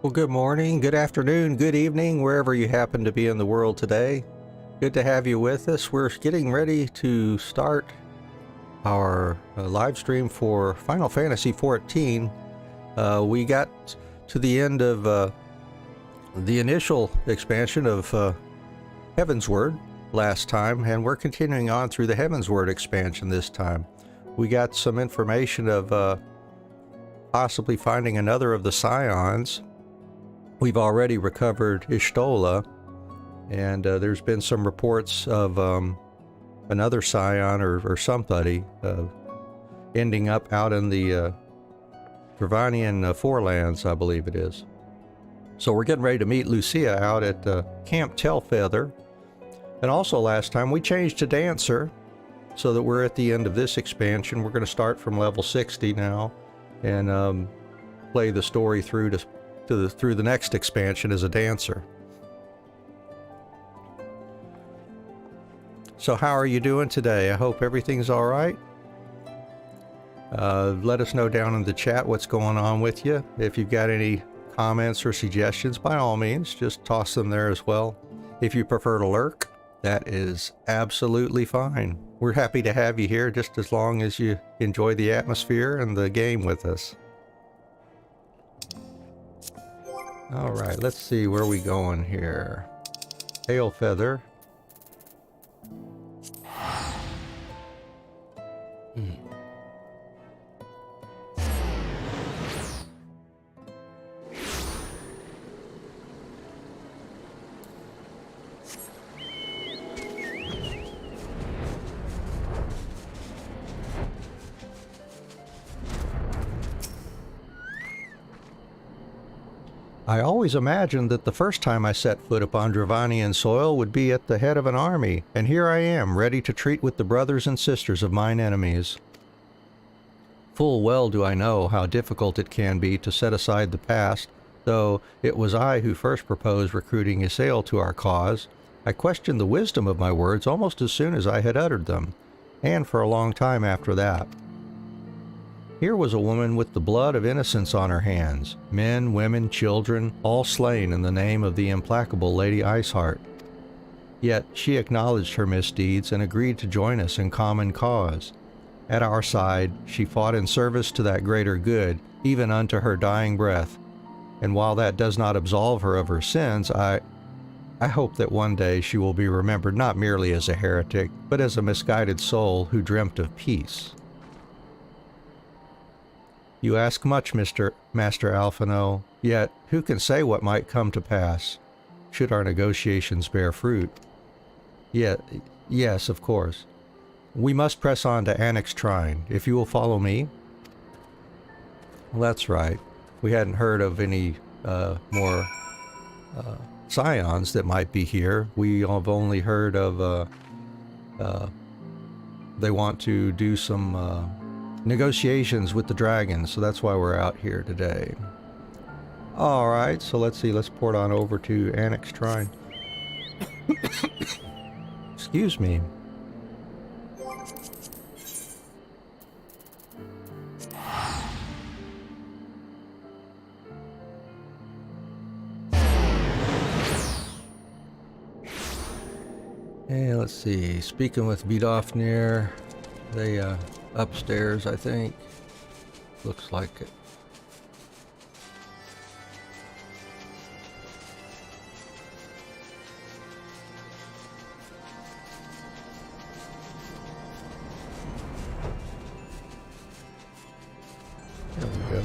Well, good morning, good afternoon, good evening, wherever you happen to be in the world today. Good to have you with us. We're getting ready to start our live stream for Final Fantasy XIV. We got to the end of the initial expansion of Heavensward last time, and we're continuing on through the Heavensward expansion this time. We got some information of possibly finding another of the Scions. We've already recovered Ishtola, and there's been some reports of another Scion or somebody ending up out in the Dravanian Forelands, I believe it is. So we're getting ready to meet Lucia out at Camp Tailfeather. And also last time we changed to Dancer, so that we're at the end of this expansion. We're going to start from level 60 now and play the story through through the next expansion as a Dancer. So how are you doing today? I hope everything's all right. Let us know down in the chat what's going on with you. If you've got any comments or suggestions, by all means, just toss them there as well. If you prefer to lurk, that is absolutely fine. We're happy to have you here just as long as you enjoy the atmosphere and the game with us. All right, let's see, where are we going here? Tailfeather. I always imagined that the first time I set foot upon Dravanian soil would be at the head of an army, and here I am, ready to treat with the brothers and sisters of mine enemies. Full well do I know how difficult it can be to set aside the past, though it was I who first proposed recruiting Ysael to our cause. I questioned the wisdom of my words almost as soon as I had uttered them, and for a long time after that. Here was a woman with the blood of innocence on her hands, men, women, children, all slain in the name of the implacable Lady Iceheart. Yet she acknowledged her misdeeds and agreed to join us in common cause. At our side, she fought in service to that greater good, even unto her dying breath. And while that does not absolve her of her sins, I hope that one day she will be remembered not merely as a heretic, but as a misguided soul who dreamt of peace. You ask much, Master Alphino, yet who can say what might come to pass, should our negotiations bear fruit? Yes, of course. We must press on to Annex Trine, if you will follow me. Well, that's right. We hadn't heard of any more Scions that might be here. We have only heard of they want to do some negotiations with the dragons, so that's why we're out here today. Alright, so let's see, let's port on over to Annex Trine. Excuse me. Hey, let's see. Speaking with Vidofnir, they upstairs, I think. Looks like it. There we go.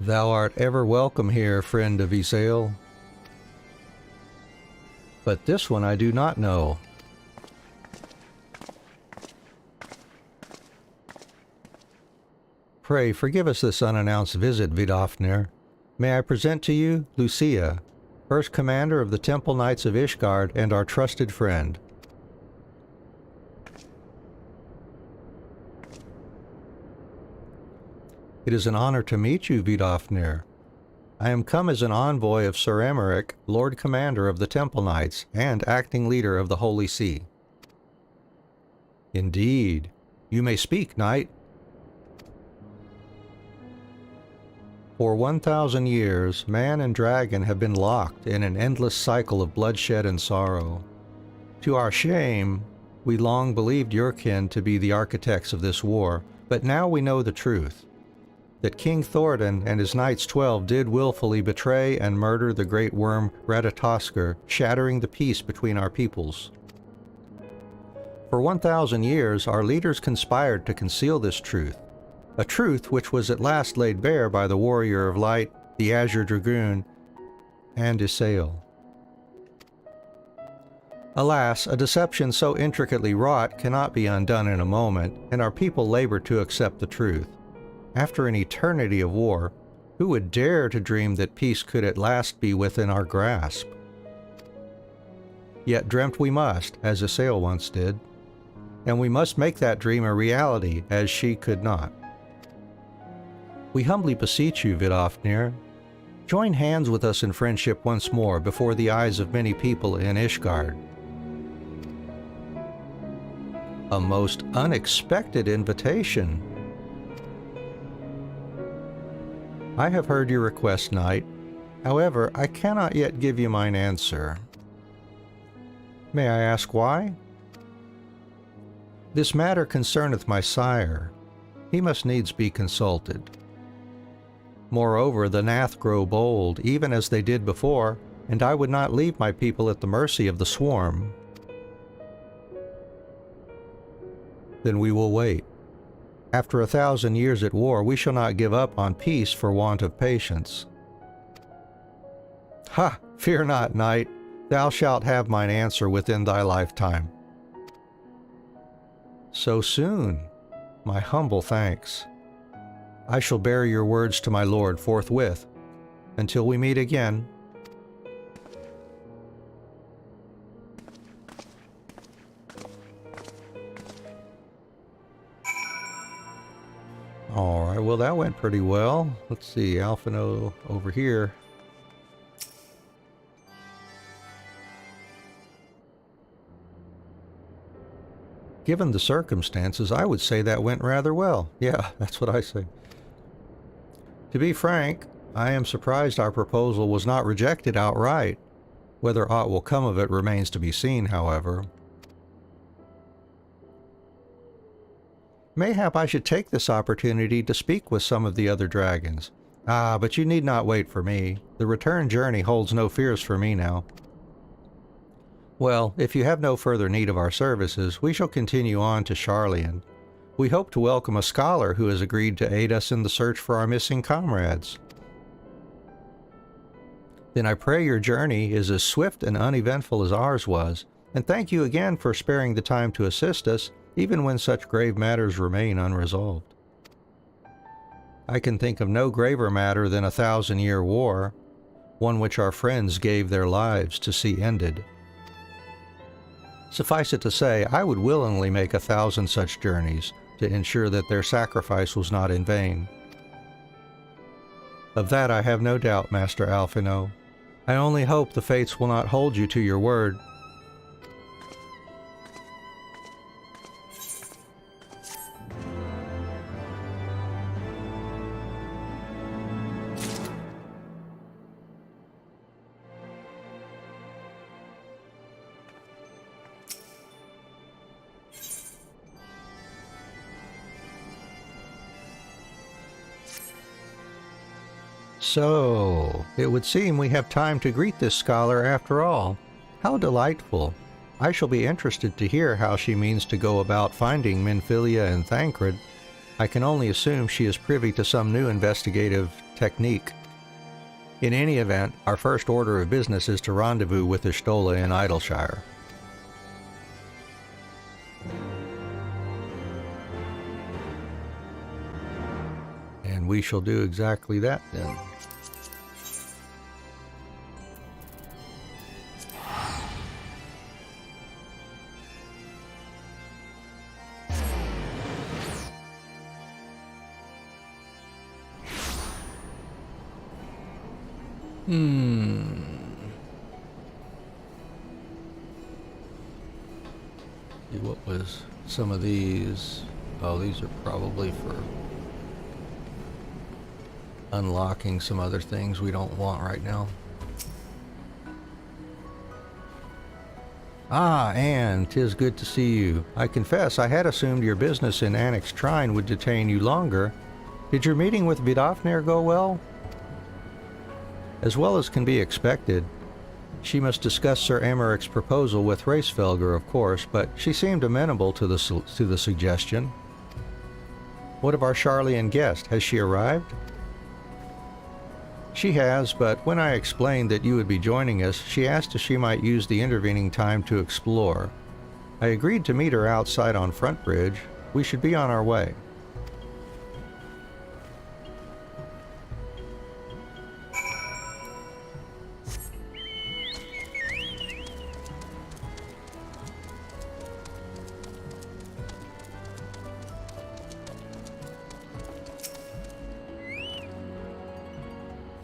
Thou art ever welcome here, friend of Isael. But this one I do not know. Pray forgive us this unannounced visit, Vidofnir. May I present to you Lucia, first commander of the Temple Knights of Ishgard and our trusted friend. It is an honor to meet you, Vidofnir. I am come as an envoy of Sir Emeric, Lord Commander of the Temple Knights and acting leader of the Holy See. Indeed. You may speak, knight. For 1,000 years, man and dragon have been locked in an endless cycle of bloodshed and sorrow. To our shame, we long believed your kin to be the architects of this war, but now we know the truth. That King Thoradin and his Knights 12 did willfully betray and murder the great worm Ratatoskr, shattering the peace between our peoples. For 1,000 years, our leaders conspired to conceal this truth, a truth which was at last laid bare by the Warrior of Light, the Azure Dragoon, and Isael. Alas, a deception so intricately wrought cannot be undone in a moment, and our people labor to accept the truth. After an eternity of war, who would dare to dream that peace could at last be within our grasp? Yet dreamt we must, as Isael once did, and we must make that dream a reality, as she could not. We humbly beseech you, Vidofnir, join hands with us in friendship once more before the eyes of many people in Ishgard. A most unexpected invitation. I have heard your request, knight. However, I cannot yet give you mine answer. May I ask why? This matter concerneth my sire. He must needs be consulted. Moreover, the Nath grow bold, even as they did before, and I would not leave my people at the mercy of the swarm. Then we will wait. After 1,000 years at war, we shall not give up on peace for want of patience. Ha! Fear not, knight. Thou shalt have mine answer within thy lifetime. So soon? My humble thanks. I shall bear your words to my lord forthwith. Until we meet again. Alright, well that went pretty well. Let's see, Alphino over here. Given the circumstances, I would say that went rather well. Yeah, that's what I say. To be frank, I am surprised our proposal was not rejected outright. Whether aught will come of it remains to be seen, however. Mayhap I should take this opportunity to speak with some of the other dragons. Ah, but you need not wait for me. The return journey holds no fears for me now. Well, if you have no further need of our services, we shall continue on to Sharlayan. We hope to welcome a scholar who has agreed to aid us in the search for our missing comrades. Then I pray your journey is as swift and uneventful as ours was, and thank you again for sparing the time to assist us, even when such grave matters remain unresolved. I can think of no graver matter than 1,000-year war, one which our friends gave their lives to see ended. Suffice it to say, I would willingly make 1,000 such journeys, to ensure that their sacrifice was not in vain. Of that I have no doubt, Master Alphino. I only hope the fates will not hold you to your word. So, it would seem we have time to greet this scholar after all. How delightful. I shall be interested to hear how she means to go about finding Minfilia and Thancred. I can only assume she is privy to some new investigative technique. In any event, our first order of business is to rendezvous with Ishtola in Idleshire. And we shall do exactly that then. See, what was some of these? Oh, these are probably for unlocking some other things we don't want right now. Ah, Anne, 'tis good to see you. I confess I had assumed your business in Annex Trine would detain you longer. Did your meeting with Vidofnir go well? As well as can be expected. She must discuss Sir Amaric's proposal with Racefelger, of course, but she seemed amenable to the suggestion. What of our Charlian guest? Has she arrived? She has, but when I explained that you would be joining us, she asked if she might use the intervening time to explore. I agreed to meet her outside on Front Bridge. We should be on our way.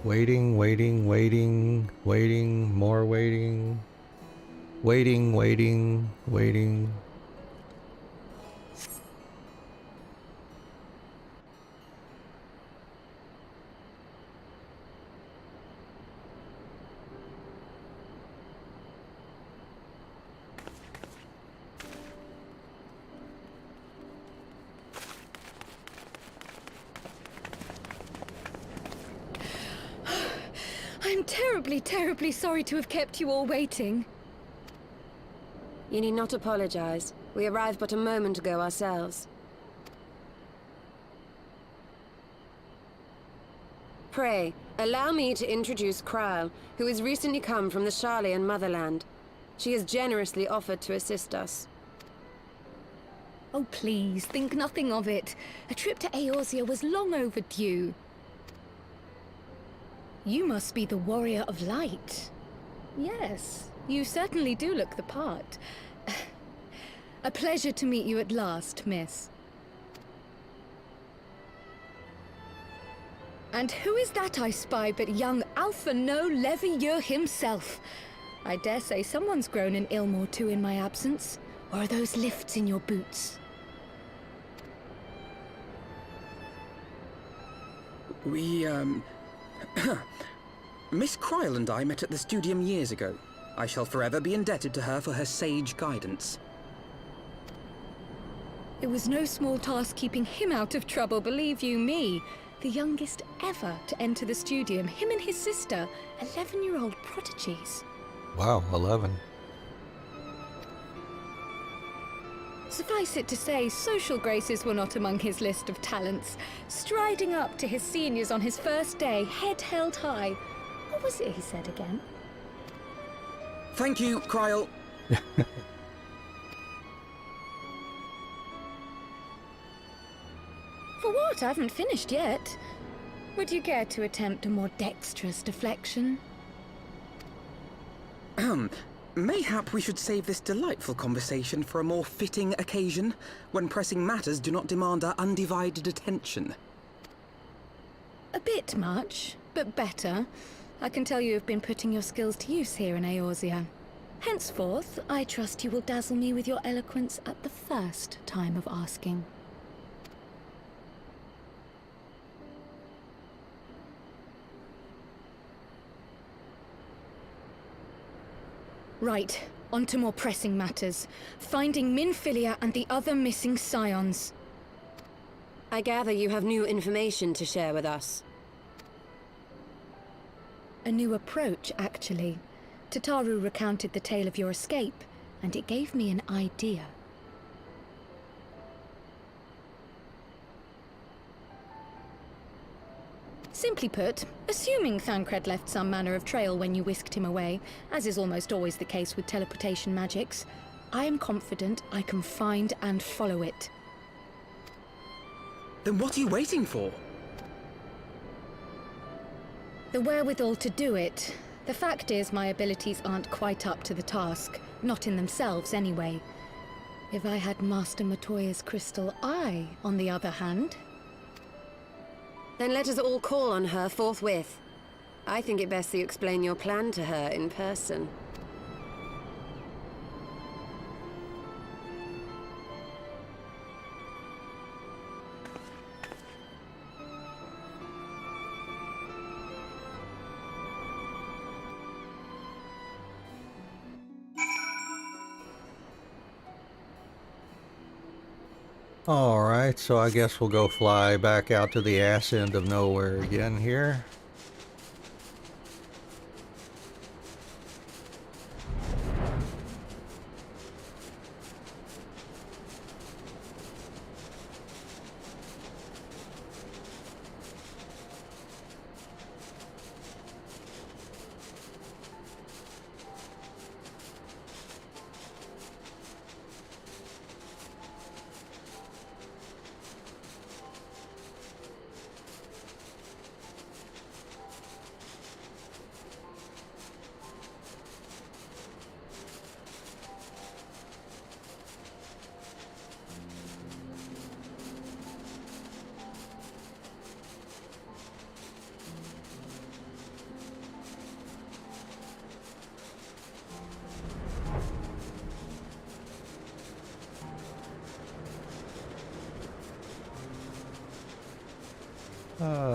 Waiting, waiting, waiting, waiting, more waiting. Waiting, waiting, waiting. I'm terribly, terribly sorry to have kept you all waiting. You need not apologize. We arrived but a moment ago ourselves. Pray, allow me to introduce Kryle, who has recently come from the Charlian motherland. She has generously offered to assist us. Oh, please, think nothing of it. A trip to Eorzea was long overdue. You must be the Warrior of Light. Yes, you certainly do look the part. A pleasure to meet you at last, miss. And who is that I spy but young Alphino Levieux himself? I dare say someone's grown an ilm or two in my absence. Or are those lifts in your boots? We, Miss Kryle and I met at the Studium years ago. I shall forever be indebted to her for her sage guidance. It was no small task keeping him out of trouble, believe you me. The youngest ever to enter the Studium, him and his sister, 11-year-old prodigies. Wow, 11. Suffice it to say, social graces were not among his list of talents. Striding up to his seniors on his first day, head held high. What was it he said again? Thank you, Kryle. For what? I haven't finished yet. Would you care to attempt a more dexterous deflection? Mayhap we should save this delightful conversation for a more fitting occasion, when pressing matters do not demand our undivided attention. A bit much, but better. I can tell you have been putting your skills to use here in Eorzea. Henceforth, I trust you will dazzle me with your eloquence at the first time of asking. Right, on to more pressing matters. Finding Minfilia and the other missing scions. I gather you have new information to share with us. A new approach, actually. Tataru recounted the tale of your escape, and it gave me an idea. Simply put, assuming Thancred left some manner of trail when you whisked him away, as is almost always the case with teleportation magics, I am confident I can find and follow it. Then what are you waiting for? The wherewithal to do it. The fact is, my abilities aren't quite up to the task. Not in themselves, anyway. If I had Master Matoya's crystal eye, on the other hand... Then let us all call on her forthwith. I think it best that you explain your plan to her in person. Alright, so I guess we'll go fly back out to the ass end of nowhere again here.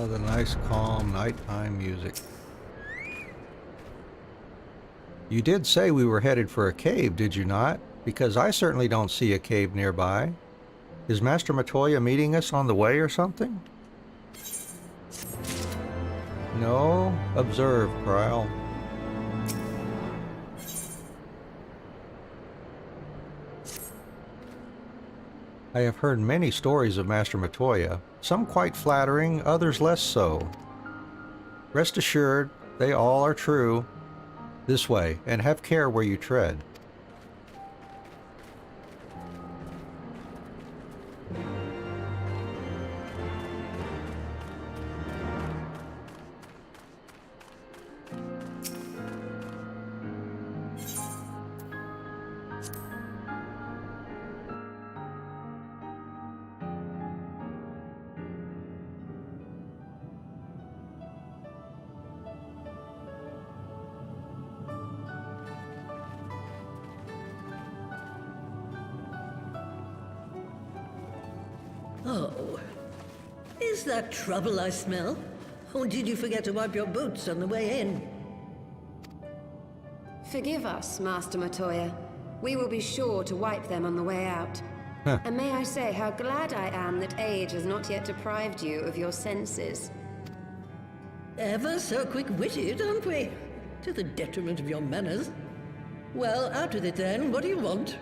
The nice calm nighttime music. You did say we were headed for a cave, did you not? Because I certainly don't see a cave nearby. Is Master Matoya meeting us on the way or something? No? Observe, Krile. I have heard many stories of Master Matoya, some quite flattering, others less so. Rest assured, they all are true. This way, and have care where you tread. Oh. Is that trouble I smell? Or did you forget to wipe your boots on the way in? Forgive us, Master Matoya. We will be sure to wipe them on the way out. Huh. And may I say how glad I am that age has not yet deprived you of your senses. Ever so quick-witted, aren't we? To the detriment of your manners. Well, out with it then. What do you want?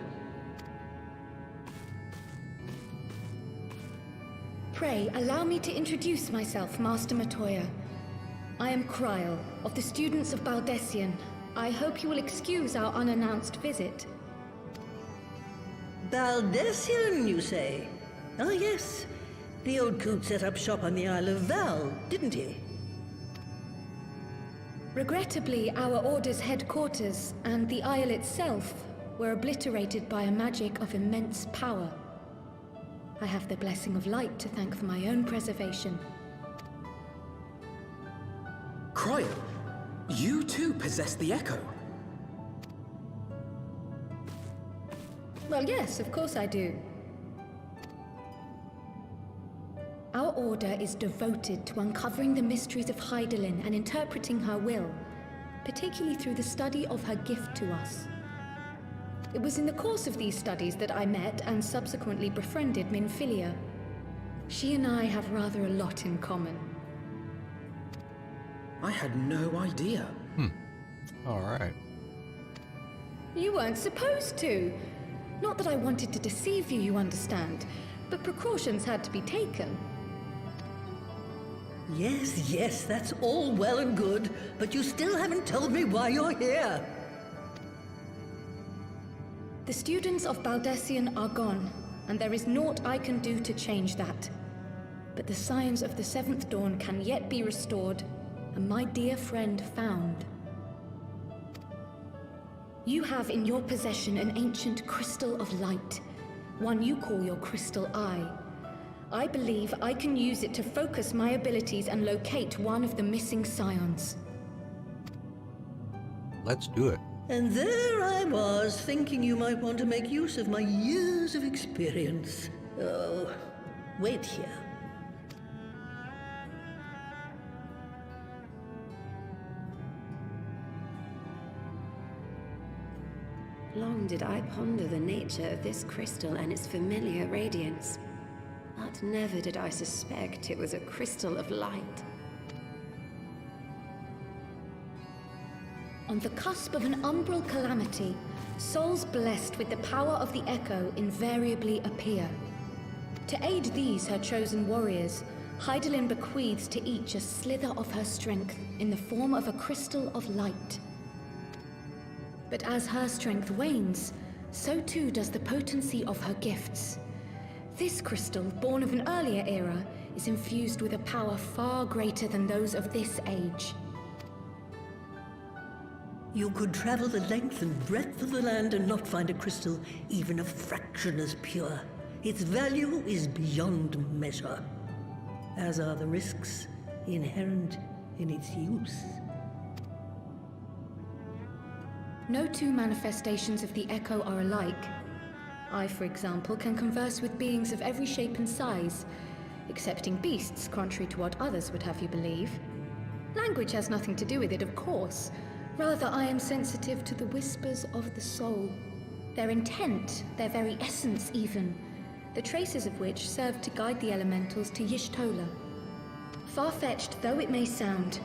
Pray, allow me to introduce myself, Master Matoya. I am Krile, of the students of Baldessian. I hope you will excuse our unannounced visit. Baldessian, you say? Oh, yes. The old coot set up shop on the Isle of Val, didn't he? Regrettably, our Order's headquarters and the Isle itself were obliterated by a magic of immense power. I have the blessing of light to thank for my own preservation. Cryo, you too possess the Echo. Well, yes, of course I do. Our Order is devoted to uncovering the mysteries of Hydaelyn and interpreting her will, particularly through the study of her gift to us. It was in the course of these studies that I met and subsequently befriended Minfilia. She and I have rather a lot in common. I had no idea. All right. You weren't supposed to. Not that I wanted to deceive you, you understand, but precautions had to be taken. Yes, that's all well and good, but you still haven't told me why you're here. The students of Baldessian are gone, and there is naught I can do to change that. But the signs of the Seventh Dawn can yet be restored, and my dear friend found. You have in your possession an ancient crystal of light, one you call your crystal eye. I believe I can use it to focus my abilities and locate one of the missing scions. Let's do it. And there I was, thinking you might want to make use of my years of experience. Oh, wait here. Long did I ponder the nature of this crystal and its familiar radiance, but never did I suspect it was a crystal of light. On the cusp of an umbral calamity, souls blessed with the power of the Echo invariably appear. To aid these, her chosen warriors, Hydaelyn bequeaths to each a slither of her strength in the form of a crystal of light. But as her strength wanes, so too does the potency of her gifts. This crystal, born of an earlier era, is infused with a power far greater than those of this age. You could travel the length and breadth of the land and not find a crystal even a fraction as pure. Its value is beyond measure, as are the risks inherent in its use. No two manifestations of the Echo are alike. I, for example, can converse with beings of every shape and size, excepting beasts, contrary to what others would have you believe. Language has nothing to do with it, of course. Rather, I am sensitive to the whispers of the soul. Their intent, their very essence even, the traces of which serve to guide the elementals to Y'shtola. Far-fetched though it may sound,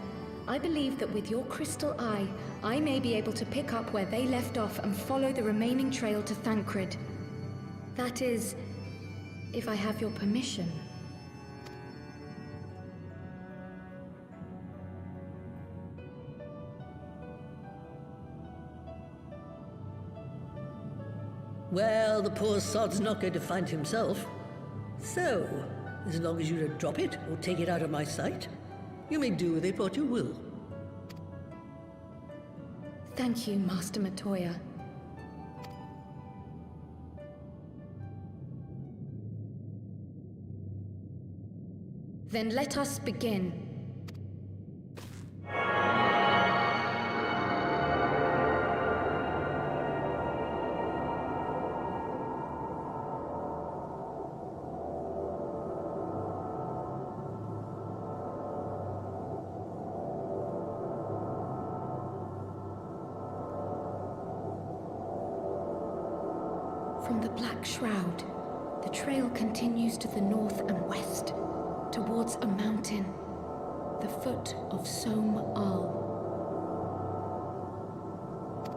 I believe that with your crystal eye, I may be able to pick up where they left off and follow the remaining trail to Thancred. That is, if I have your permission. Well, the poor sod's not going to find himself. So, as long as you don't drop it or take it out of my sight, you may do with it what you will. Thank you, Master Matoya. Then let us begin. From the Black Shroud, the trail continues to the north and west, towards a mountain, the foot of Som Al.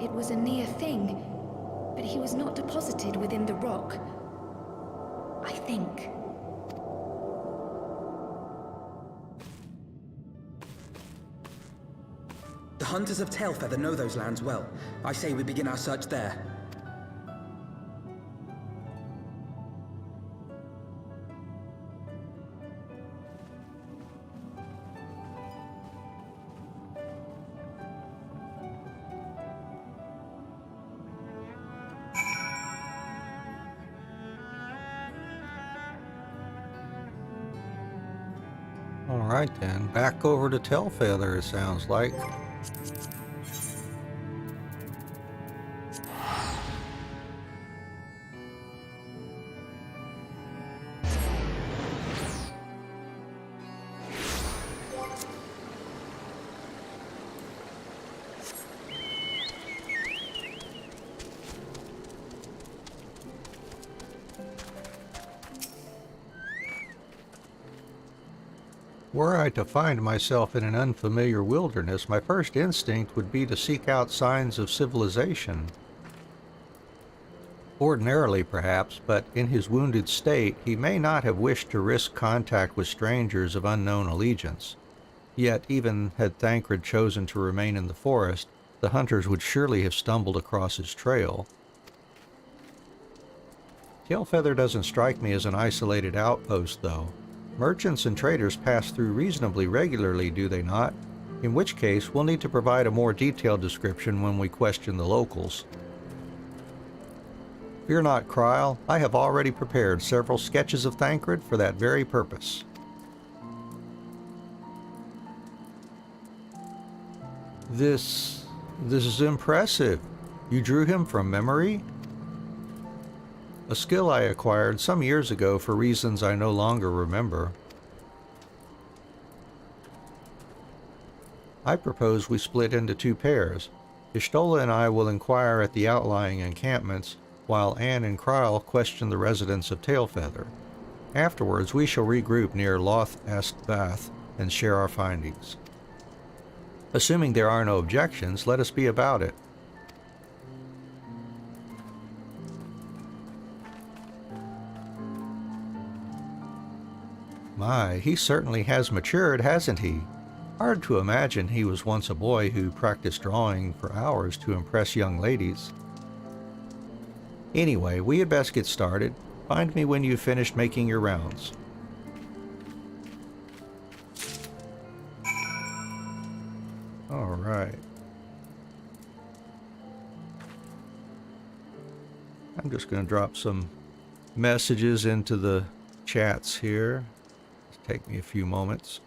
It was a near thing, but he was not deposited within the rock, I think. The hunters of Tailfeather know those lands well. I say we begin our search there. Alright then, back over to Tailfeather, it sounds like. Were I to find myself in an unfamiliar wilderness, my first instinct would be to seek out signs of civilization. Ordinarily, perhaps, but in his wounded state, he may not have wished to risk contact with strangers of unknown allegiance. Yet, even had Thancred chosen to remain in the forest, the hunters would surely have stumbled across his trail. Tailfeather doesn't strike me as an isolated outpost, though. Merchants and traders pass through reasonably regularly, do they not? In which case, we'll need to provide a more detailed description when we question the locals. Fear not, Kryl. I have already prepared several sketches of Thancred for that very purpose. This is impressive. You drew him from memory? A skill I acquired some years ago for reasons I no longer remember. I propose we split into two pairs. Y'shtola and I will inquire at the outlying encampments, while Anne and Kryl question the residents of Tailfeather. Afterwards, we shall regroup near Loth Astbath and share our findings. Assuming there are no objections, let us be about it. My, he certainly has matured, hasn't he? Hard to imagine he was once a boy who practiced drawing for hours to impress young ladies. Anyway, we had best get started. Find me when you've finished making your rounds. All right. I'm just going to drop some messages into the chats here. Take me a few moments.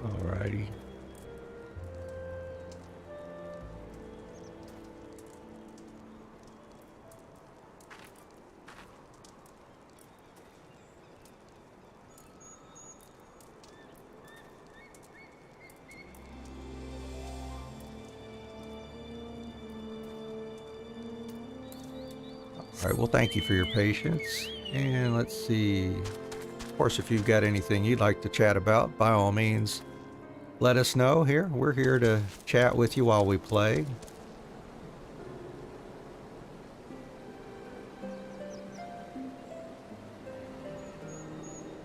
Alrighty. Alright, well, thank you for your patience. And let's see. Of course, if you've got anything you'd like to chat about, by all means, let us know here. We're here to chat with you while we play.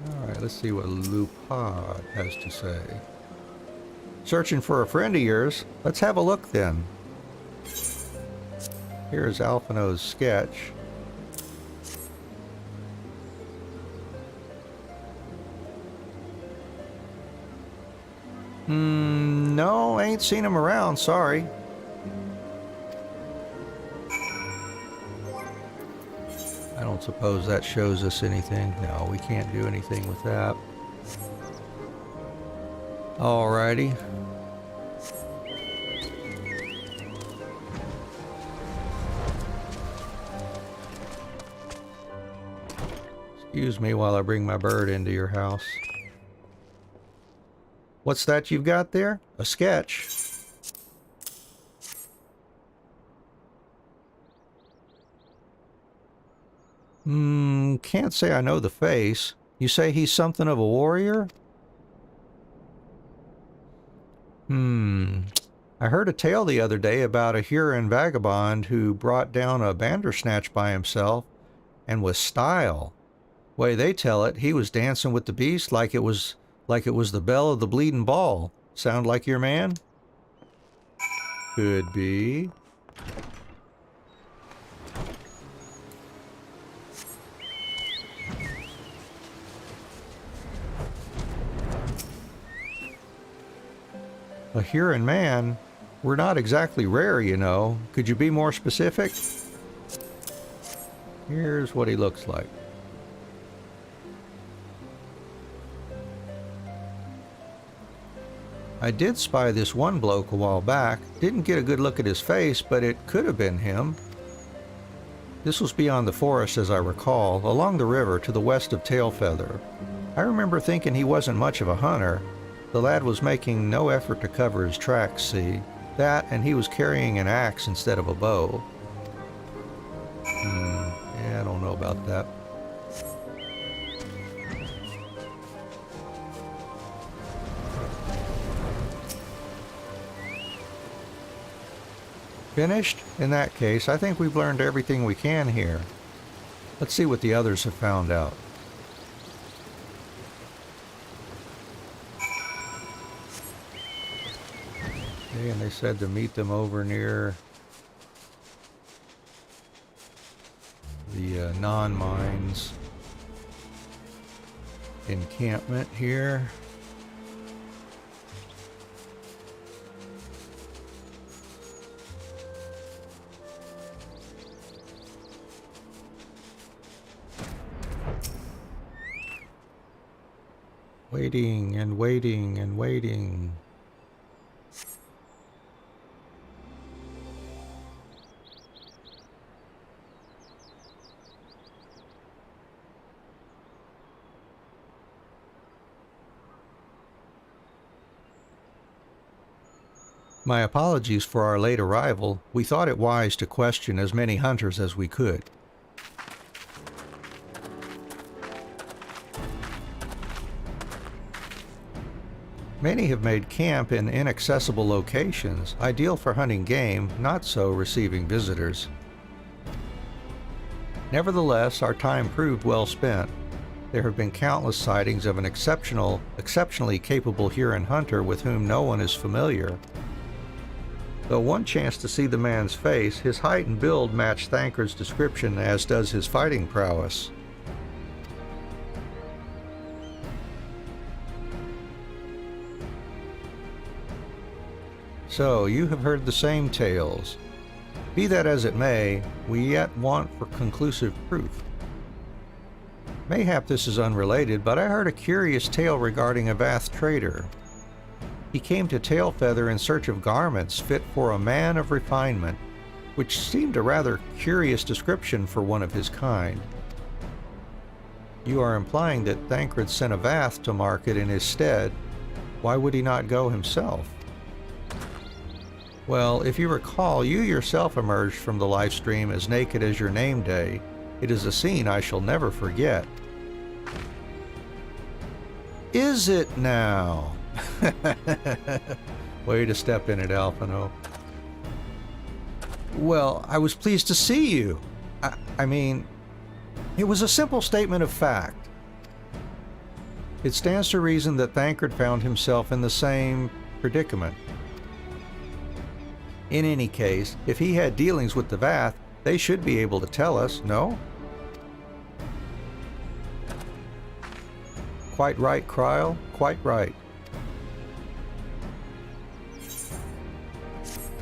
Alright, let's see what Lupad has to say. Searching for a friend of yours? Let's have a look then. Here's Alphino's sketch. No, ain't seen him around, sorry. I don't suppose that shows us anything. No, we can't do anything with that. Alrighty. Excuse me while I bring my bird into your house. What's that you've got there? A sketch. Can't say I know the face. You say he's something of a warrior? I heard a tale the other day about a Huron vagabond who brought down a Bandersnatch by himself and with style. Way they tell it, he was dancing with the beast like it was the bell of the bleeding ball. Sound like your man? Could be. A Huron man? We're not exactly rare, you know. Could you be more specific? Here's what he looks like. I did spy this one bloke a while back. Didn't get a good look at his face, but it could have been him. This was beyond the forest, as I recall, along the river to the west of Tailfeather. I remember thinking he wasn't much of a hunter. The lad was making no effort to cover his tracks, see? That, and he was carrying an axe instead of a bow. Yeah, I don't know about that. Finished? In that case, I think we've learned everything we can here. Let's see what the others have found out. Okay, and they said to meet them over near the non-mines encampment here. Waiting and waiting and waiting. My apologies for our late arrival. We thought it wise to question as many hunters as we could. Many have made camp in inaccessible locations, ideal for hunting game, not so receiving visitors. Nevertheless, our time proved well spent. There have been countless sightings of an exceptionally capable Huron hunter with whom no one is familiar. Though one chance to see the man's face, his height and build match Thancred's description, as does his fighting prowess. So, you have heard the same tales. Be that as it may, we yet want for conclusive proof. Mayhap this is unrelated, but I heard a curious tale regarding a Vath trader. He came to Tailfeather in search of garments fit for a man of refinement, which seemed a rather curious description for one of his kind. You are implying that Thancred sent a Vath to market in his stead. Why would he not go himself? Well, if you recall, you yourself emerged from the live stream as naked as your name day. It is a scene I shall never forget. Is it now? Way to step in it, Alphino. Well, I was pleased to see you. I mean, it was a simple statement of fact. It stands to reason that Thancred found himself in the same predicament. In any case, if he had dealings with the Vath, they should be able to tell us, no? Quite right, Kryl. Quite right.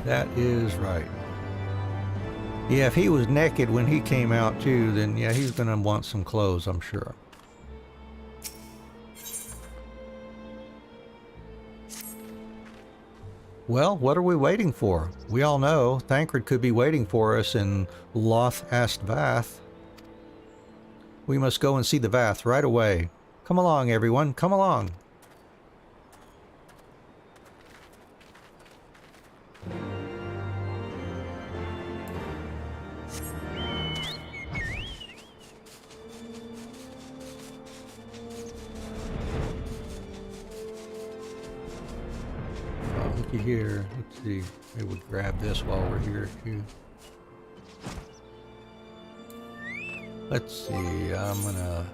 That is right. Yeah, if he was naked when he came out too, then yeah, he's gonna want some clothes, I'm sure. Well, what are we waiting for? We all know Thancred could be waiting for us in Loth Ast Vath. We must go and see the Vath right away. Come along, everyone, come along. looky here. Let's see. Maybe we'll grab this while we're here too. Let's see. I'm gonna.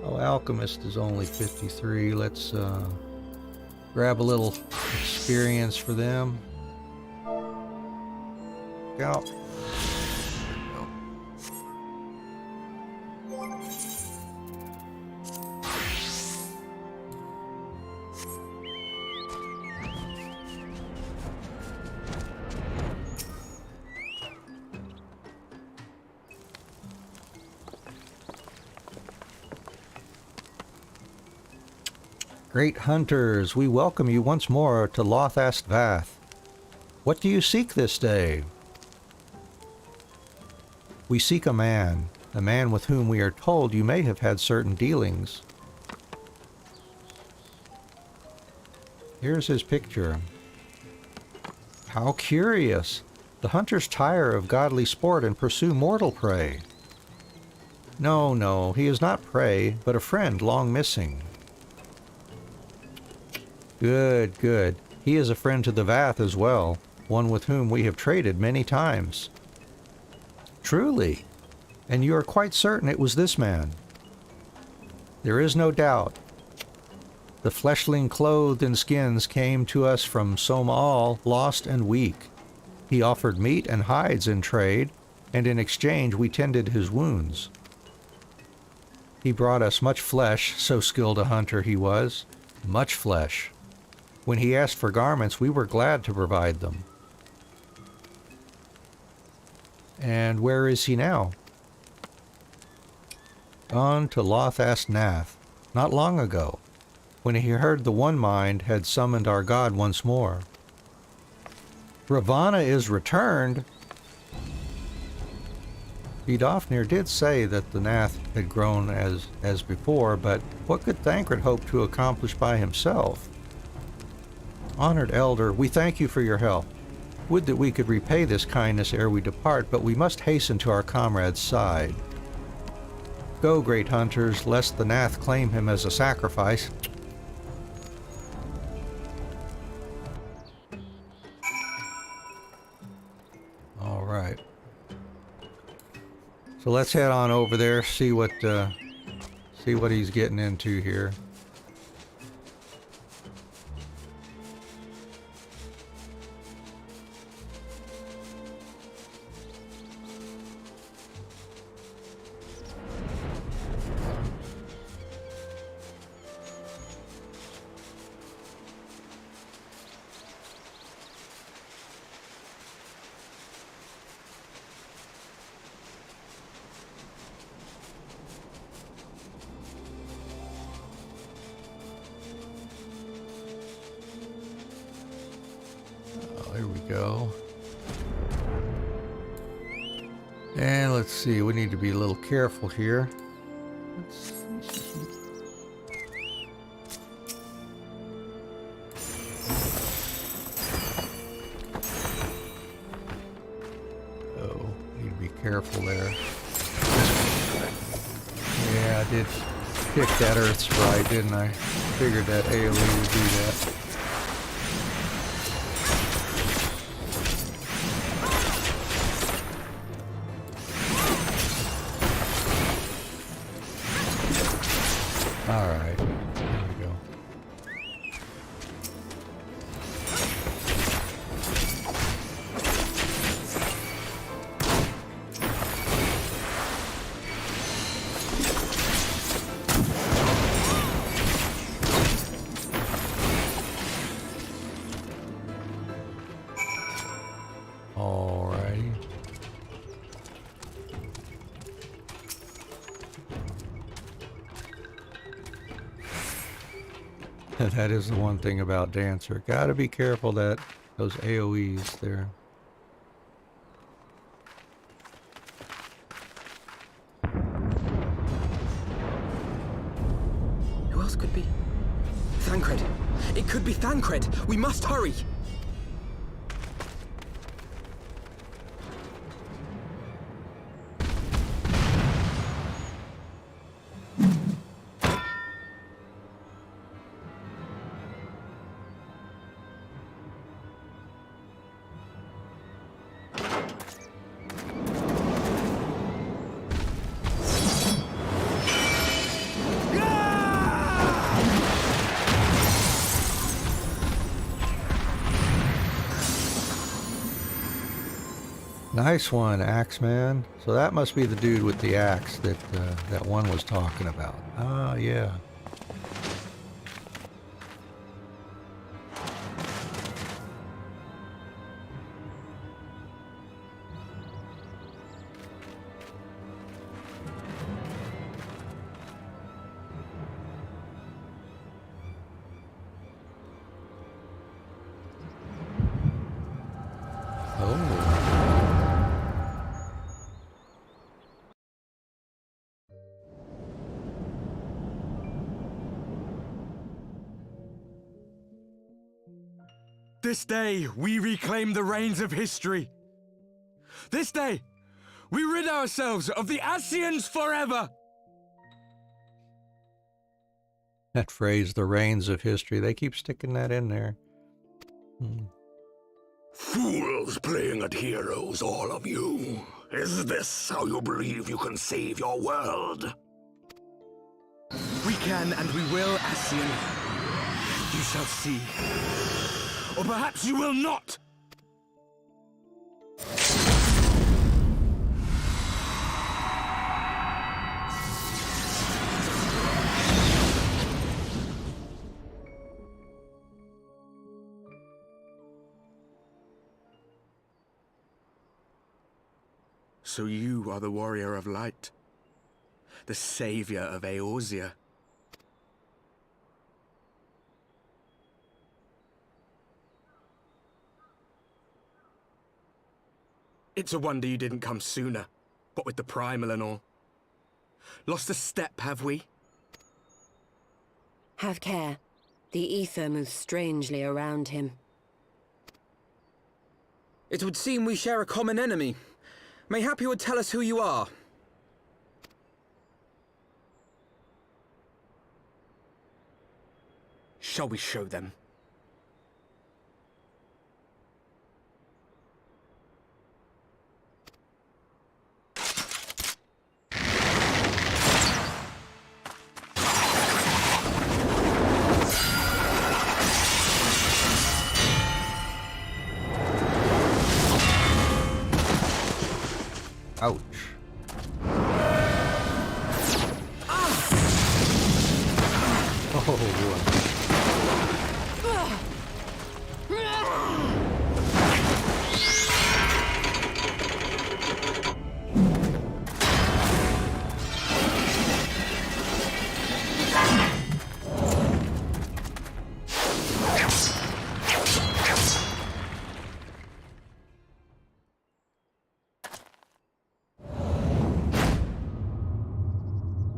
Alchemist is only 53. Let's grab a little experience for them. Go. Great hunters, we welcome you once more to Lothast Vath. What do you seek this day? We seek a man with whom we are told you may have had certain dealings. Here's his picture. How curious! The hunters tire of godly sport and pursue mortal prey. No, no, he is not prey, but a friend long missing. Good, good. He is a friend to the Vath as well, one with whom we have traded many times. Truly? And you are quite certain it was this man? There is no doubt. The fleshling clothed in skins came to us from Somal, lost and weak. He offered meat and hides in trade, and in exchange we tended his wounds. He brought us much flesh, so skilled a hunter he was. Much flesh. When he asked for garments, we were glad to provide them. And where is he now? Gone to Lothast Nath, not long ago, when he heard the One Mind had summoned our god once more. Ravana is returned! Vidofnir did say that the Nath had grown as before, but what could Thancred hope to accomplish by himself? Honored Elder, we thank you for your help. Would that we could repay this kindness ere we depart, but we must hasten to our comrade's side. Go, great hunters, lest the Nath claim him as a sacrifice. All right. So let's head on over there, see what he's getting into here. There we go. And let's see, we need to be a little careful here. Oh, need to be careful there. Yeah, I did pick that Earth Sprite, didn't I? Figured that AoE would do that. Alright, there we go. Alrighty. That is the one thing about Dancer. Gotta be careful that those AoEs there. Who else could be? Thancred! It could be Thancred! We must hurry! Nice one, Axeman. So that must be the dude with the axe that that one was talking about. Ah, yeah. This day, we reclaim the reins of history. This day, we rid ourselves of the Asians forever. That phrase, the reins of history, they keep sticking that in there. Fools playing at heroes, all of you. Is this how you believe you can save your world? We can and we will, Asian. You shall see. Or perhaps you will not! So you are the warrior of light, the savior of Eorzea. It's a wonder you didn't come sooner, what with the primal and all. Lost a step, have we? Have care. The ether moves strangely around him. It would seem we share a common enemy. Mayhap you would tell us who you are. Shall we show them? Ouch. Oh, boy.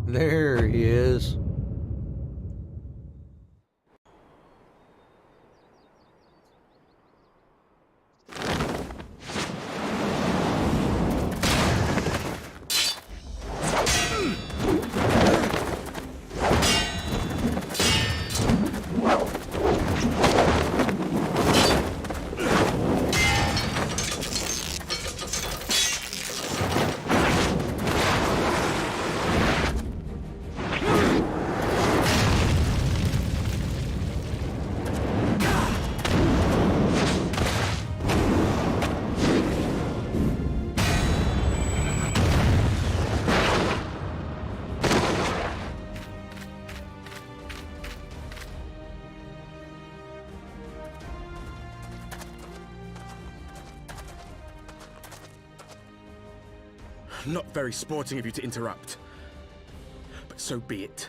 There he is. Not very sporting of you to interrupt. But so be it.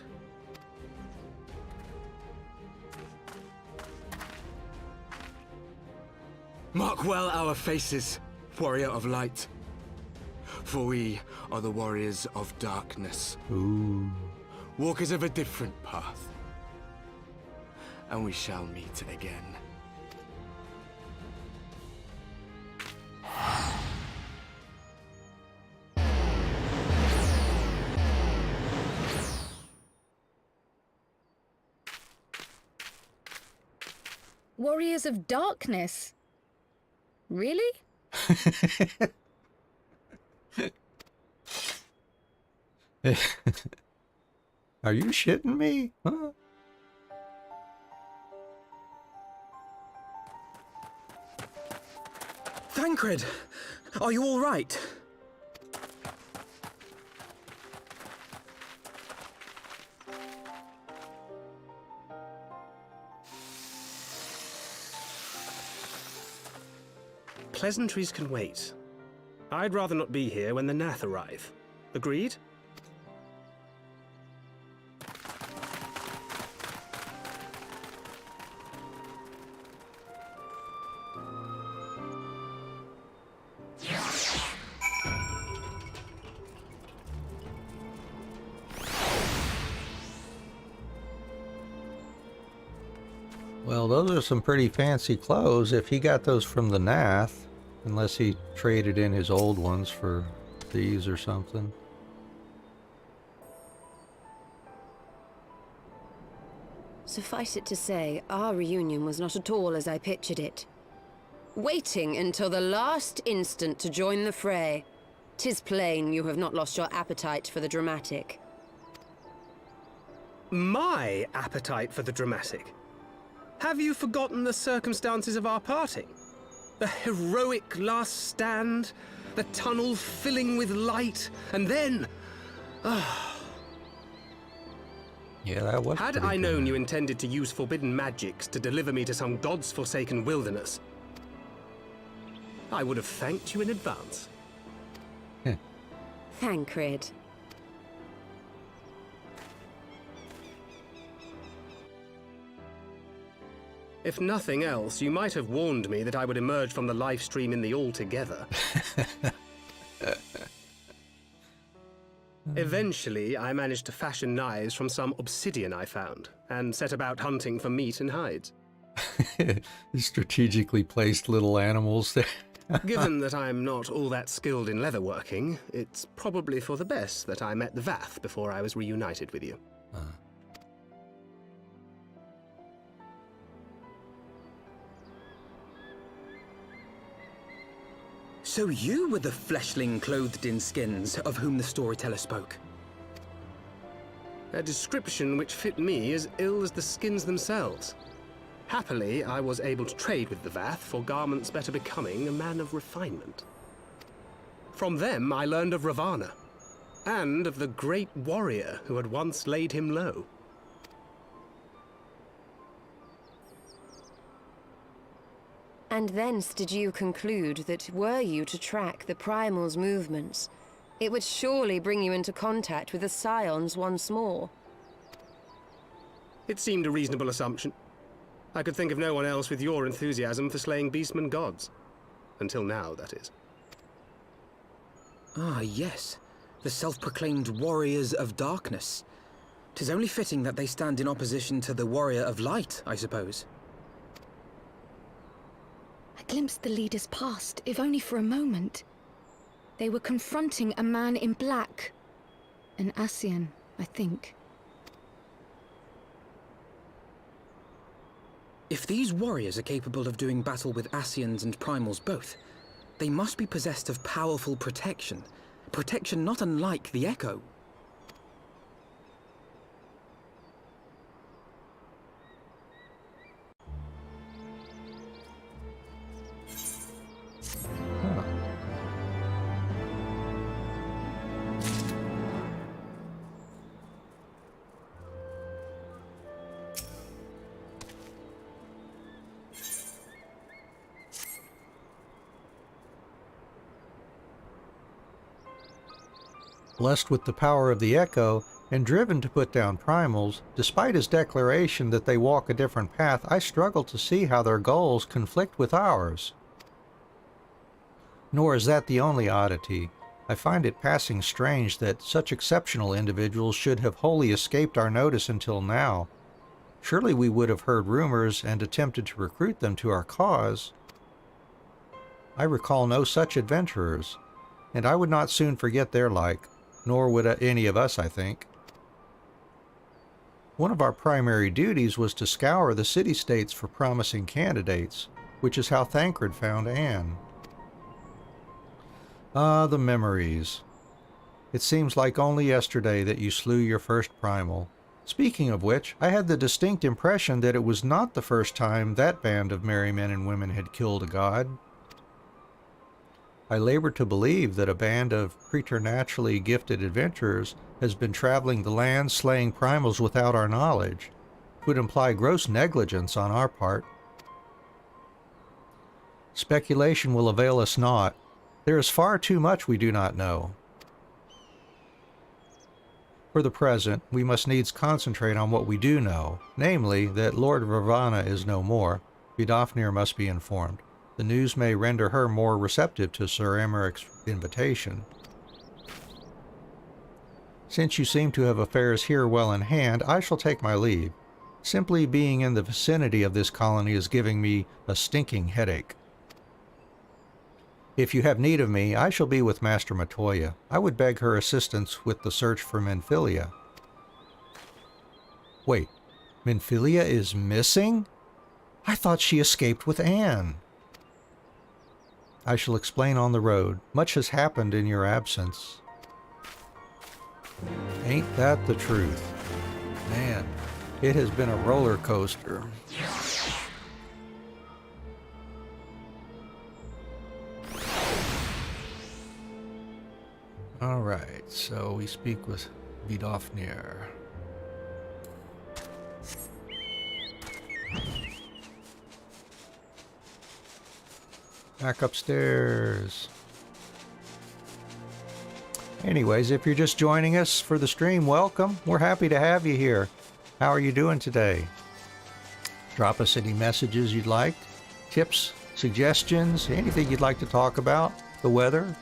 Mark well our faces, warrior of light. For we are the warriors of darkness. Ooh. Walkers of a different path. And we shall meet again. Warriors of Darkness? Really? Are you shitting me? Huh? Thancred! Are you all right? Pleasantries can wait. I'd rather not be here when the Nath arrive. Agreed? Well, those are some pretty fancy clothes. If he got those from the Nath, unless he traded in his old ones for these or something. Suffice it to say, our reunion was not at all as I pictured it. Waiting until the last instant to join the fray. 'Tis plain you have not lost your appetite for the dramatic. My appetite for the dramatic? Have you forgotten the circumstances of our parting? The heroic last stand, the tunnel filling with light, and then... Yeah, that was Had pretty I good. known you intended to use forbidden magics to deliver me to some god's forsaken wilderness, I would have thanked you in advance. Thancred. If nothing else, you might have warned me that I would emerge from the live stream in the altogether. Eventually, I managed to fashion knives from some obsidian I found, and set about hunting for meat and hides. Strategically placed little animals there. Given that I'm not all that skilled in leatherworking, it's probably for the best that I met the Vath before I was reunited with you. So you were the fleshling clothed in skins of whom the storyteller spoke? A description which fit me as ill as the skins themselves. Happily, I was able to trade with the Vath for garments better becoming a man of refinement. From them, I learned of Ravana, and of the great warrior who had once laid him low. And thence did you conclude that were you to track the Primal's movements, it would surely bring you into contact with the Scions once more? It seemed a reasonable assumption. I could think of no one else with your enthusiasm for slaying beastmen gods. Until now, that is. Ah, yes. The self-proclaimed warriors of darkness. 'Tis only fitting that they stand in opposition to the warrior of light, I suppose. I glimpsed the leaders past, if only for a moment. They were confronting a man in black. An Ascian, I think. If these warriors are capable of doing battle with Ascians and Primals both, they must be possessed of powerful protection. Protection not unlike the Echo. Blessed with the power of the Echo, and driven to put down primals, despite his declaration that they walk a different path, I struggle to see how their goals conflict with ours. Nor is that the only oddity. I find it passing strange that such exceptional individuals should have wholly escaped our notice until now. Surely we would have heard rumors and attempted to recruit them to our cause. I recall no such adventurers, and I would not soon forget their like. Nor would any of us, I think. One of our primary duties was to scour the city-states for promising candidates, which is how Thancred found Anne. Ah, the memories. It seems like only yesterday that you slew your first primal. Speaking of which, I had the distinct impression that it was not the first time that band of merry men and women had killed a god. I labor to believe that a band of preternaturally gifted adventurers has been traveling the land slaying primals without our knowledge. It would imply gross negligence on our part. Speculation will avail us naught. There is far too much we do not know. For the present, we must needs concentrate on what we do know, namely, that Lord Ravana is no more. Vidofnir must be informed. The news may render her more receptive to Sir Emeric's invitation. Since you seem to have affairs here well in hand, I shall take my leave. Simply being in the vicinity of this colony is giving me a stinking headache. If you have need of me, I shall be with Master Matoya. I would beg her assistance with the search for Minfilia. Wait, Minfilia is missing? I thought she escaped with Anne. I shall explain on the road. Much has happened in your absence. Ain't that the truth? Man, it has been a roller coaster. All right, so we speak with Vidofnir. Back upstairs. Anyways, if you're just joining us for the stream, welcome. We're happy to have you here. How are you doing today? Drop us any messages you'd like, tips, suggestions, anything you'd like to talk about, the weather.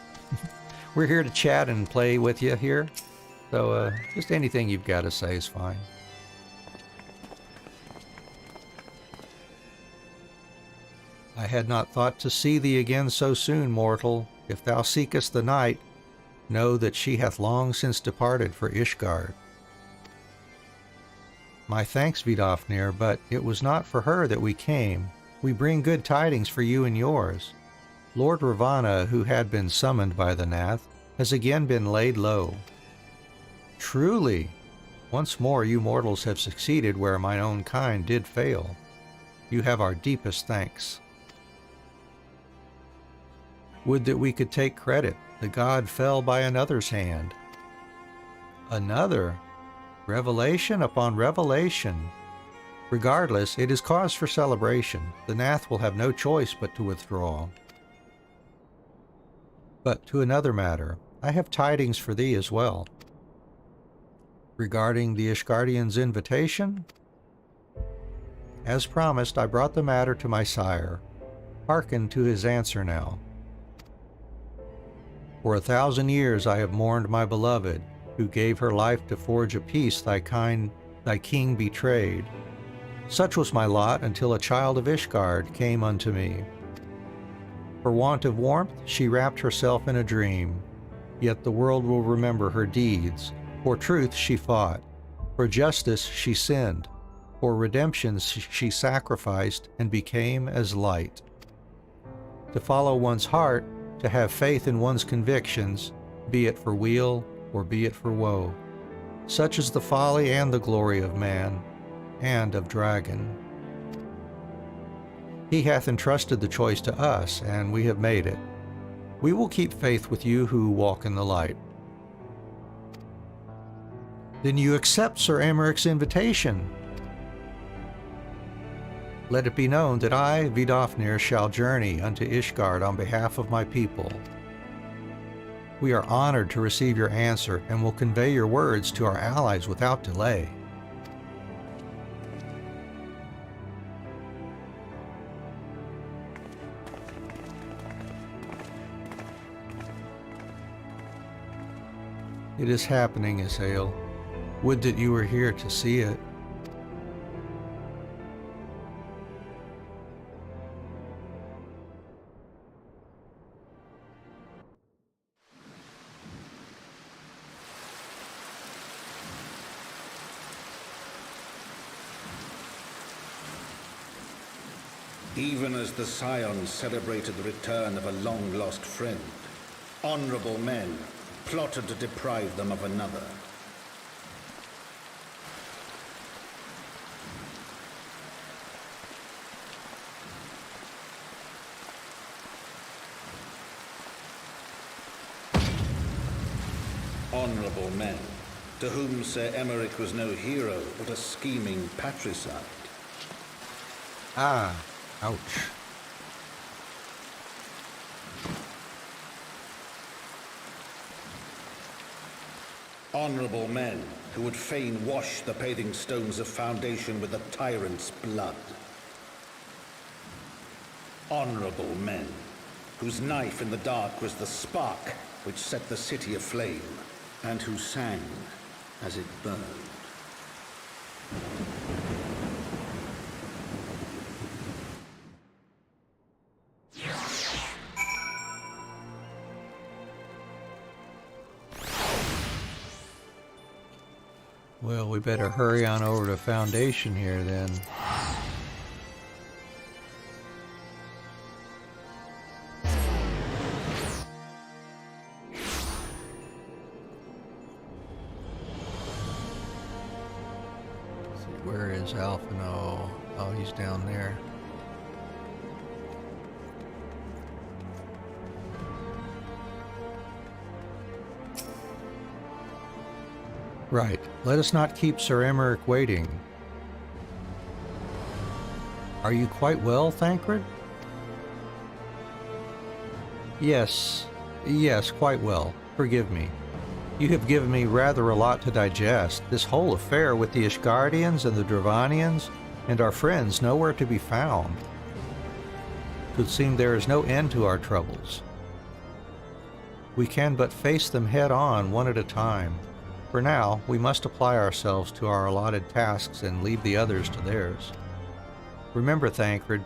We're here to chat and play with you here. So just anything you've got to say is fine. I had not thought to see thee again so soon, mortal. If thou seekest the night, know that she hath long since departed for Ishgard. My thanks, Vidofnir, but it was not for her that we came. We bring good tidings for you and yours. Lord Ravana, who had been summoned by the Nath, has again been laid low. Truly, once more you mortals have succeeded where mine own kind did fail. You have our deepest thanks. Would that we could take credit. The god fell by another's hand. Another? Revelation upon revelation. Regardless, it is cause for celebration. The Nath will have no choice but to withdraw. But to another matter, I have tidings for thee as well. Regarding the Ishgardians' invitation, as promised, I brought the matter to my sire. Hearken to his answer now. For 1,000 years I have mourned my beloved, who gave her life to forge a peace thy king betrayed. Such was my lot until a child of Ishgard came unto me. For want of warmth, she wrapped herself in a dream. Yet the world will remember her deeds. For truth she fought. For justice she sinned. For redemption she sacrificed and became as light. To follow one's heart, to have faith in one's convictions, be it for weal or be it for woe. Such is the folly and the glory of man, and of dragon. He hath entrusted the choice to us, and we have made it. We will keep faith with you who walk in the light. Then you accept Sir Emeric's invitation. Let it be known that I, Vidofnir, shall journey unto Ishgard on behalf of my people. We are honored to receive your answer and will convey your words to our allies without delay. It is happening, Isael. Would that you were here to see it. Even as the Scions celebrated the return of a long-lost friend, honorable men plotted to deprive them of another. Honorable men, to whom Sir Emmerich was no hero, but a scheming patricide. Ah, ouch. Honorable men, who would fain wash the paving stones of foundation with the tyrant's blood. Honorable men, whose knife in the dark was the spark which set the city aflame, and who sang as it burned. Well, we better hurry on over to Foundation here then. Let's see, where is Alphino? Oh, he's down there. Right. Let us not keep Sir Emmerich waiting. Are you quite well, Thancred? Yes, quite well. Forgive me. You have given me rather a lot to digest. This whole affair with the Ishgardians and the Dravanians, and our friends nowhere to be found. It would seem there is no end to our troubles. We can but face them head on, one at a time. For now, we must apply ourselves to our allotted tasks and leave the others to theirs. Remember, Thancred,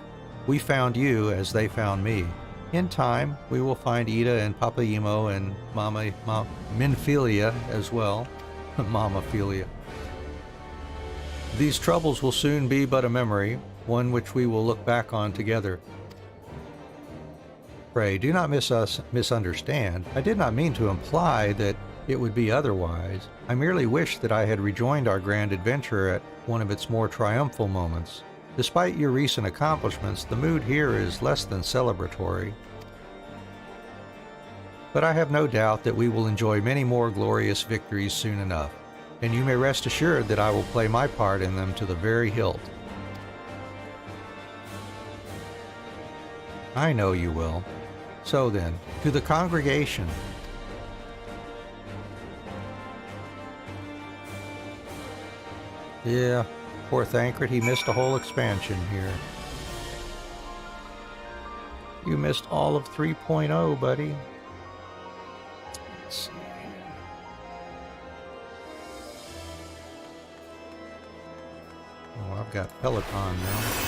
we found you as they found me. In time, we will find Ida and Papaimo and Minfilia as well. Mamaphilia. These troubles will soon be but a memory, one which we will look back on together. Pray, do not misunderstand. I did not mean to imply that it would be otherwise. I merely wish that I had rejoined our grand adventure at one of its more triumphal moments. Despite your recent accomplishments, the mood here is less than celebratory. But I have no doubt that we will enjoy many more glorious victories soon enough, and you may rest assured that I will play my part in them to the very hilt. I know you will. So then, to the congregation. Yeah, poor Thancred, he missed a whole expansion here. You missed all of 3.0, buddy. Let's see. Oh, I've got Peloton now.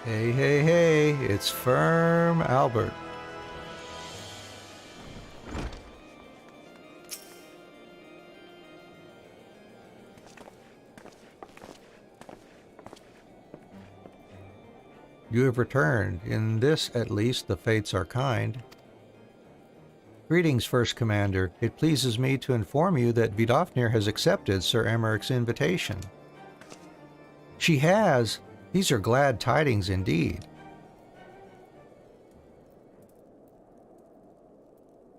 Hey, hey, hey, it's Firm Albert. You have returned. In this, at least, the fates are kind. Greetings, First Commander. It pleases me to inform you that Vidofnir has accepted Sir Emmerich's invitation. She has? These are glad tidings indeed.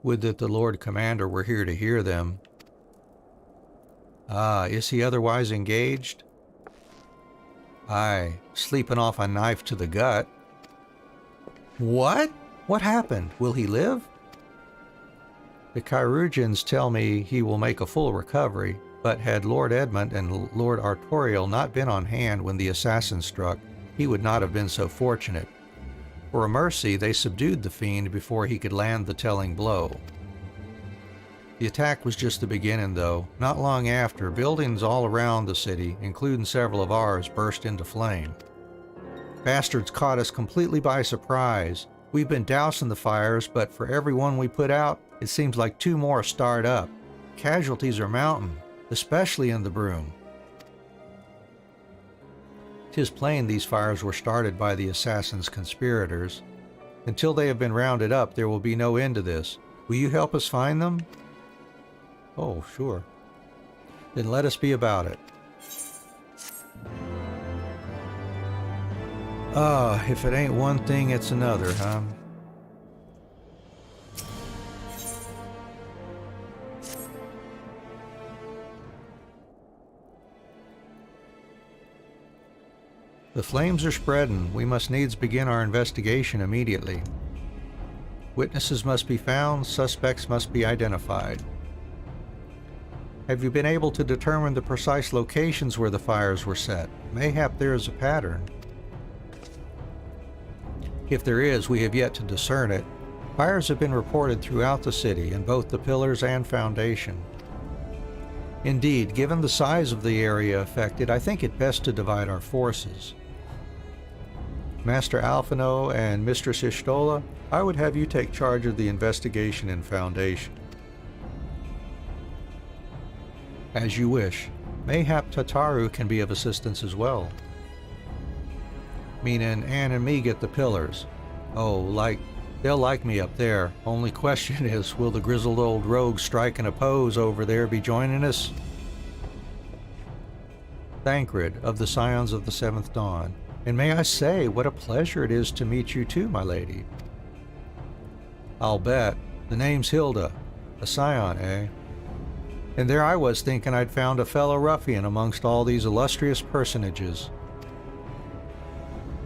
Would that the Lord Commander were here to hear them. Ah, is he otherwise engaged? Aye, sleeping off a knife to the gut. What? What happened? Will he live? The Chirurgeons tell me he will make a full recovery, but had Lord Edmund and Lord Artorial not been on hand when the assassin struck, he would not have been so fortunate. For a mercy, they subdued the fiend before he could land the telling blow. The attack was just the beginning, though. Not long after, buildings all around the city, including several of ours, burst into flame. Bastards caught us completely by surprise. We've been dousing the fires, but for every one we put out, it seems like 2 more start up. Casualties are mounting, especially in the Broom. 'Tis plain these fires were started by the assassin's conspirators. Until they have been rounded up, there will be no end to this. Will you help us find them? Oh, sure. Then let us be about it. If it ain't one thing, it's another, huh? The flames are spreading. We must needs begin our investigation immediately. Witnesses must be found, suspects must be identified. Have you been able to determine the precise locations where the fires were set? Mayhap there is a pattern. If there is, we have yet to discern it. Fires have been reported throughout the city, in both the pillars and foundation. Indeed, given the size of the area affected, I think it best to divide our forces. Master Alphino and Mistress Ishtola, I would have you take charge of the investigation in Foundation. As you wish. Mayhap Tataru can be of assistance as well. Meaning Anne and me get the pillars. Oh, they'll like me up there. Only question is, will the grizzled old rogue striking a pose over there be joining us? Thancred of the Scions of the Seventh Dawn. And may I say, what a pleasure it is to meet you too, my lady. I'll bet. The name's Hilda. A Scion, eh? And there I was thinking I'd found a fellow ruffian amongst all these illustrious personages.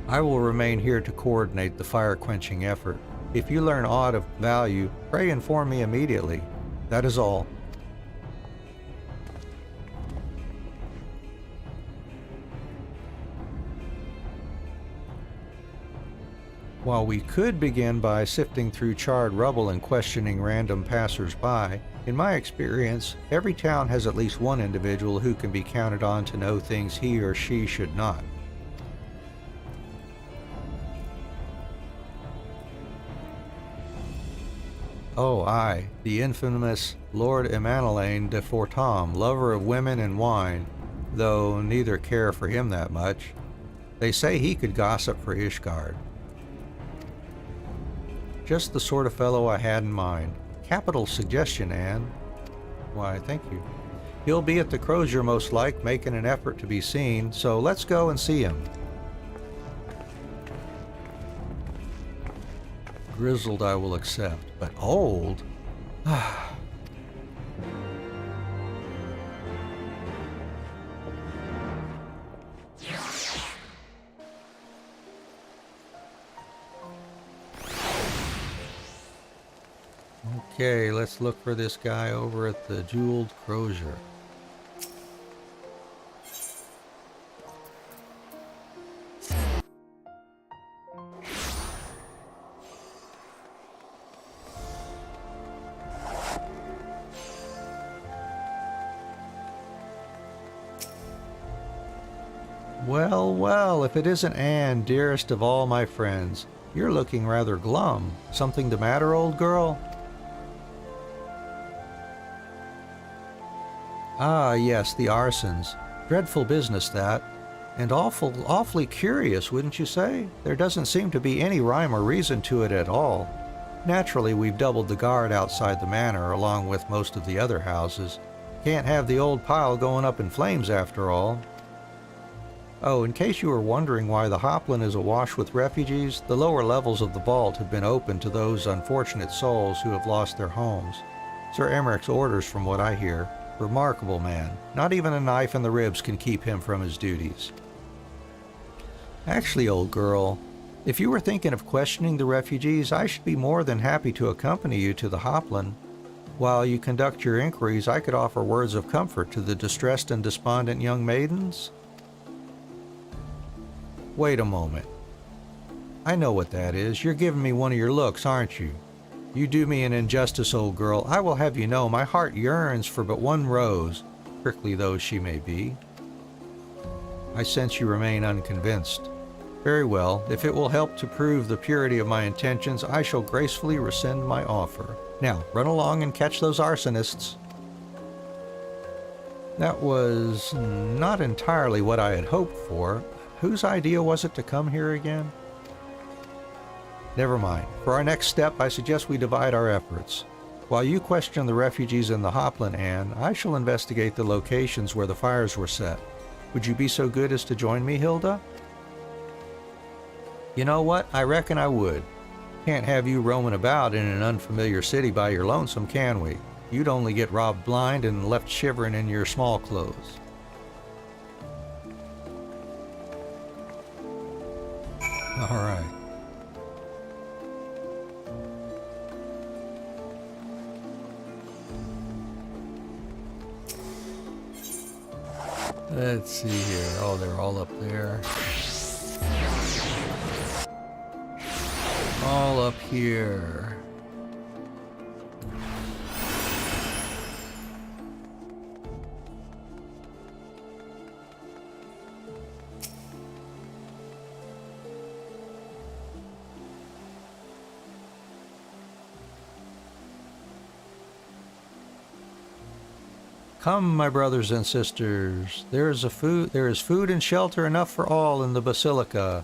I will remain here to coordinate the fire-quenching effort. If you learn aught of value, pray inform me immediately. That is all. While we could begin by sifting through charred rubble and questioning random passers-by, in my experience, every town has at least one individual who can be counted on to know things he or she should not. Oh, aye, the infamous Lord Emanelaine de Fortam, lover of women and wine, though neither care for him that much. They say he could gossip for Ishgard. Just the sort of fellow I had in mind. Capital suggestion, Anne. Why, thank you. He'll be at the Crozier most like, making an effort to be seen, so let's go and see him. Grizzled I will accept, but old? Okay, let's look for this guy over at the Jeweled Crozier. Well, well, if it isn't Anne, dearest of all my friends. You're looking rather glum. Something the matter, old girl? Ah, yes, the arsons. Dreadful business, that. And awfully curious, wouldn't you say? There doesn't seem to be any rhyme or reason to it at all. Naturally, we've doubled the guard outside the manor, along with most of the other houses. Can't have the old pile going up in flames, after all. Oh, in case you were wondering why the Hoplin is awash with refugees, the lower levels of the vault have been opened to those unfortunate souls who have lost their homes. Sir Emmerich's orders, from what I hear. Remarkable man. Not even a knife in the ribs can keep him from his duties. Actually, old girl, if you were thinking of questioning the refugees, I should be more than happy to accompany you to the Hoplin. While you conduct your inquiries, I could offer words of comfort to the distressed and despondent young maidens. Wait a moment. I know what that is. You're giving me one of your looks, aren't you? You do me an injustice, old girl. I will have you know my heart yearns for but one rose, prickly though she may be. I sense you remain unconvinced. Very well. If it will help to prove the purity of my intentions, I shall gracefully rescind my offer. Now, run along and catch those arsonists. That was not entirely what I had hoped for. Whose idea was it to come here again? Never mind. For our next step, I suggest we divide our efforts. While you question the refugees in the Hoplin, Anne, I shall investigate the locations where the fires were set. Would you be so good as to join me, Hilda? You know what? I reckon I would. Can't have you roaming about in an unfamiliar city by your lonesome, can we? You'd only get robbed blind and left shivering in your small clothes. All right. Let's see here. Oh, they're all up there. All up here. Come, my brothers and sisters, there is food and shelter enough for all in the Basilica.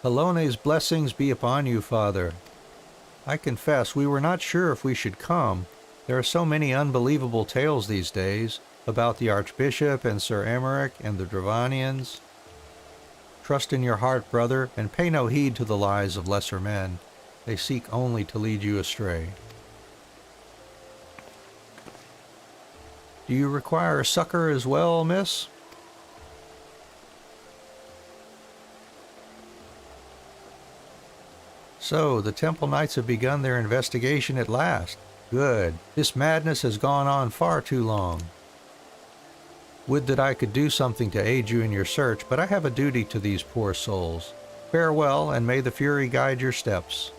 Helone's blessings be upon you, Father. I confess we were not sure if we should come. There are so many unbelievable tales these days about the Archbishop and Sir Emmerich and the Dravanians. Trust in your heart, brother, and pay no heed to the lies of lesser men. They seek only to lead you astray. Do you require succor as well, miss? So, the Temple Knights have begun their investigation at last. Good. This madness has gone on far too long. Would that I could do something to aid you in your search, but I have a duty to these poor souls. Farewell, and may the Fury guide your steps.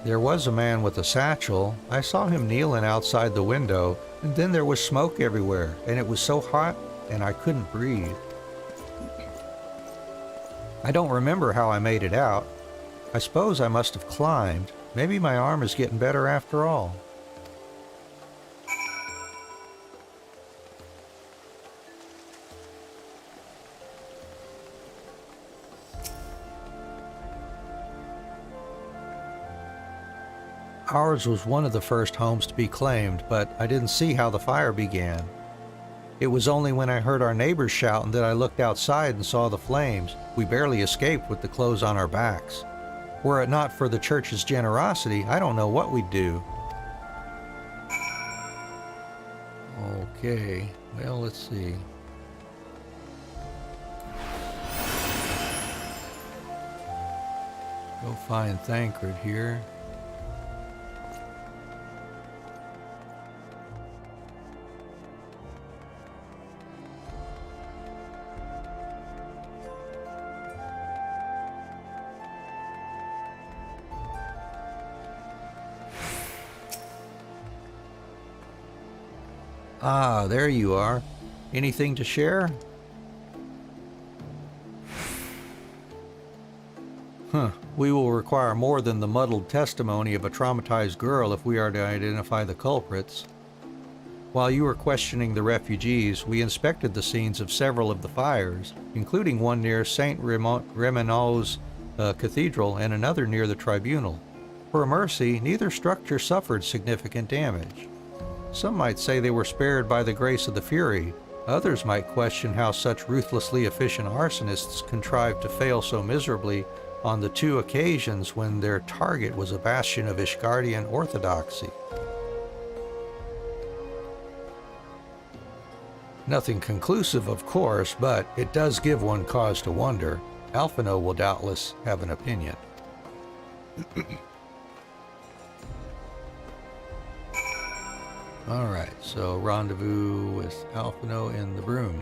There was a man with a satchel. I saw him kneeling outside the window, and then there was smoke everywhere, and it was so hot, and I couldn't breathe. I don't remember how I made it out. I suppose I must have climbed. Maybe my arm is getting better after all. Ours was one of the first homes to be claimed, but I didn't see how the fire began. It was only when I heard our neighbors shouting that I looked outside and saw the flames. We barely escaped with the clothes on our backs. Were it not for the church's generosity, I don't know what we'd do. Okay, well, let's see. Go find Thancred here. Ah, there you are. Anything to share? We will require more than the muddled testimony of a traumatized girl if we are to identify the culprits. While you were questioning the refugees, we inspected the scenes of several of the fires, including one near St. Remenau's cathedral and another near the tribunal. For a mercy, neither structure suffered significant damage. Some might say they were spared by the grace of the Fury. Others might question how such ruthlessly efficient arsonists contrived to fail so miserably on the two occasions when their target was a bastion of Ishgardian orthodoxy. Nothing conclusive, of course, but it does give one cause to wonder. Alphino will doubtless have an opinion. Alright, so rendezvous with Alphino in the room.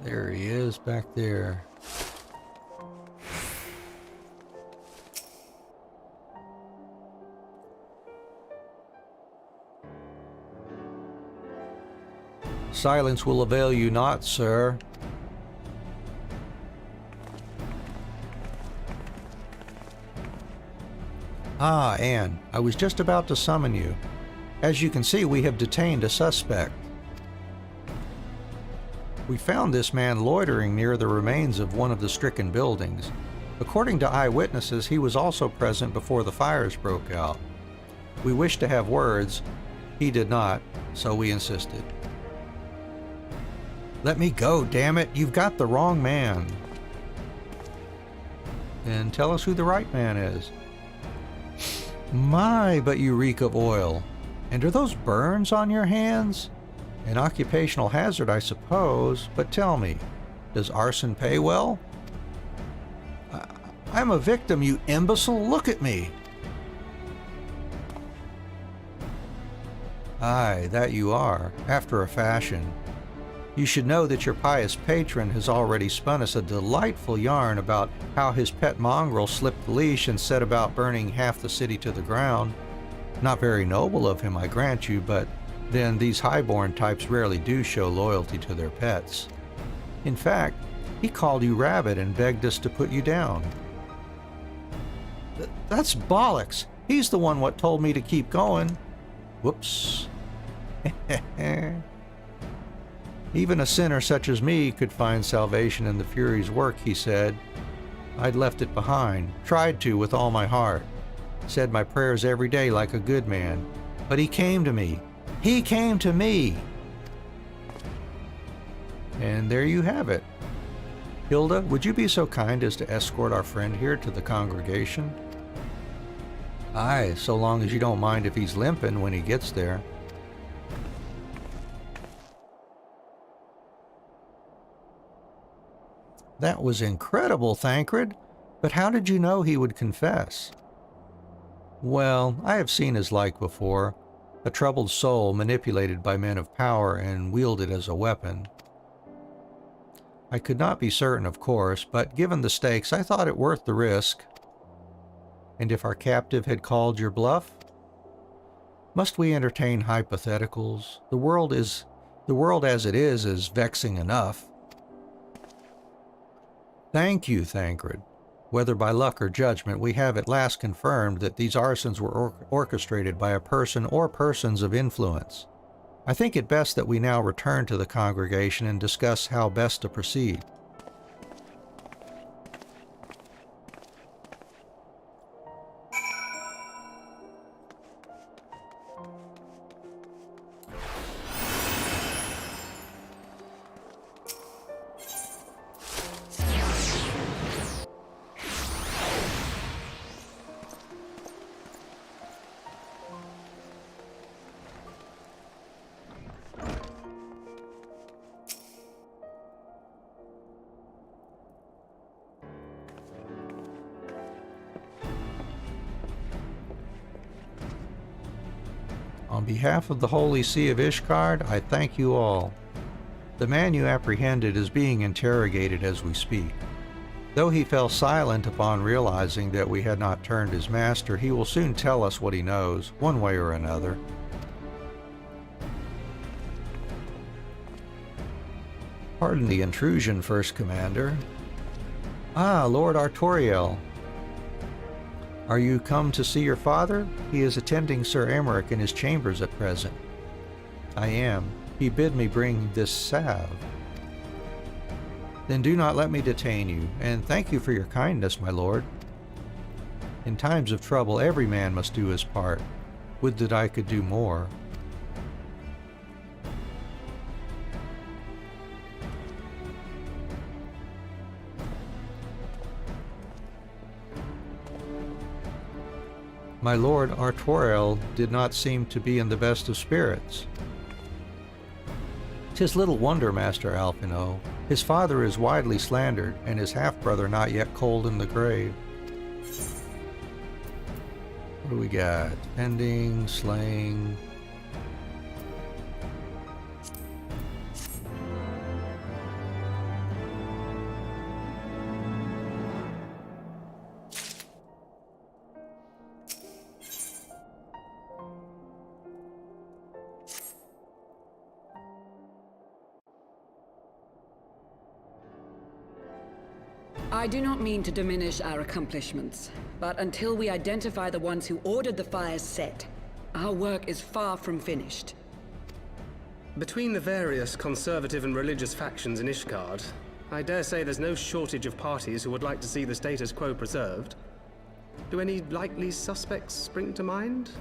There he is back there. Silence will avail you not, sir. Ah, Anne, I was just about to summon you. As you can see, we have detained a suspect. We found this man loitering near the remains of one of the stricken buildings. According to eyewitnesses, he was also present before the fires broke out. We wished to have words. He did not, so we insisted. Let me go, damn it! You've got the wrong man. Then tell us who the right man is. My, but you reek of oil. And are those burns on your hands? An occupational hazard, I suppose, but tell me, does arson pay well? I'm a victim, you imbecile! Look at me! Aye, that you are, after a fashion. You should know that your pious patron has already spun us a delightful yarn about how his pet mongrel slipped the leash and set about burning half the city to the ground. Not very noble of him, I grant you, but then these highborn types rarely do show loyalty to their pets. In fact, he called you rabbit and begged us to put you down. That's bollocks! He's the one what told me to keep going. Whoops. Even a sinner such as me could find salvation in the Fury's work, he said. I'd left it behind, tried to with all my heart, said my prayers every day like a good man. But he came to me. He came to me! And there you have it. Hilda, would you be so kind as to escort our friend here to the congregation? Aye, so long as you don't mind if he's limping when he gets there. That was incredible, Thancred. But how did you know he would confess? Well, I have seen his like before. A troubled soul manipulated by men of power and wielded as a weapon. I could not be certain, of course, but given the stakes, I thought it worth the risk. And if our captive had called your bluff? Must we entertain hypotheticals? The world as it is vexing enough. Thank you, Thancred. Whether by luck or judgment, we have at last confirmed that these arsons were orchestrated by a person or persons of influence. I think it best that we now return to the congregation and discuss how best to proceed. On behalf of the Holy See of Ishgard, I thank you all. The man you apprehended is being interrogated as we speak. Though he fell silent upon realizing that we had not turned his master, he will soon tell us what he knows, one way or another. Pardon the intrusion, First Commander. Ah, Lord Artoriel. Are you come to see your father? He is attending Sir Emmerich in his chambers at present. I am. He bid me bring this salve. Then do not let me detain you, and thank you for your kindness, my lord. In times of trouble, every man must do his part. Would that I could do more. My lord Artoriel did not seem to be in the best of spirits. 'Tis little wonder, Master Alphino. His father is widely slandered, and his half-brother not yet cold in the grave. What do we got? Pending, slaying... I do not mean to diminish our accomplishments, but until we identify the ones who ordered the fires set, our work is far from finished. Between the various conservative and religious factions in Ishgard, I dare say there's no shortage of parties who would like to see the status quo preserved. Do any likely suspects spring to mind?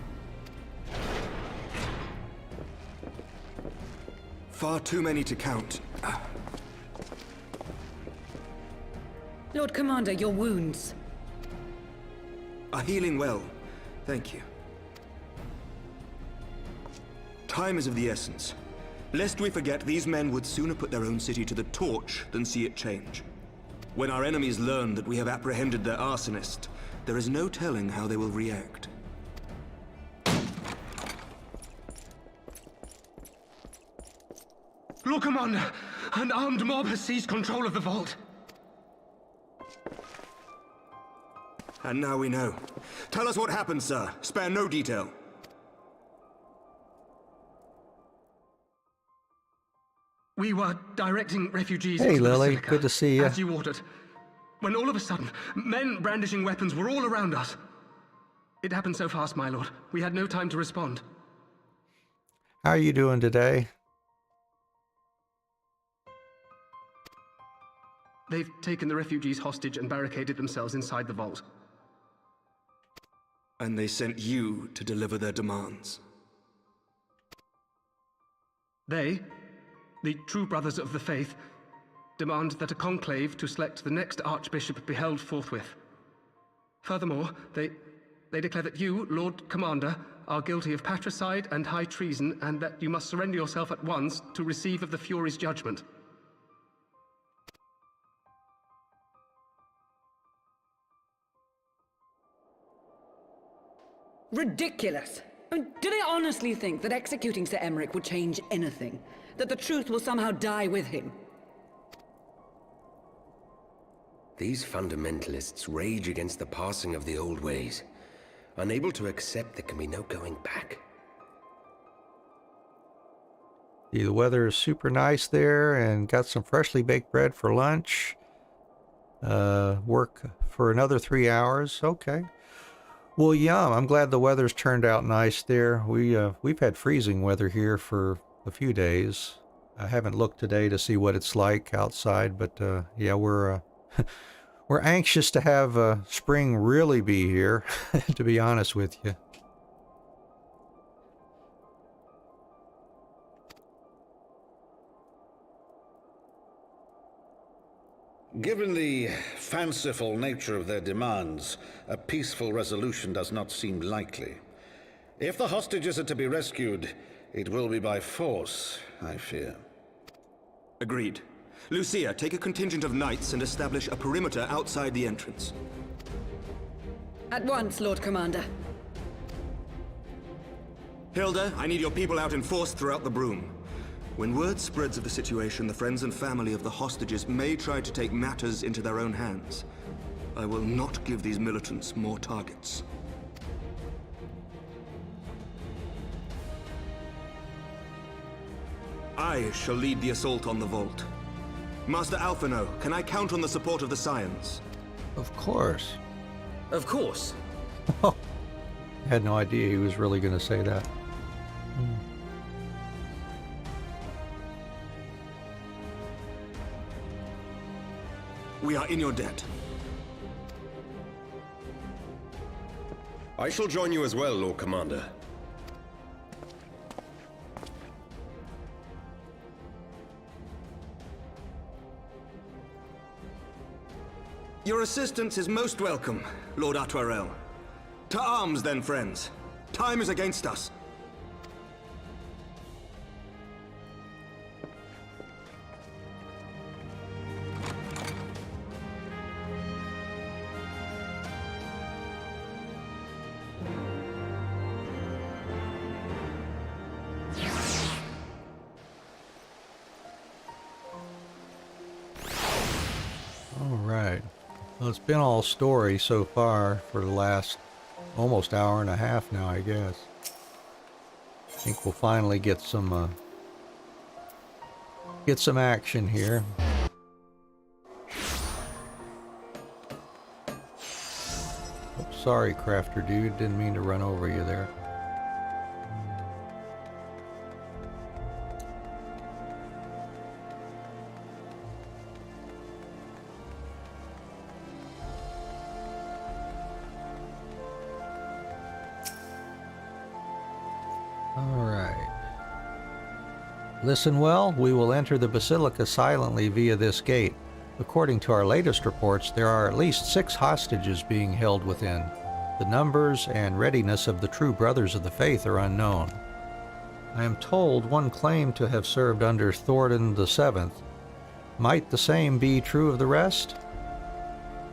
Far too many to count. Lord Commander, your wounds. Are healing well. Thank you. Time is of the essence. Lest we forget, these men would sooner put their own city to the torch than see it change. When our enemies learn that we have apprehended their arsonist, there is no telling how they will react. Lord Commander, an armed mob has seized control of the vault. And now we know. Tell us what happened, sir. Spare no detail. We were directing refugees Hey, into the Lily. Basilica, Good to see you. as you ordered, when all of a sudden, men brandishing weapons were all around us. It happened so fast, my lord. We had no time to respond. How are you doing today? They've taken the refugees hostage and barricaded themselves inside the vault. And they sent you to deliver their demands. They, the true brothers of the faith, demand that a conclave to select the next archbishop be held forthwith. Furthermore, they declare that you, Lord Commander, are guilty of patricide and high treason, and that you must surrender yourself at once to receive of the Fury's judgment. Ridiculous! I mean, do they honestly think that executing Sir Emmerich would change anything? That the truth will somehow die with him? These fundamentalists rage against the passing of the old ways, unable to accept there can be no going back. The weather is super nice there, and got some freshly baked bread for lunch. Work for another 3 hours. Okay. Well, yum. I'm glad the weather's turned out nice there. We've had freezing weather here for a few days. I haven't looked today to see what it's like outside, but yeah, we're anxious to have spring really be here, to be honest with you. Given the fanciful nature of their demands, a peaceful resolution does not seem likely. If the hostages are to be rescued, it will be by force, I fear. Agreed. Lucia, take a contingent of knights and establish a perimeter outside the entrance. At once, Lord Commander. Hilda, I need your people out in force throughout the Broom. When word spreads of the situation, the friends and family of the hostages may try to take matters into their own hands. I will not give these militants more targets. I shall lead the assault on the vault. Master Alphino, can I count on the support of the Scions? Of course. Of course. I had no idea he was really going to say that. We are in your debt. I shall join you as well, Lord Commander. Your assistance is most welcome, Lord Atwarel. To arms, then, friends. Time is against us. All right. Well, it's been all story so far for the last almost hour and a half now, I guess. I think we'll finally get some action here. Sorry, crafter dude. Didn't mean to run over you there. Alright. Listen well, we will enter the Basilica silently via this gate. According to our latest reports, there are at least 6 hostages being held within. The numbers and readiness of the true Brothers of the Faith are unknown. I am told one claimed to have served under Thornton VII. Might the same be true of the rest?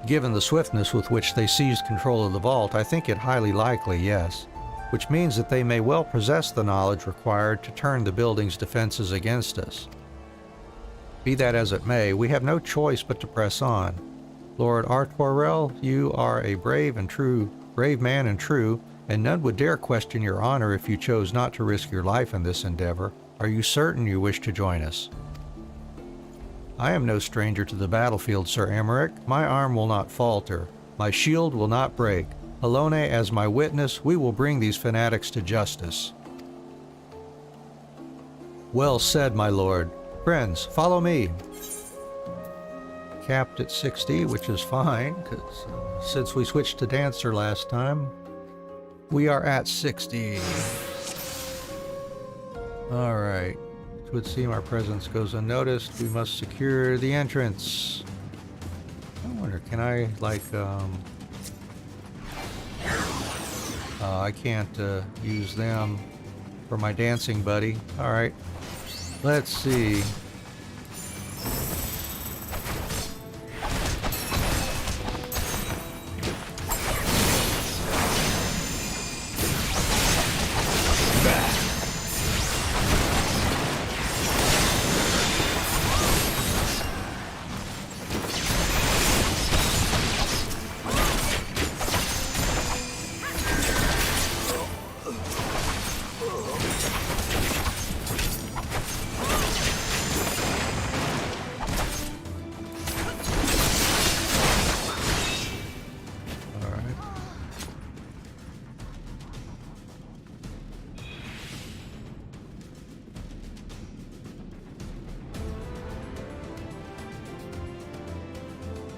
Given the swiftness with which they seized control of the vault, I think it highly likely, yes. Which means that they may well possess the knowledge required to turn the building's defenses against us. Be that as it may, we have no choice but to press on. Lord Artorel, you are a brave man and true, and none would dare question your honor if you chose not to risk your life in this endeavor. Are you certain you wish to join us? I am no stranger to the battlefield, Sir Emmerich. My arm will not falter. My shield will not break. Alone as my witness, we will bring these fanatics to justice. Well said, my lord. Friends, follow me. Capped at 60, which is fine, because since we switched to Dancer last time, we are at 60. Alright. It would seem our presence goes unnoticed. We must secure the entrance. I wonder, can I, like, I can't use them for my dancing buddy. Alright. Let's see.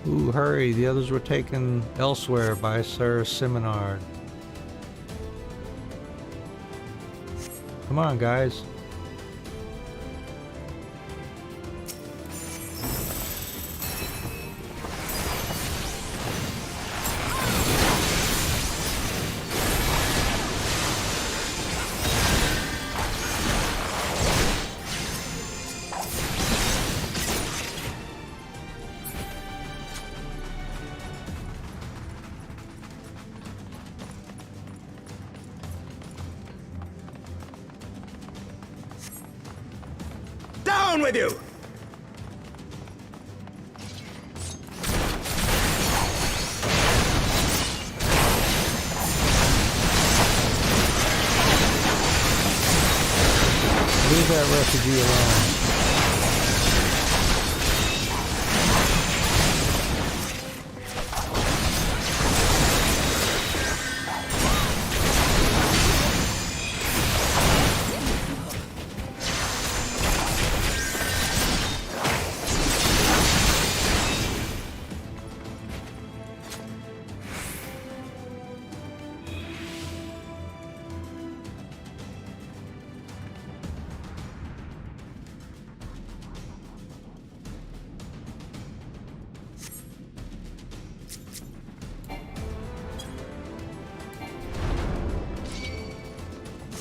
Ooh, hurry, the others were taken elsewhere by Sir Simonard. Come on, guys. Down with you! Leave that refugee alone.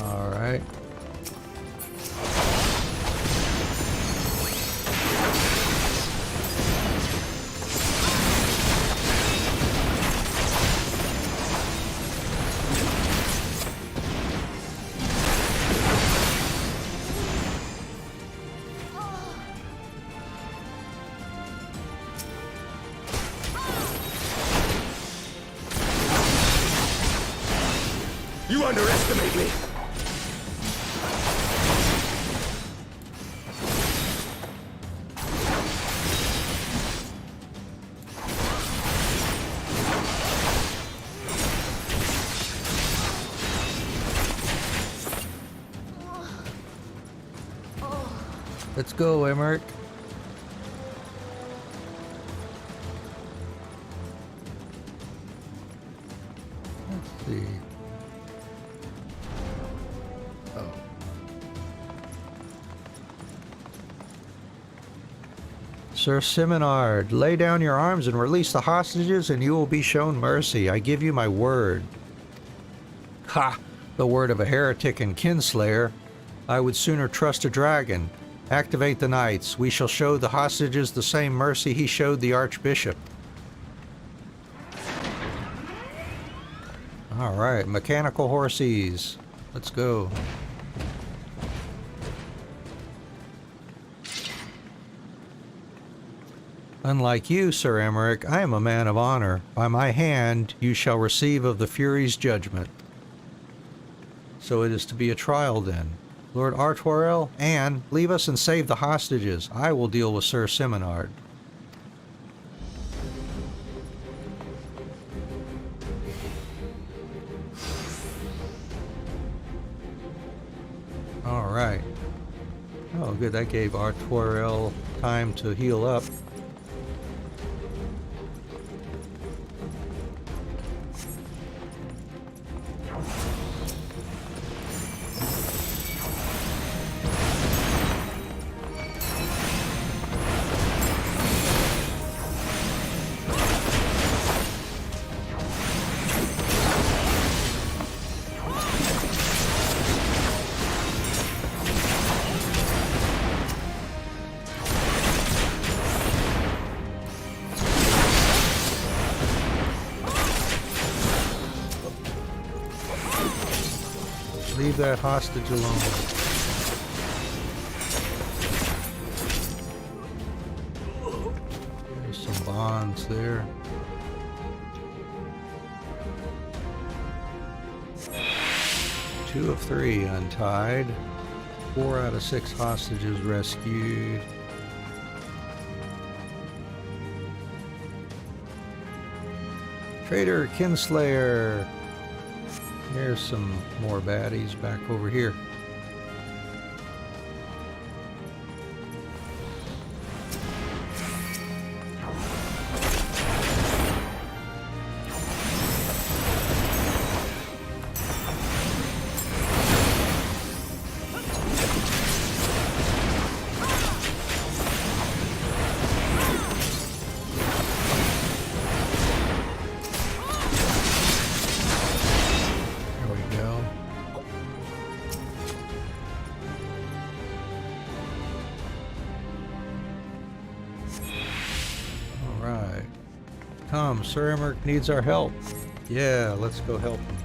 All right. You underestimate me! Let's go, Emmerich. Let's see. Oh. Sir Simonard, lay down your arms and release the hostages, and you will be shown mercy. I give you my word. Ha! The word of a heretic and kinslayer. I would sooner trust a dragon. Activate the knights. We shall show the hostages the same mercy he showed the Archbishop. Alright, mechanical horses. Let's go. Unlike you, Sir Emmerich, I am a man of honor. By my hand you shall receive of the Fury's judgment. So it is to be a trial then. Lord Artoirel, Anne, leave us and save the hostages. I will deal with Sir Simonard. Alright. Oh good, that gave Artoirel time to heal up. Leave that hostage alone. There's some bonds there. Two of 3 untied. 4 out of 6 hostages rescued. Traitor Kinslayer. There's some more baddies back over here. Come, Sir Emmerich needs our help. Yeah, let's go help him.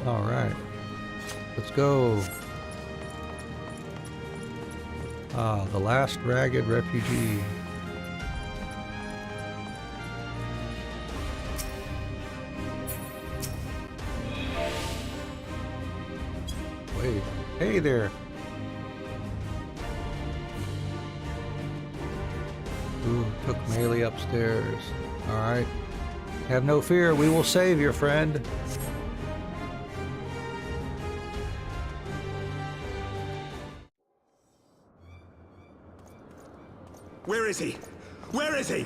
Alright. Let's go. Ah, the last ragged refugee. Wait. Hey there. Ooh, took melee upstairs. Alright. Have no fear, we will save your friend. Where is he? Where is he?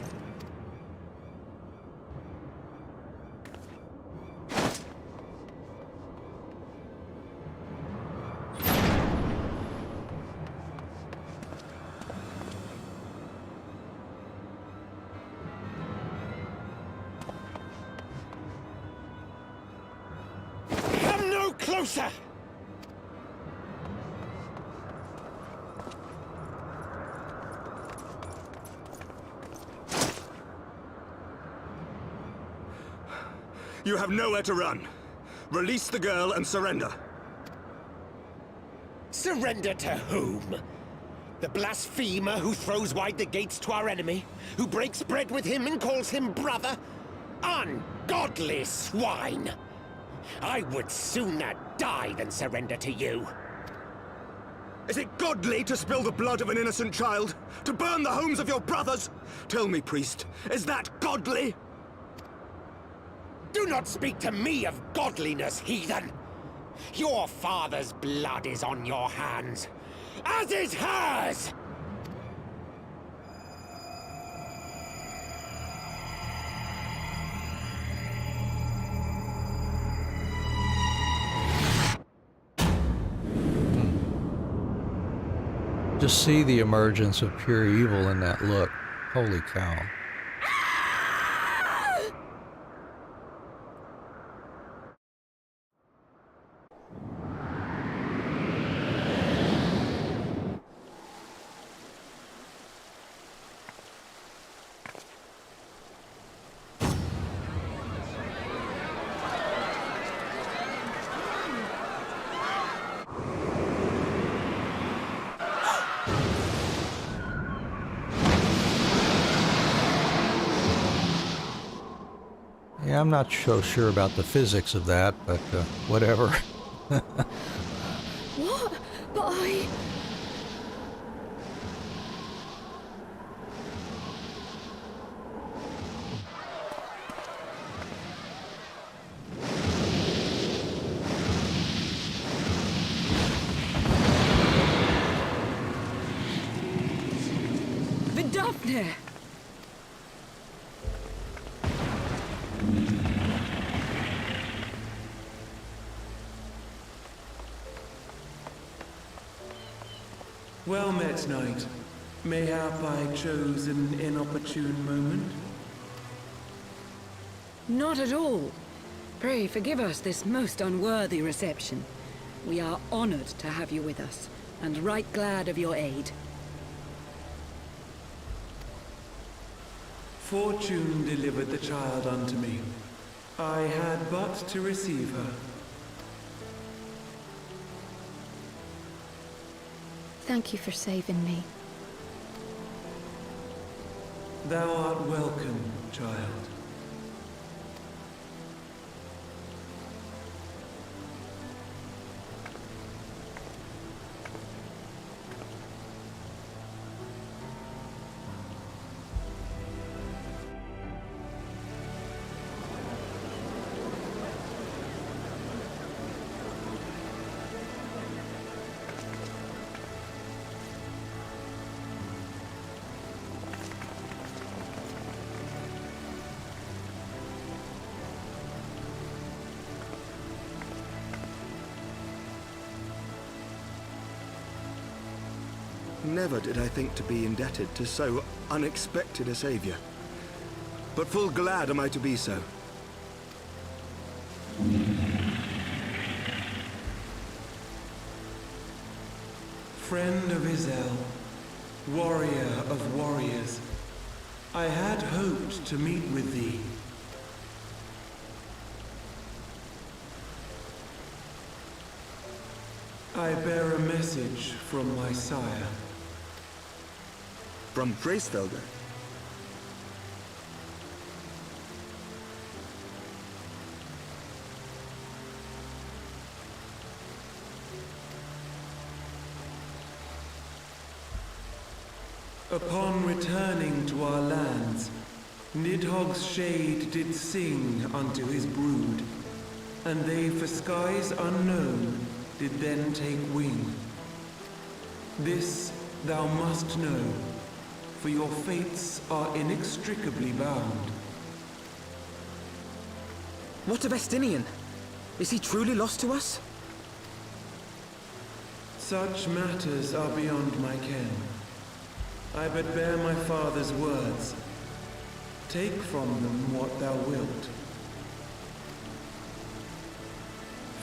Come no closer! You have nowhere to run. Release the girl and surrender. Surrender to whom? The blasphemer who throws wide the gates to our enemy? Who breaks bread with him and calls him brother? Ungodly swine! I would sooner die than surrender to you. Is it godly to spill the blood of an innocent child? To burn the homes of your brothers? Tell me, priest, is that godly? Do not speak to me of godliness, heathen! Your father's blood is on your hands, as is hers! Just see the emergence of pure evil in that look. Holy cow. Yeah, I'm not so sure about the physics of that, but whatever. What? But I... Vidofne! Well met, knight. Mayhap I chose an inopportune moment? Not at all. Pray forgive us this most unworthy reception. We are honored to have you with us, and right glad of your aid. Fortune delivered the child unto me. I had but to receive her. Thank you for saving me. Thou art welcome, child. Never did I think to be indebted to so unexpected a savior. But full glad am I to be so. Friend of Izel, warrior of warriors, I had hoped to meet with thee. I bear a message from my sire. From Gracefelder? Upon returning to our lands, Nidhogg's shade did sing unto his brood, and they for skies unknown did then take wing. This thou must know, for your fates are inextricably bound. What of Estinian? Is he truly lost to us? Such matters are beyond my ken. I but bear my father's words. Take from them what thou wilt.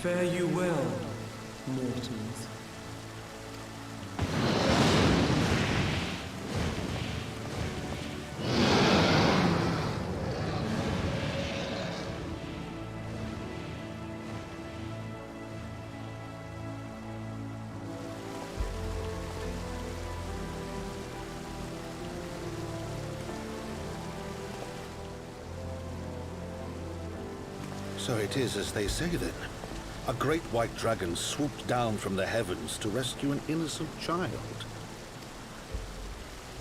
Fare you well, mortals. So it is as they say then. A great white dragon swooped down from the heavens to rescue an innocent child.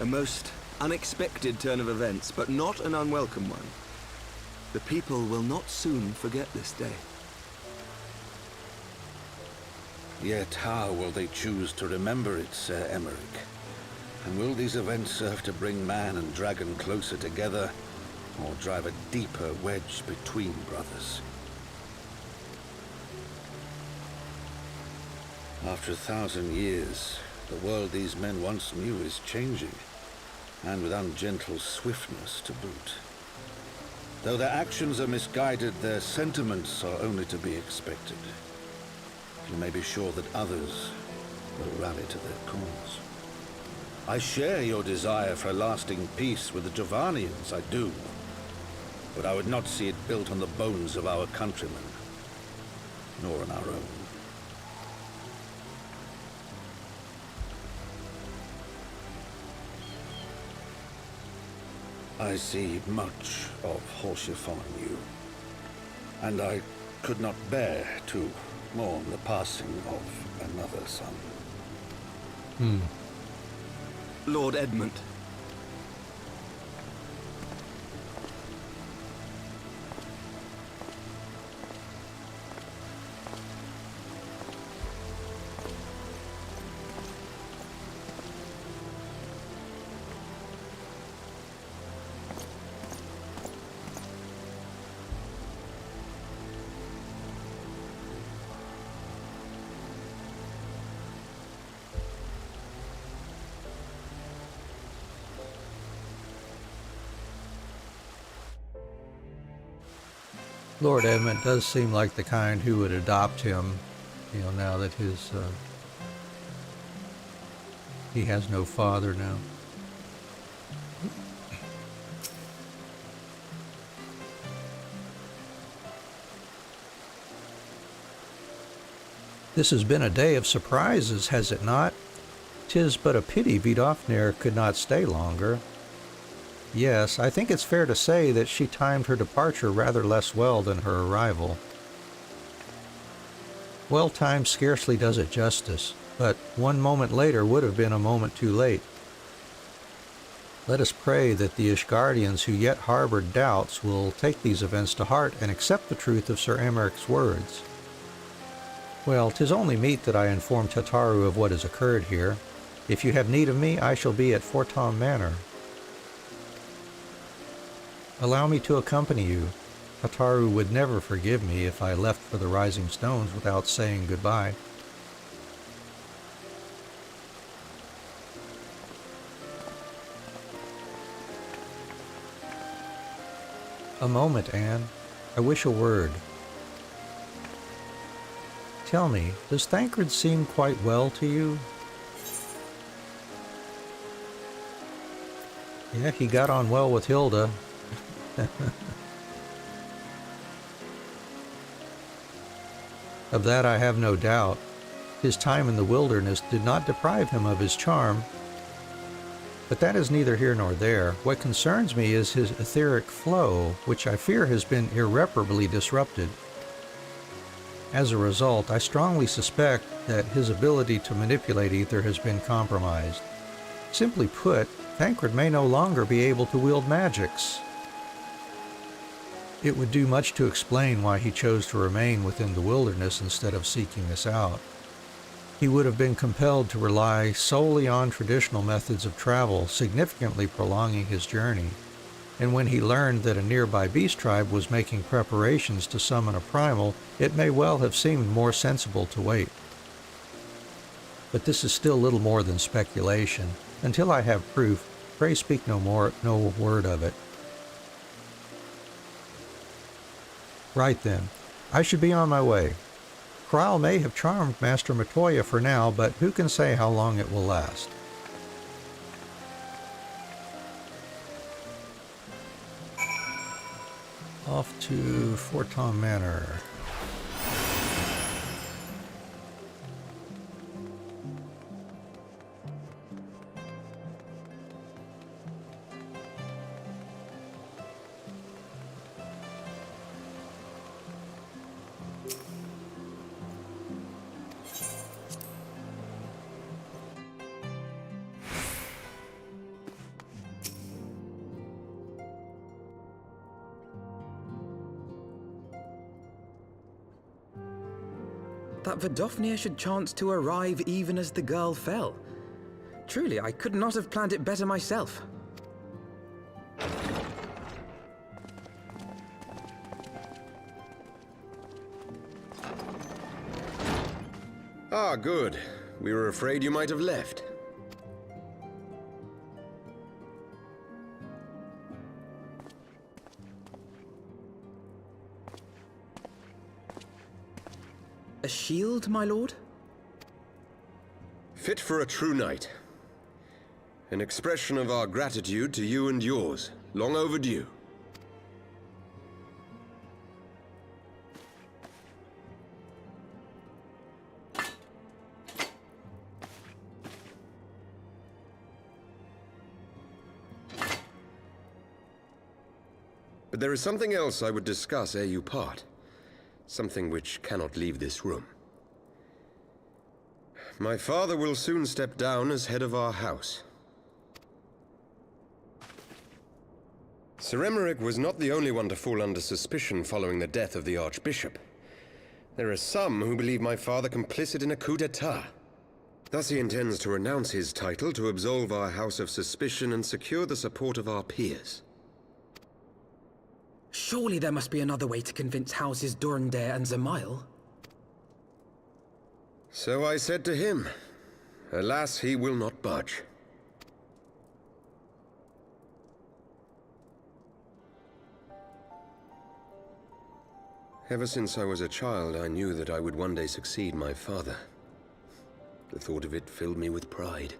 A most unexpected turn of events, but not an unwelcome one. The people will not soon forget this day. Yet how will they choose to remember it, Sir Emmerich? And will these events serve to bring man and dragon closer together, or drive a deeper wedge between brothers? After 1,000 years, the world these men once knew is changing, and with ungentle swiftness to boot. Though their actions are misguided, their sentiments are only to be expected. You may be sure that others will rally to their cause. I share your desire for a lasting peace with the Jovanians, I do. But I would not see it built on the bones of our countrymen, nor on our own. I see much of Horsefon in you, and I could not bear to mourn the passing of another son. Lord Edmund. Lord Edmund does seem like the kind who would adopt him, now that he has no father now. This has been a day of surprises, has it not? 'Tis but a pity Vidofnir could not stay longer. Yes, I think it's fair to say that she timed her departure rather less well than her arrival. Well timed scarcely does it justice, but one moment later would have been a moment too late. Let us pray that the Ishgardians who yet harbored doubts will take these events to heart and accept the truth of Sir Emmerich's words. Well, 'tis only meet that I inform Tataru of what has occurred here. If you have need of me, I shall be at Fortom Manor. Allow me to accompany you. Tataru would never forgive me if I left for the Rising Stones without saying goodbye. A moment, Anne. I wish a word. Tell me, does Thancred seem quite well to you? Yeah, he got on well with Hilda. Of that I have no doubt. His time in the wilderness did not deprive him of his charm. But that is neither here nor there. What concerns me is his etheric flow, which I fear has been irreparably disrupted. As a result, I strongly suspect that his ability to manipulate ether has been compromised. Simply put, Thancred may no longer be able to wield magics. It would do much to explain why he chose to remain within the wilderness instead of seeking us out. He would have been compelled to rely solely on traditional methods of travel, significantly prolonging his journey. And when he learned that a nearby beast tribe was making preparations to summon a primal, it may well have seemed more sensible to wait. But this is still little more than speculation. Until I have proof, pray speak no word of it. Right then, I should be on my way. Krile may have charmed Master Matoya for now, but who can say how long it will last? Off to Forton Manor. That Vidofnir should chance to arrive even as the girl fell. Truly, I could not have planned it better myself. Ah, good. We were afraid you might have left. A shield, my lord? Fit for a true knight. An expression of our gratitude to you and yours, long overdue. But there is something else I would discuss ere you part. Something which cannot leave this room. My father will soon step down as head of our house. Sir Emeric was not the only one to fall under suspicion following the death of the Archbishop. There are some who believe my father complicit in a coup d'etat. Thus he intends to renounce his title to absolve our house of suspicion and secure the support of our peers. Surely there must be another way to convince Houses Durandare and Zamail. So I said to him. Alas, he will not budge. Ever since I was a child, I knew that I would one day succeed my father. The thought of it filled me with pride.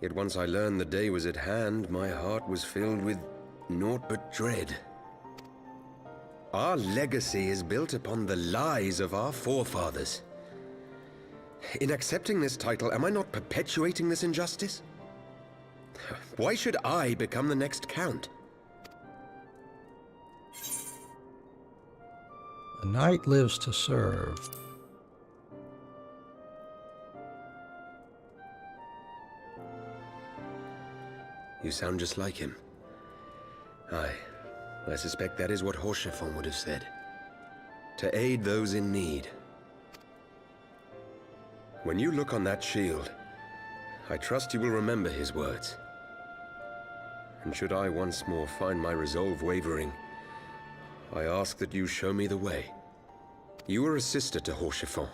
Yet once I learned the day was at hand, my heart was filled with naught but dread. Our legacy is built upon the lies of our forefathers. In accepting this title, am I not perpetuating this injustice? Why should I become the next count? A knight lives to serve. You sound just like him. Aye, I suspect that is what Horsefon would have said. To aid those in need. When you look on that shield, I trust you will remember his words. And should I once more find my resolve wavering, I ask that you show me the way. You are a sister to Horsefon.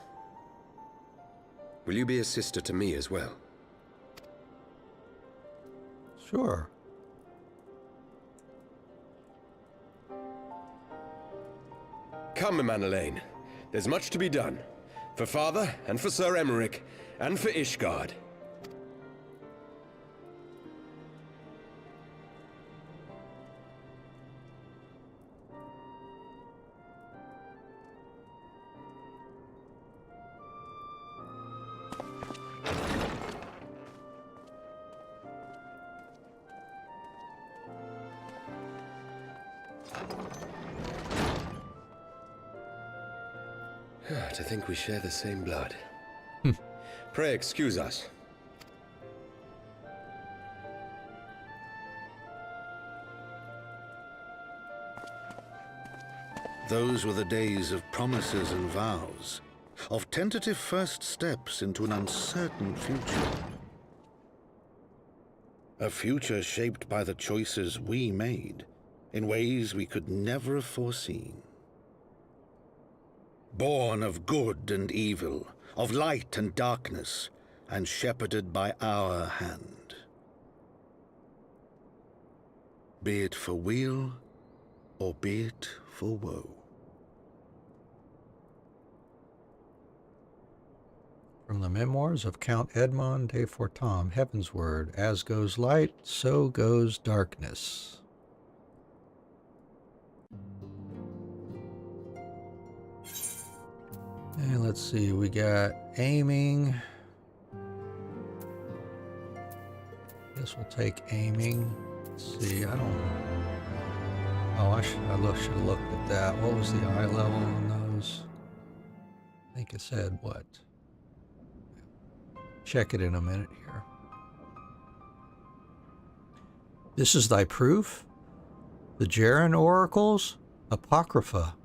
Will you be a sister to me as well? Sure. Come, Manalaine. There's much to be done. For Father, and for Sir Emeric, and for Ishgard. To think we share the same blood. Pray excuse us. Those were the days of promises and vows, of tentative first steps into an uncertain future. A future shaped by the choices we made, in ways we could never have foreseen. Born of good and evil, of light and darkness, and shepherded by our hand. Be it for weal, or be it for woe. From the memoirs of Count Edmond de Fortam, Heavensward, as goes light, so goes darkness. And let's see, we got aiming. Guess we'll take aiming. Let's see, I don't... Oh, I should have looked at that. What was the eye level on those? I think it said what? Check it in a minute here. This is thy proof? The Jaren oracles? Apocrypha.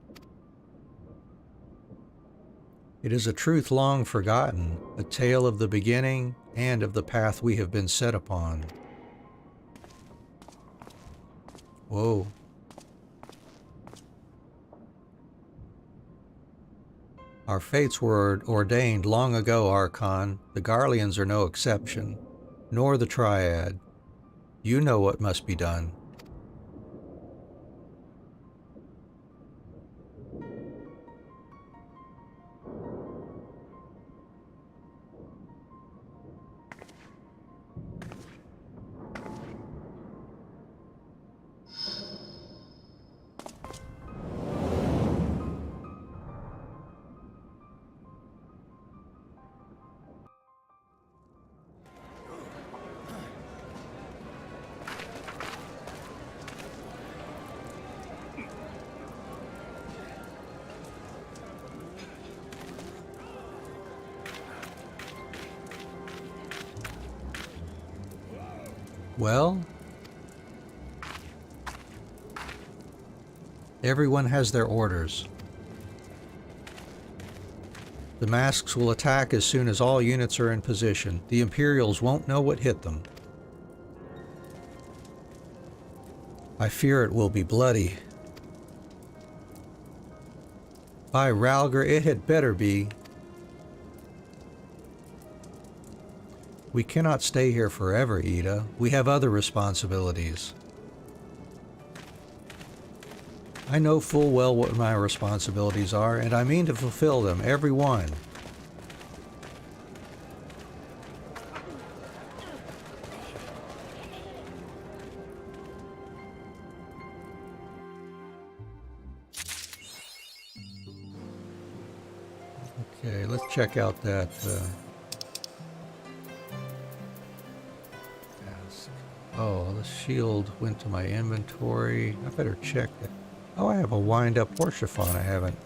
It is a truth long forgotten, a tale of the beginning and of the path we have been set upon. Whoa. Our fates were ordained long ago, Archon. The Garleans are no exception, nor the Triad. You know what must be done. Well, everyone has their orders. The masks will attack as soon as all units are in position. The Imperials won't know what hit them. I fear it will be bloody. By Ralgar, it had better be. We cannot stay here forever, Ida. We have other responsibilities. I know full well what my responsibilities are, and I mean to fulfill them, every one. Okay, let's check out that oh, the shield went to my inventory. I better check it. Oh, I have a wind-up Horschiffon I haven't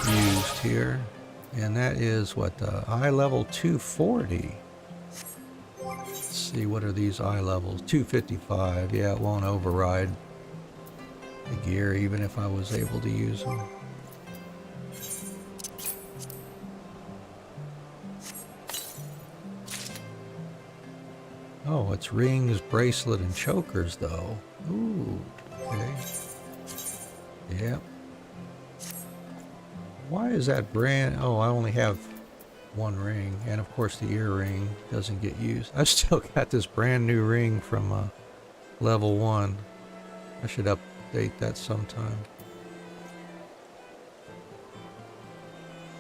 used here. And that is, what, eye level 240. Let's see, what are these eye levels? 255. Yeah, it won't override the gear, even if I was able to use them. Oh, it's rings, bracelet, and chokers, though. Ooh, okay. Yep. Why is that brand... Oh, I only have one ring. And, of course, the earring doesn't get used. I've still got this brand new ring from level 1. I should update that sometime.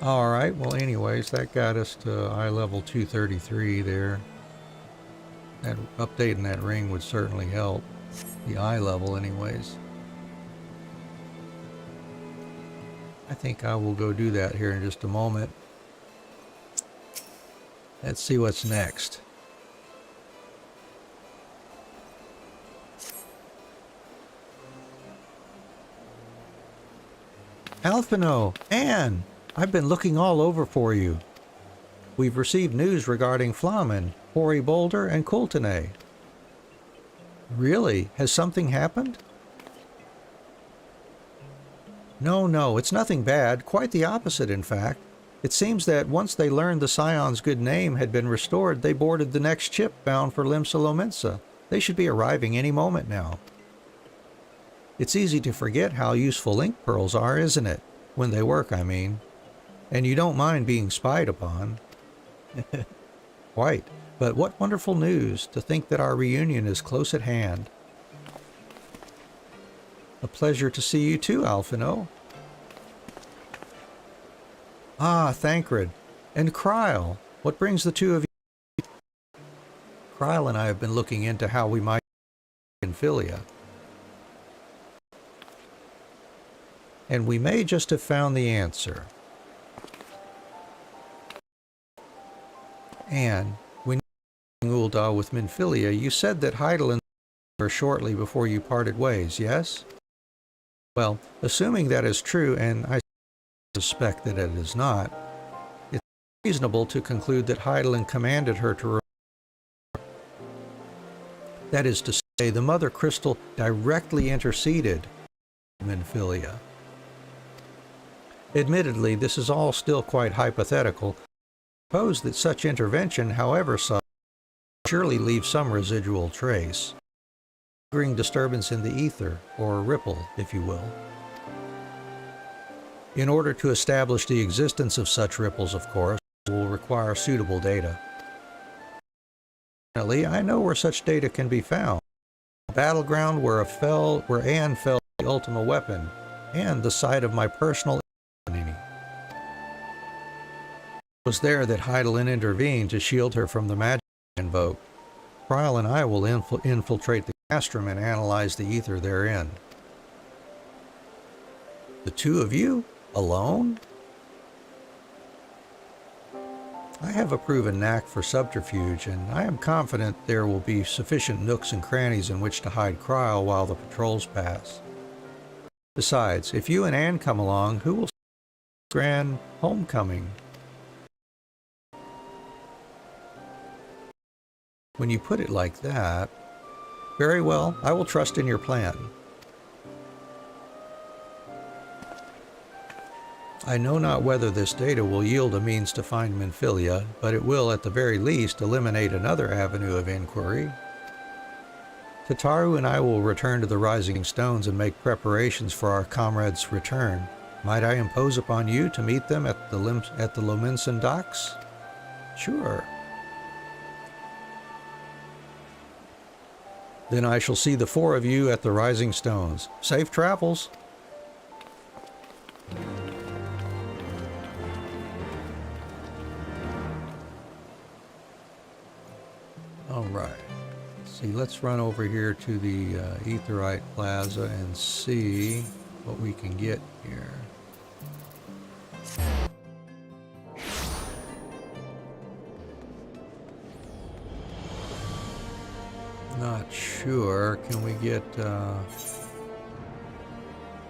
Alright, well, anyways, that got us to eye level 233 there. That updating that ring would certainly help. The eye level anyways. I think I will go do that here in just a moment. Let's see what's next. Alphino! Anne! I've been looking all over for you. We've received news regarding Flamen, Hoary Boulder, and Coultenay. Really? Has something happened? No, it's nothing bad. Quite the opposite, in fact. It seems that once they learned the Scion's good name had been restored, they boarded the next ship bound for Limsa Lominsa. They should be arriving any moment now. It's easy to forget how useful link pearls are, isn't it? When they work, I mean. And you don't mind being spied upon. Quite. But what wonderful news to think that our reunion is close at hand. A pleasure to see you too, Alphino. Ah, Thancred. And Kryle. What brings the two of you? Kryle and I have been looking into how we might in Philia. And we may just have found the answer. And when you were Ul'dah with Minfilia, you said that Hydaelyn her shortly before you parted ways, yes? Well, assuming that is true, and I suspect that it is not, it's reasonable to conclude that Hydaelyn commanded her to that is to say, the Mother Crystal directly interceded with Minfilia. Admittedly, this is all still quite hypothetical. Suppose that such intervention, however subtle, surely leaves some residual trace. Lingering disturbance in the ether, or ripple, if you will. In order to establish the existence of such ripples, of course, will require suitable data. Fortunately, I know where such data can be found. A battleground where Anne fell the ultimate weapon, and the site of my personal It was there that Hydaelyn intervened to shield her from the magic invoked. Kryle and I will infiltrate the castrum and analyze the ether therein. The two of you? Alone? I have a proven knack for subterfuge, and I am confident there will be sufficient nooks and crannies in which to hide Kryle while the patrols pass. Besides, if you and Anne come along, who will see grand homecoming? When you put it like that, very well, I will trust in your plan. I know not whether this data will yield a means to find Minfilia, but it will at the very least eliminate another avenue of inquiry. Tataru and I will return to the Rising Stones and make preparations for our comrades' return. Might I impose upon you to meet them at the Lominsan docks? Sure. Then I shall see the four of you at the Rising Stones. Safe travels! Alright. See, let's run over here to the Aetheryte Plaza and see what we can get here. Not sure. Can we get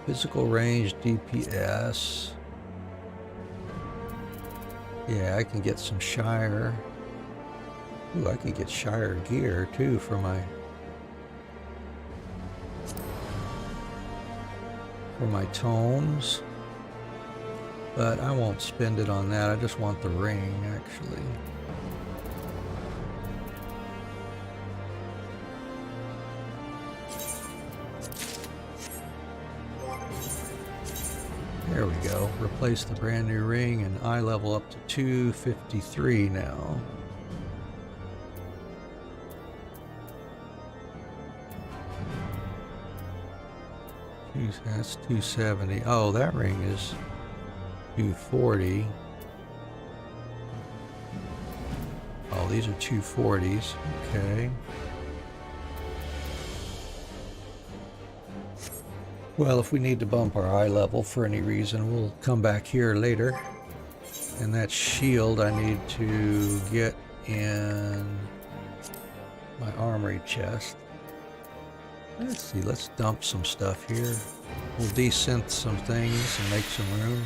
physical range DPS? Yeah, I can get some Shire. Ooh, I could get Shire gear too for my tomes. But I won't spend it on that. I just want the ring, actually. There we go. Replace the brand new ring, and eye level up to 253 now. That's 270. Oh, that ring is 240. Oh, these are 240s. Okay. Well, if we need to bump our eye level for any reason, we'll come back here later. And that shield I need to get in my armory chest. Let's see, let's dump some stuff here. We'll desynth some things and make some room.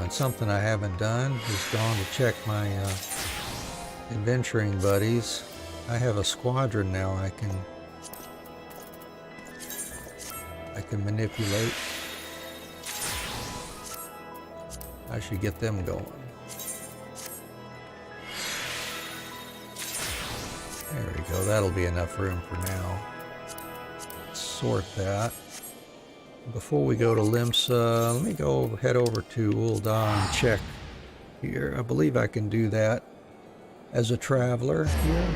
and something I haven't done is gone to check my adventuring buddies. I have a squadron now I can manipulate. I should get them going. There we go. That'll be enough room for now. Sort that. Before we go to Limsa, let me head over to Ul'dah and check here. I believe I can do that as a traveler here.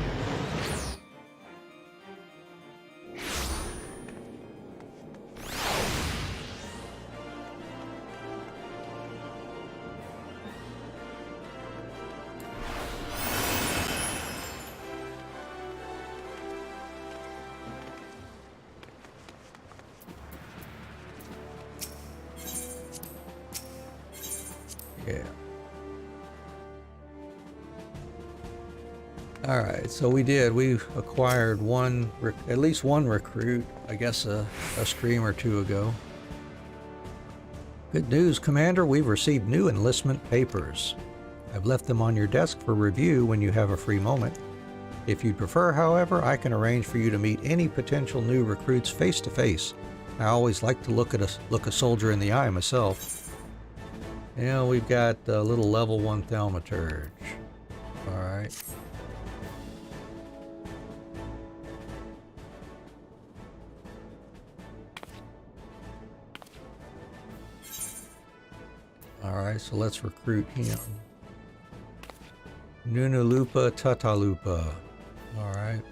Yeah. Alright, so we acquired at least one recruit, I guess a stream or two ago. Good news, Commander, we've received new enlistment papers. I've left them on your desk for review when you have a free moment. If you'd prefer, however, I can arrange for you to meet any potential new recruits face to face. I always like to look a soldier in the eye myself. Yeah, we've got a little level 1 thaumaturge. Alright. Alright, so let's recruit him. Nunalupa Tatalupa. Alright.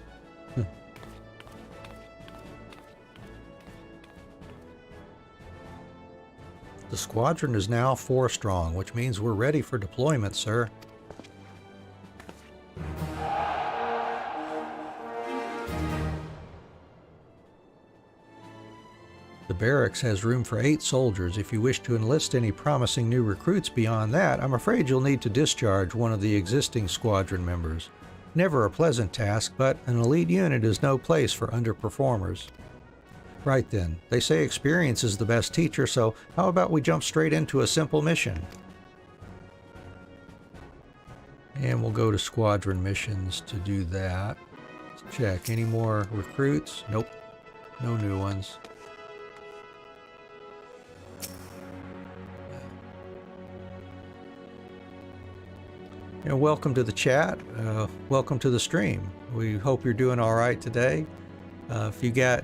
The squadron is now 4 strong, which means we're ready for deployment, sir. The barracks has room for 8 soldiers. If you wish to enlist any promising new recruits beyond that, I'm afraid you'll need to discharge one of the existing squadron members. Never a pleasant task, but an elite unit is no place for underperformers. Right then, they say experience is the best teacher, so how about we jump straight into a simple mission? And we'll go to squadron missions to do that. Let's check. Any more recruits? Nope. No new ones. And welcome to the chat. Welcome to the stream. We hope you're doing all right today. If you got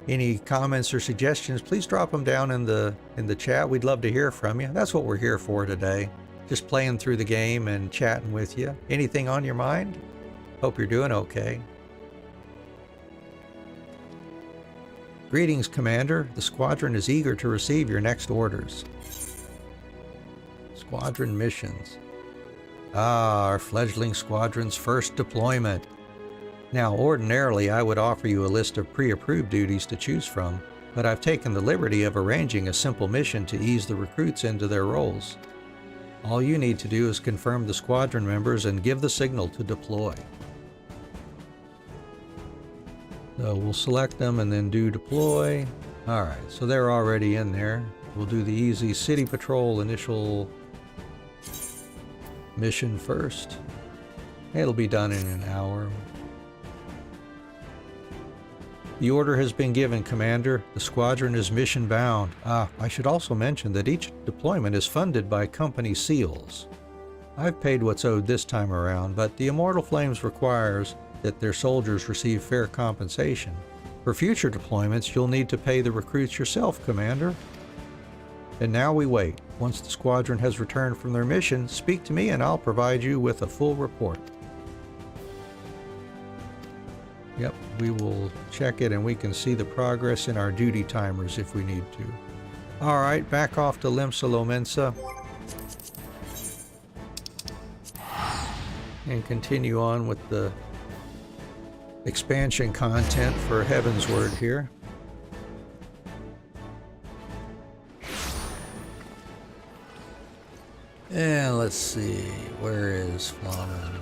any comments or suggestions, please drop them down in the chat. We'd love to hear from you. That's what we're here for today. Just playing through the game and chatting with you. Anything on your mind? Hope you're doing okay. Greetings, Commander. The squadron is eager to receive your next orders. Squadron missions. Ah, our fledgling squadron's first deployment. Now, ordinarily, I would offer you a list of pre-approved duties to choose from, but I've taken the liberty of arranging a simple mission to ease the recruits into their roles. All you need to do is confirm the squadron members and give the signal to deploy. So we'll select them and then do deploy. Alright, so they're already in there. We'll do the easy city patrol initial mission first. It'll be done in an hour. The order has been given, Commander. The squadron is mission bound. I should also mention that each deployment is funded by company seals. I've paid what's owed this time around, but the Immortal Flames requires that their soldiers receive fair compensation. For future deployments, you'll need to pay the recruits yourself, Commander. And now we wait. Once the squadron has returned from their mission, speak to me and I'll provide you with a full report. Yep, we will check it and we can see the progress in our duty timers if we need to. Alright, back off to Limsa Lominsa. And continue on with the expansion content for Heavensward here. And let's see, where is Flamen?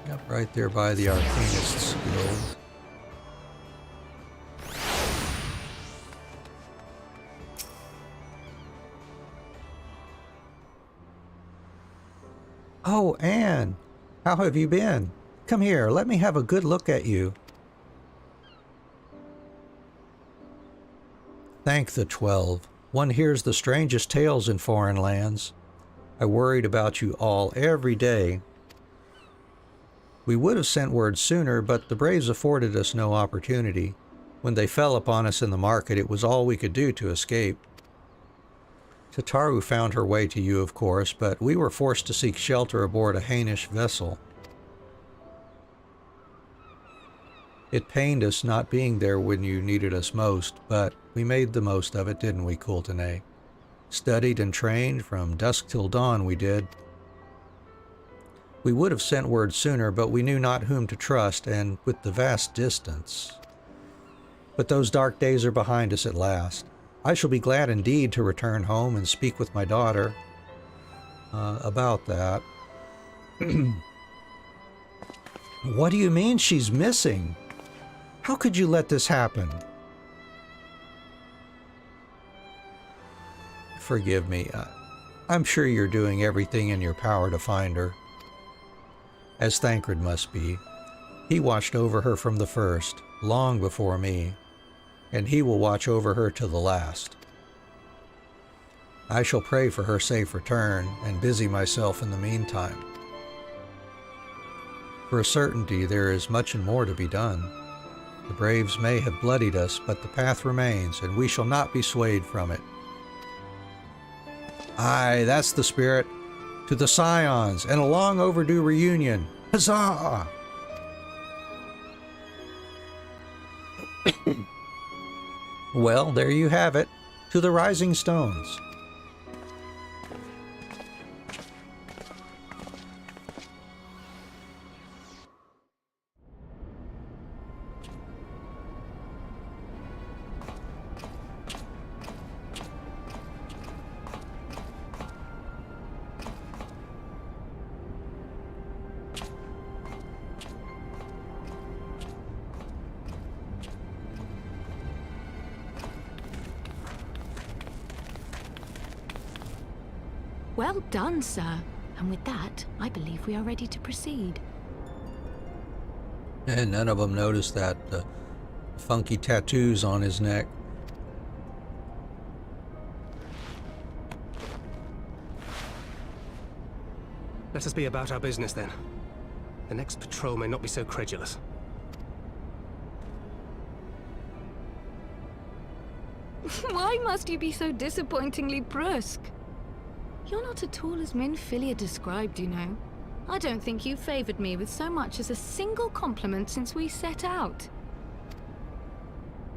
Yep, right there by the Arcanist's Guild. Oh, Anne, how have you been? Come here, let me have a good look at you. Thank the 12. One hears the strangest tales in foreign lands. I worried about you all every day. We would have sent word sooner, but the Braves afforded us no opportunity. When they fell upon us in the market, it was all we could do to escape. Tataru found her way to you, of course, but we were forced to seek shelter aboard a Hainish vessel. It pained us not being there when you needed us most, but we made the most of it, didn't we, Kultane? Studied and trained from dusk till dawn, we did. We would have sent word sooner, but we knew not whom to trust, and with the vast distance. But those dark days are behind us at last. I shall be glad indeed to return home and speak with my daughter about that. What do you mean she's missing? How could you let this happen? Forgive me. I'm sure you're doing everything in your power to find her. As Thancred must be. He watched over her from the first, long before me, and he will watch over her to the last. I shall pray for her safe return and busy myself in the meantime. For a certainty, there is much and more to be done. The Braves may have bloodied us, but the path remains, and we shall not be swayed from it. Aye, that's the spirit. To the Scions, and a long overdue reunion. Huzzah! Well, there you have it. To the Rising Stones. Well done, sir. And with that, I believe we are ready to proceed. And none of them noticed that funky tattoos on his neck. Let us be about our business then. The next patrol may not be so credulous. Why must you be so disappointingly brusque? You're not at all as Minfilia described, you know. I don't think you favored me with so much as a single compliment since we set out.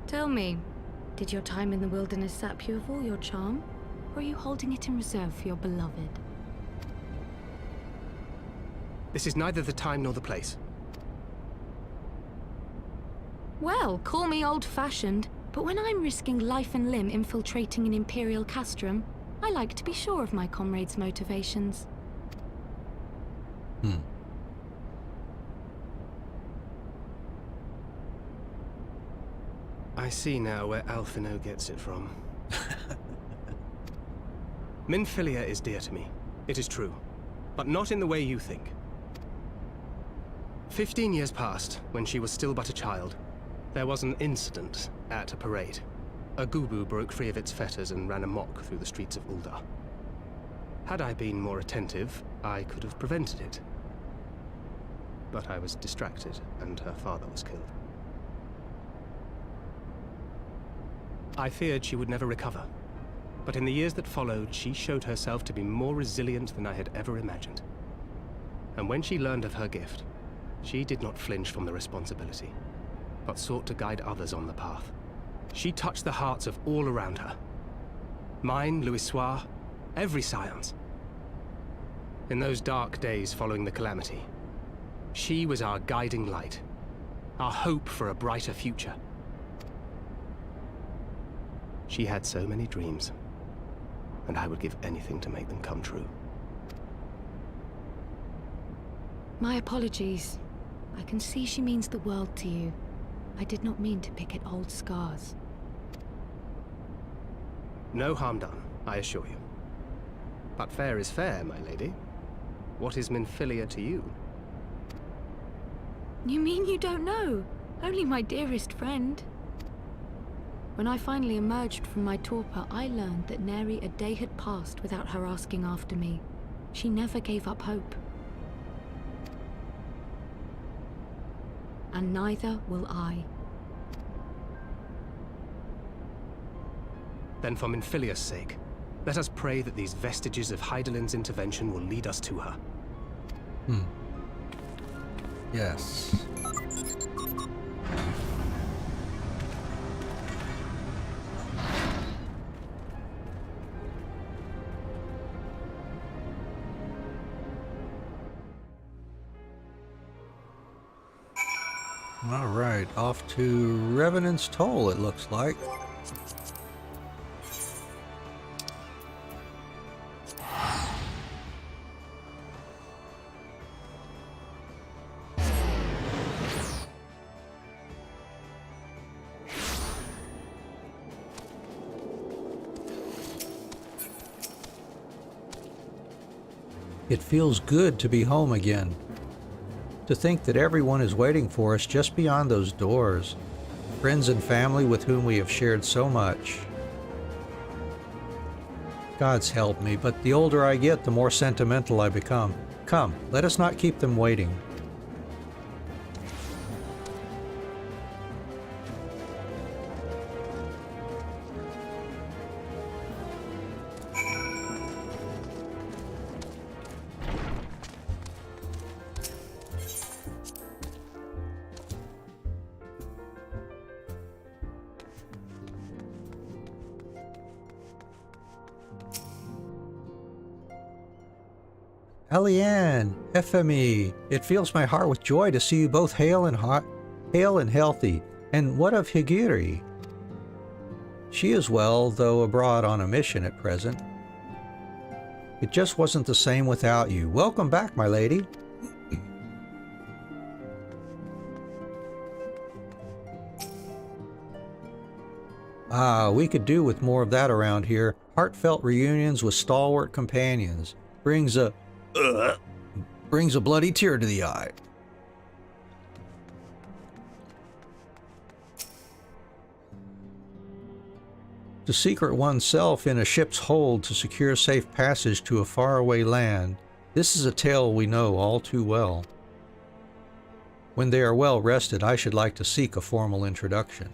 Tell me, did your time in the wilderness sap you of all your charm? Or are you holding it in reserve for your beloved? This is neither the time nor the place. Well, call me old-fashioned, but when I'm risking life and limb infiltrating an Imperial castrum, I like to be sure of my comrades' motivations. I see now where Alphino gets it from. Minfilia is dear to me. It is true. But not in the way you think. 15 years passed, when she was still but a child. There was an incident at a parade. A Gubu broke free of its fetters and ran amok through the streets of Ul'dah. Had I been more attentive, I could have prevented it. But I was distracted, and her father was killed. I feared she would never recover. But in the years that followed, she showed herself to be more resilient than I had ever imagined. And when she learned of her gift, she did not flinch from the responsibility, but sought to guide others on the path. She touched the hearts of all around her. Mine, Louisoix, every Scion's. In those dark days following the calamity, she was our guiding light, our hope for a brighter future. She had so many dreams, and I would give anything to make them come true. My apologies. I can see she means the world to you. I did not mean to pick at old scars. No harm done, I assure you. But fair is fair, my lady. What is Minfilia to you? You mean you don't know? Only my dearest friend. When I finally emerged from my torpor, I learned that nary a day had passed without her asking after me. She never gave up hope. And neither will I. Then for Minfilia's sake, let us pray that these vestiges of Hydaelyn's intervention will lead us to her. Yes. All right, off to Revenant's Toll, it looks like. It feels good to be home again. To think that everyone is waiting for us just beyond those doors. Friends and family with whom we have shared so much. God's helped me, but the older I get, the more sentimental I become. Come, let us not keep them waiting. Eliane, FME, it fills my heart with joy to see you both hale and healthy. And what of Higiri? She is well, though abroad on a mission at present. It just wasn't the same without you. Welcome back, my lady. We could do with more of that around here. Heartfelt reunions with stalwart companions. Brings a bloody tear to the eye. To secret oneself in a ship's hold to secure safe passage to a faraway land, this is a tale we know all too well. When they are well rested, I should like to seek a formal introduction.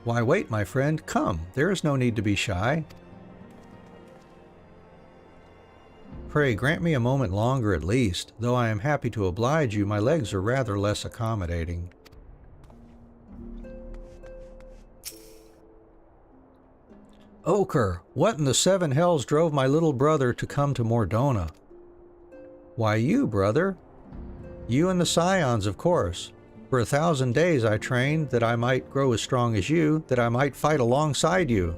Why wait, my friend? Come, there is no need to be shy. Pray grant me a moment longer at least. Though I am happy to oblige you, my legs are rather less accommodating. Ochre, what in the seven hells drove my little brother to come to Mordona? Why you, brother? You and the Scions, of course. For 1,000 days I trained that I might grow as strong as you, that I might fight alongside you.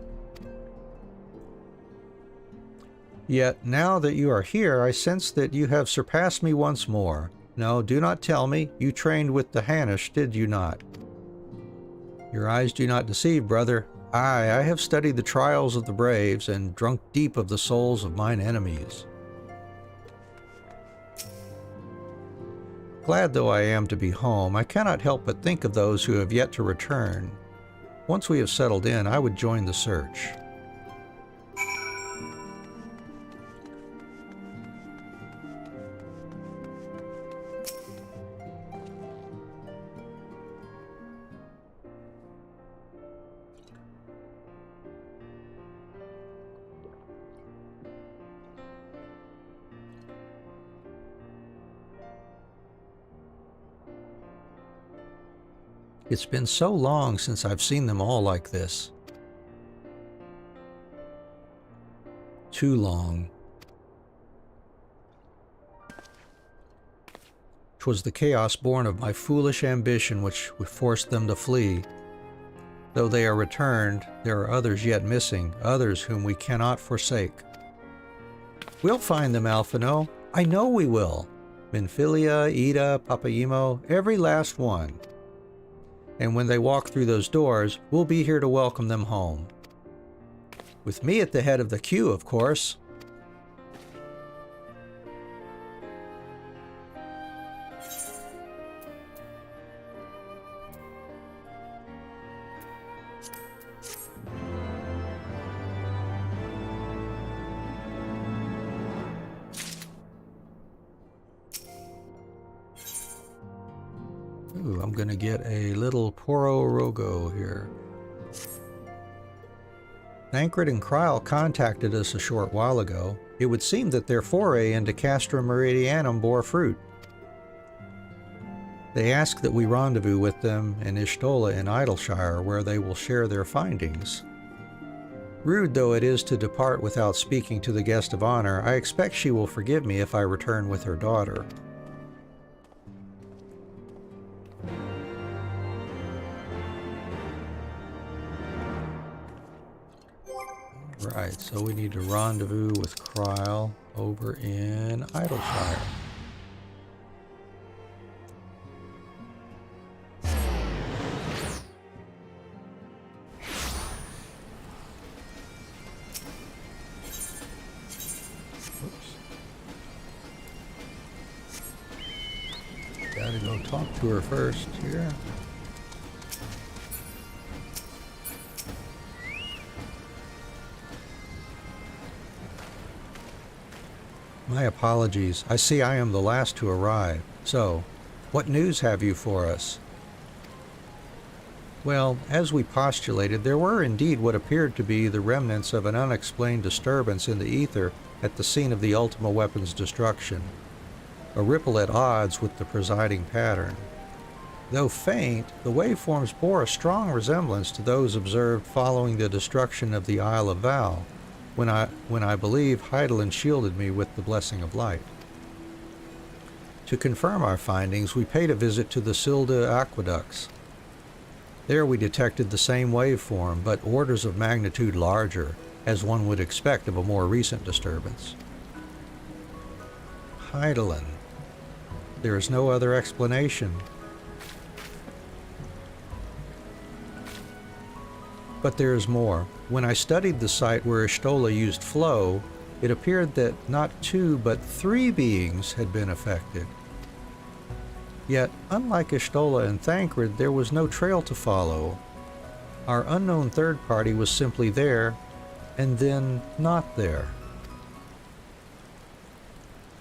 Yet, now that you are here, I sense that you have surpassed me once more. No, do not tell me. You trained with the Hanish, did you not? Your eyes do not deceive, brother. I have studied the trials of the braves, and drunk deep of the souls of mine enemies. Glad though I am to be home, I cannot help but think of those who have yet to return. Once we have settled in, I would join the search. It's been so long since I've seen them all like this. Too long. 'Twas the chaos born of my foolish ambition which forced them to flee. Though they are returned, there are others yet missing, others whom we cannot forsake. We'll find them, Alphino. I know we will. Minfilia, Ida, Papaimo, every last one. And when they walk through those doors, we'll be here to welcome them home. With me at the head of the queue, of course. Ooh, I'm gonna get a little Poro Rogo here. Thancred and Kryl contacted us a short while ago. It would seem that their foray into Castra Meridianum bore fruit. They ask that we rendezvous with them in Ishtola in Idleshire, where they will share their findings. Rude though it is to depart without speaking to the guest of honor, I expect she will forgive me if I return with her daughter. Right, so we need to rendezvous with Kryl over in Idleshire. Gotta go talk to her first here. My apologies. I see I am the last to arrive. So, what news have you for us? Well, as we postulated, there were indeed what appeared to be the remnants of an unexplained disturbance in the ether at the scene of the Ultima weapon's destruction. A ripple at odds with the presiding pattern. Though faint, the waveforms bore a strong resemblance to those observed following the destruction of the Isle of Val, when I believe Hydaelyn shielded me with the Blessing of Light. To confirm our findings, we paid a visit to the Silda aqueducts. There we detected the same waveform, but orders of magnitude larger, as one would expect of a more recent disturbance. Hydaelyn. There is no other explanation. But there is more. When I studied the site where Ishtola used flow, it appeared that not 2 but 3 beings had been affected. Yet, unlike Ishtola and Thancred, there was no trail to follow. Our unknown third party was simply there, and then not there.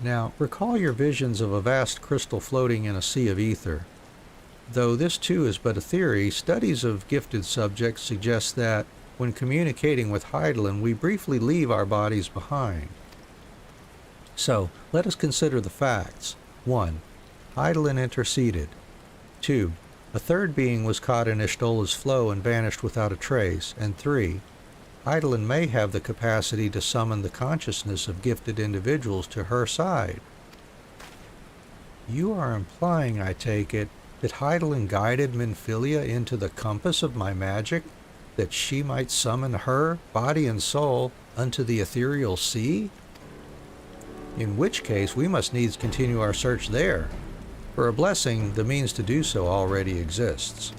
Now, recall your visions of a vast crystal floating in a sea of ether. Though this too is but a theory, studies of gifted subjects suggest that, when communicating with Hydaelyn, we briefly leave our bodies behind. So, let us consider the facts. 1. Hydaelyn interceded. 2. A third being was caught in Ishtola's flow and vanished without a trace. And 3. Hydaelyn may have the capacity to summon the consciousness of gifted individuals to her side. You are implying, I take it, that Hydaelyn guided Minfilia into the compass of my magic, that she might summon her, body and soul, unto the ethereal sea? In which case we must needs continue our search there. For a blessing, the means to do so already exists.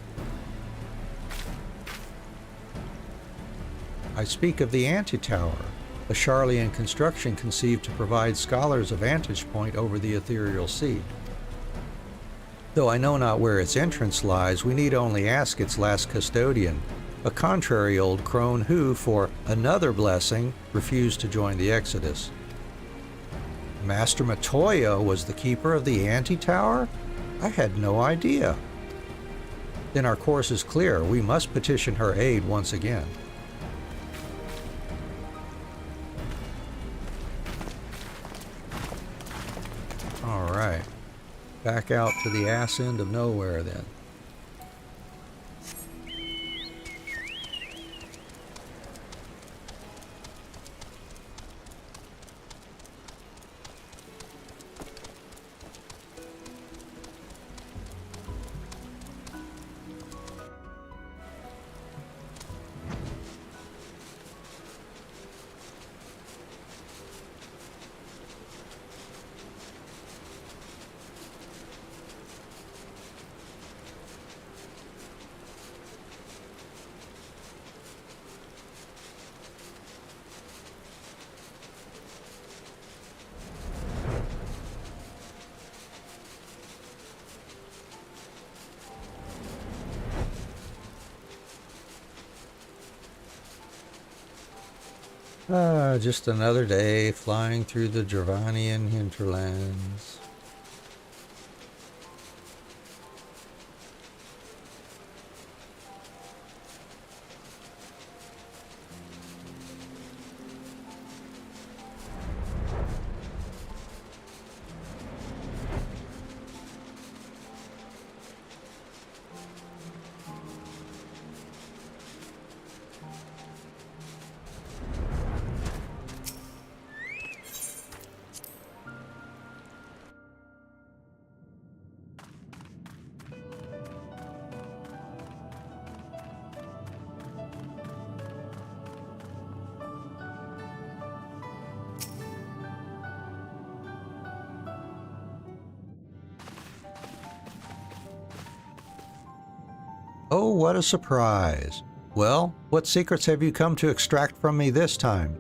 I speak of the Antitower, a Sharlayan construction conceived to provide scholars a vantage point over the ethereal sea. Though I know not where its entrance lies, we need only ask its last custodian, a contrary old crone who, for another blessing, refused to join the Exodus. Master Matoya was the keeper of the Antitower? I had no idea. Then our course is clear. We must petition her aid once again. All right. Back out to the ass end of nowhere then. Just another day flying through the Dravanian hinterlands. Oh, what a surprise. Well, what secrets have you come to extract from me this time?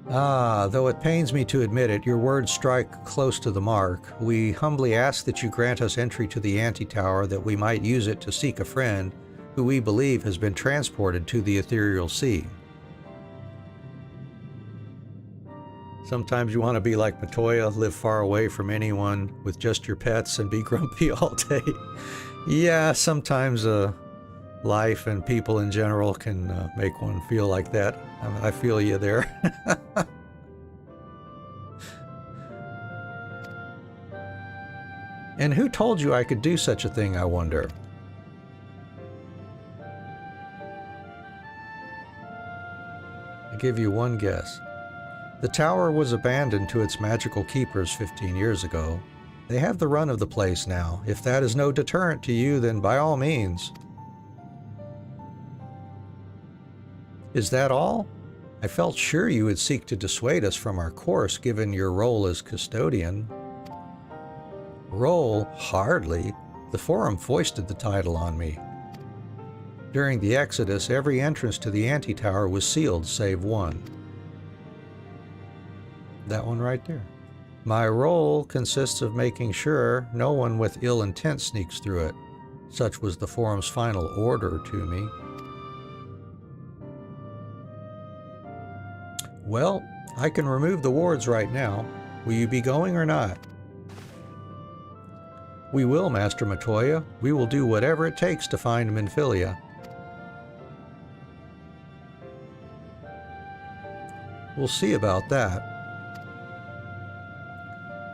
Though it pains me to admit it, your words strike close to the mark. We humbly ask that you grant us entry to the antitower that we might use it to seek a friend who we believe has been transported to the ethereal sea. Sometimes you want to be like Matoya, live far away from anyone with just your pets and be grumpy all day. Yeah, sometimes life and people in general can make one feel like that. I feel you there. And who told you I could do such a thing, I wonder? I'll give you one guess. The tower was abandoned to its magical keepers 15 years ago. They have the run of the place now. If that is no deterrent to you, then by all means. Is that all? I felt sure you would seek to dissuade us from our course, given your role as custodian. Role? Hardly. The Forum foisted the title on me. During the Exodus, every entrance to the antitower was sealed save one. That one right there. My role consists of making sure no one with ill intent sneaks through it. Such was the Forum's final order to me. Well, I can remove the wards right now. Will you be going or not? We will, Master Matoya. We will do whatever it takes to find Minfilia. We'll see about that.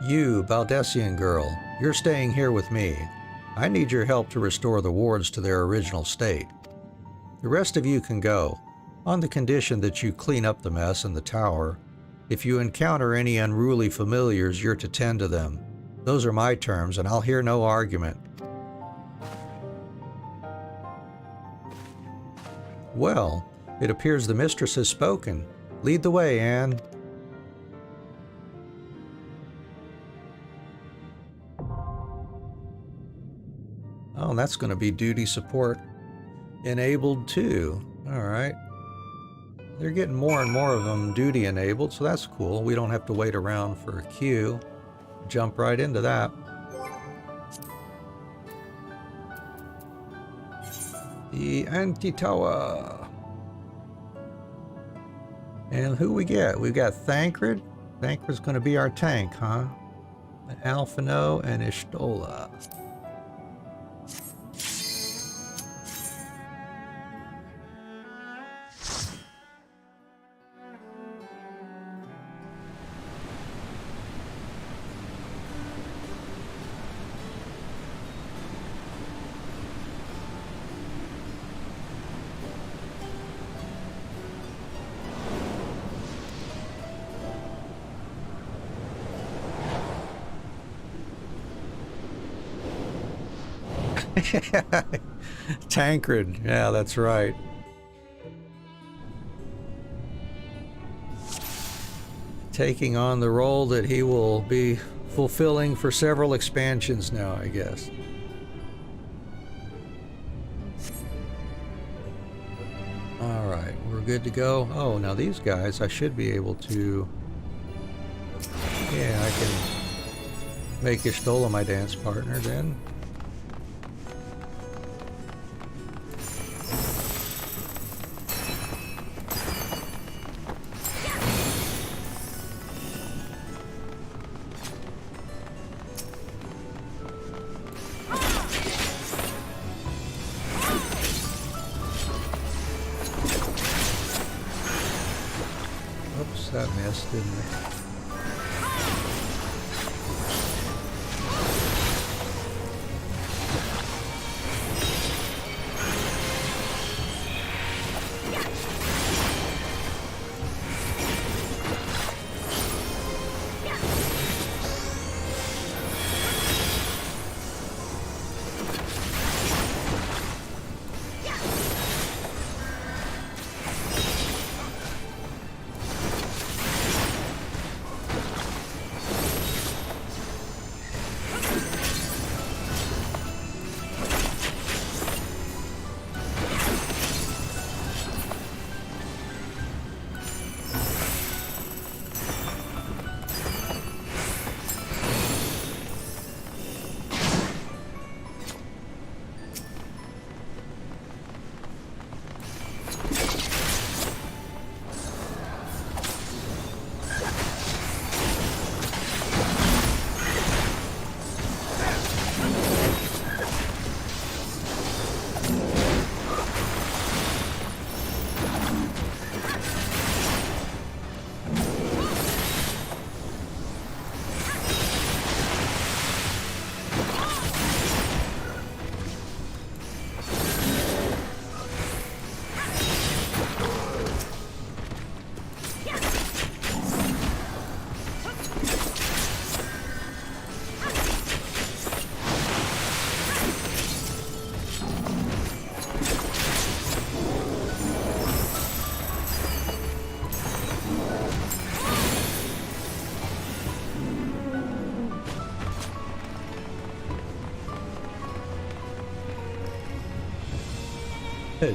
You, Baldessian girl, you're staying here with me. I need your help to restore the wards to their original state. The rest of you can go, on the condition that you clean up the mess in the tower. If you encounter any unruly familiars, you're to tend to them. Those are my terms, and I'll hear no argument. Well, it appears the mistress has spoken. Lead the way, Anne. Oh, and that's going to be duty support enabled too. All right. They're getting more and more of them duty enabled, so that's cool. We don't have to wait around for a queue. Jump right into that. The Antitower. And who we get? We've got Thancred. Thancred's going to be our tank, huh? Alphino and Ishtola. Tancred, yeah, that's right. Taking on the role that he will be fulfilling for several expansions now, I guess. Alright, we're good to go. Oh, now these guys, I should be able to... Yeah, I can make Ishtola my dance partner then. That missed, didn't it?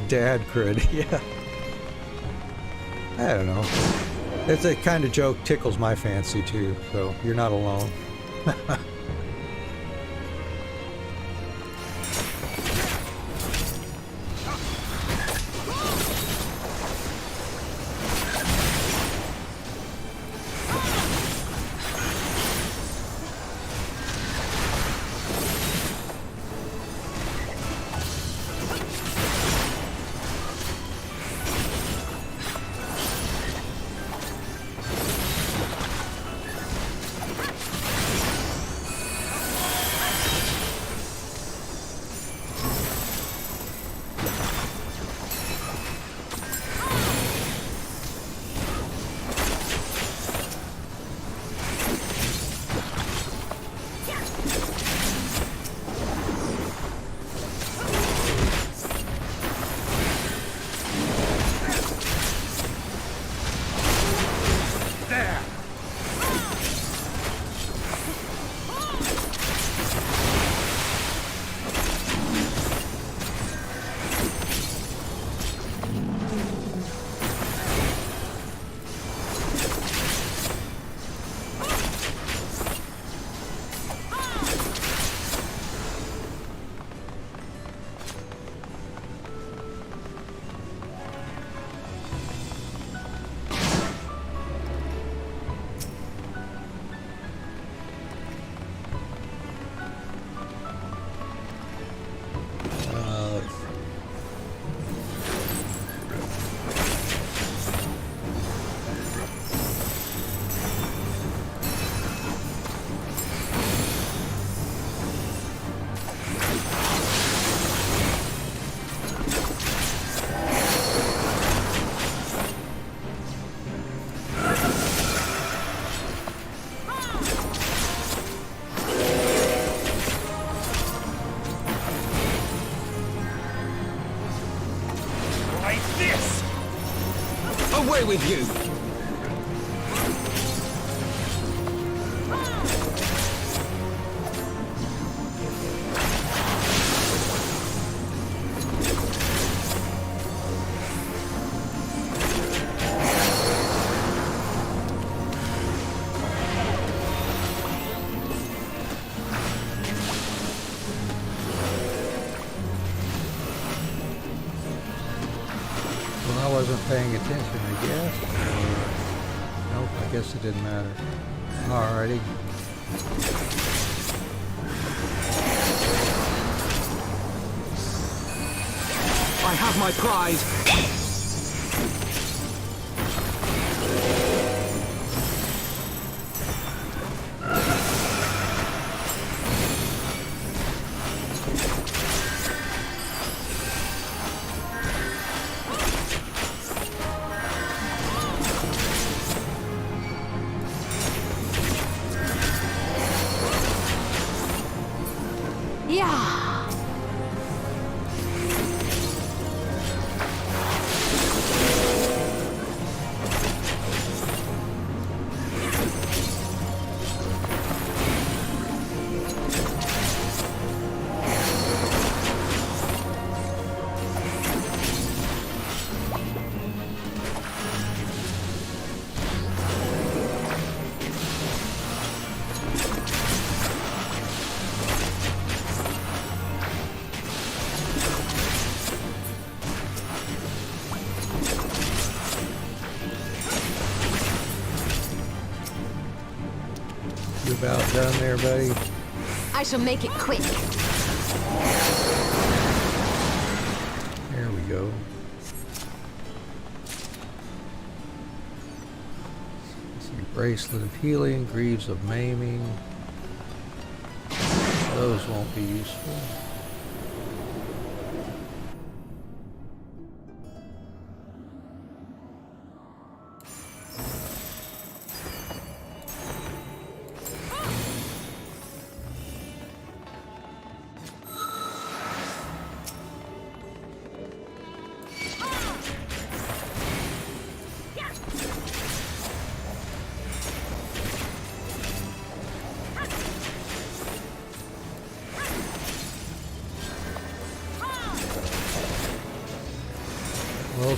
Dad cred, yeah. I don't know. It's a kind of joke tickles my fancy too, so you're not alone. Away with you! Well, I wasn't paying attention, I guess. Nope, I guess it didn't matter. Alrighty. I have my prize! Yeah. You about done there, buddy? I shall make it quick. There we go. Bracelet of healing, greaves of maiming. Those won't be useful.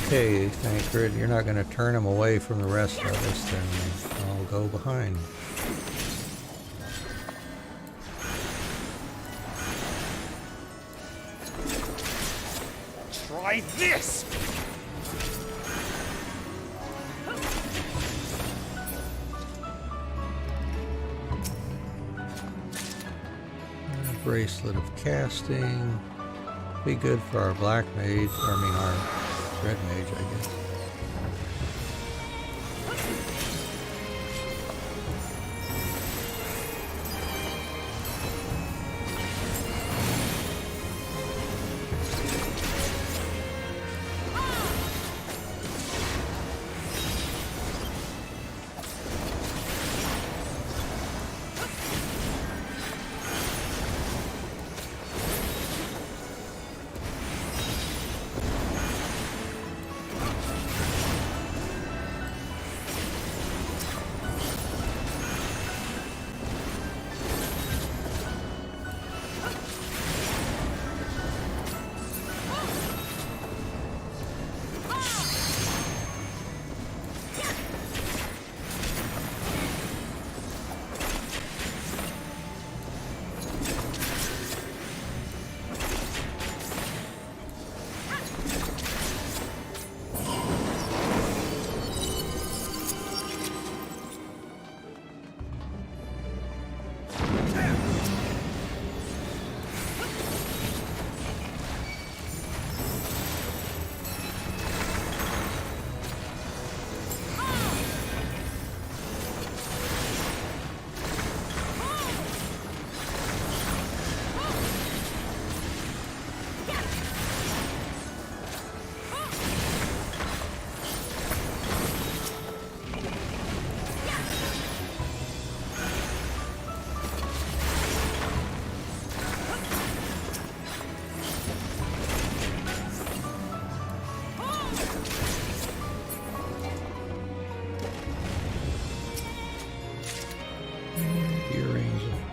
Okay, Thancred, you're not going to turn him away from the rest of us, then I'll go behind. Try this! Bracelet of casting. Be good for our black mage, our red mage, I guess.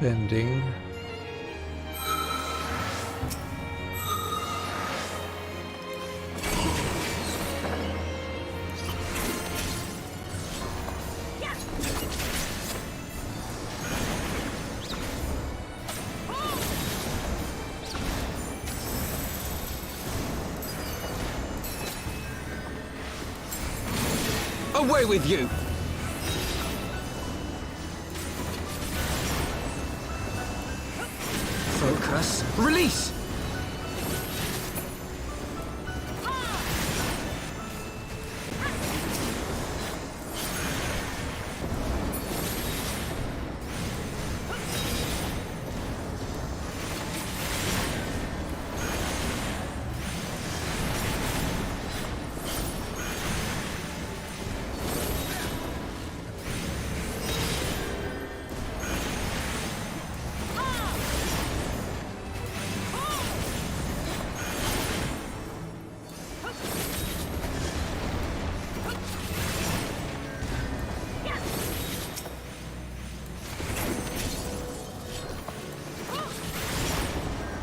Bending. Away with you! Focus. Release!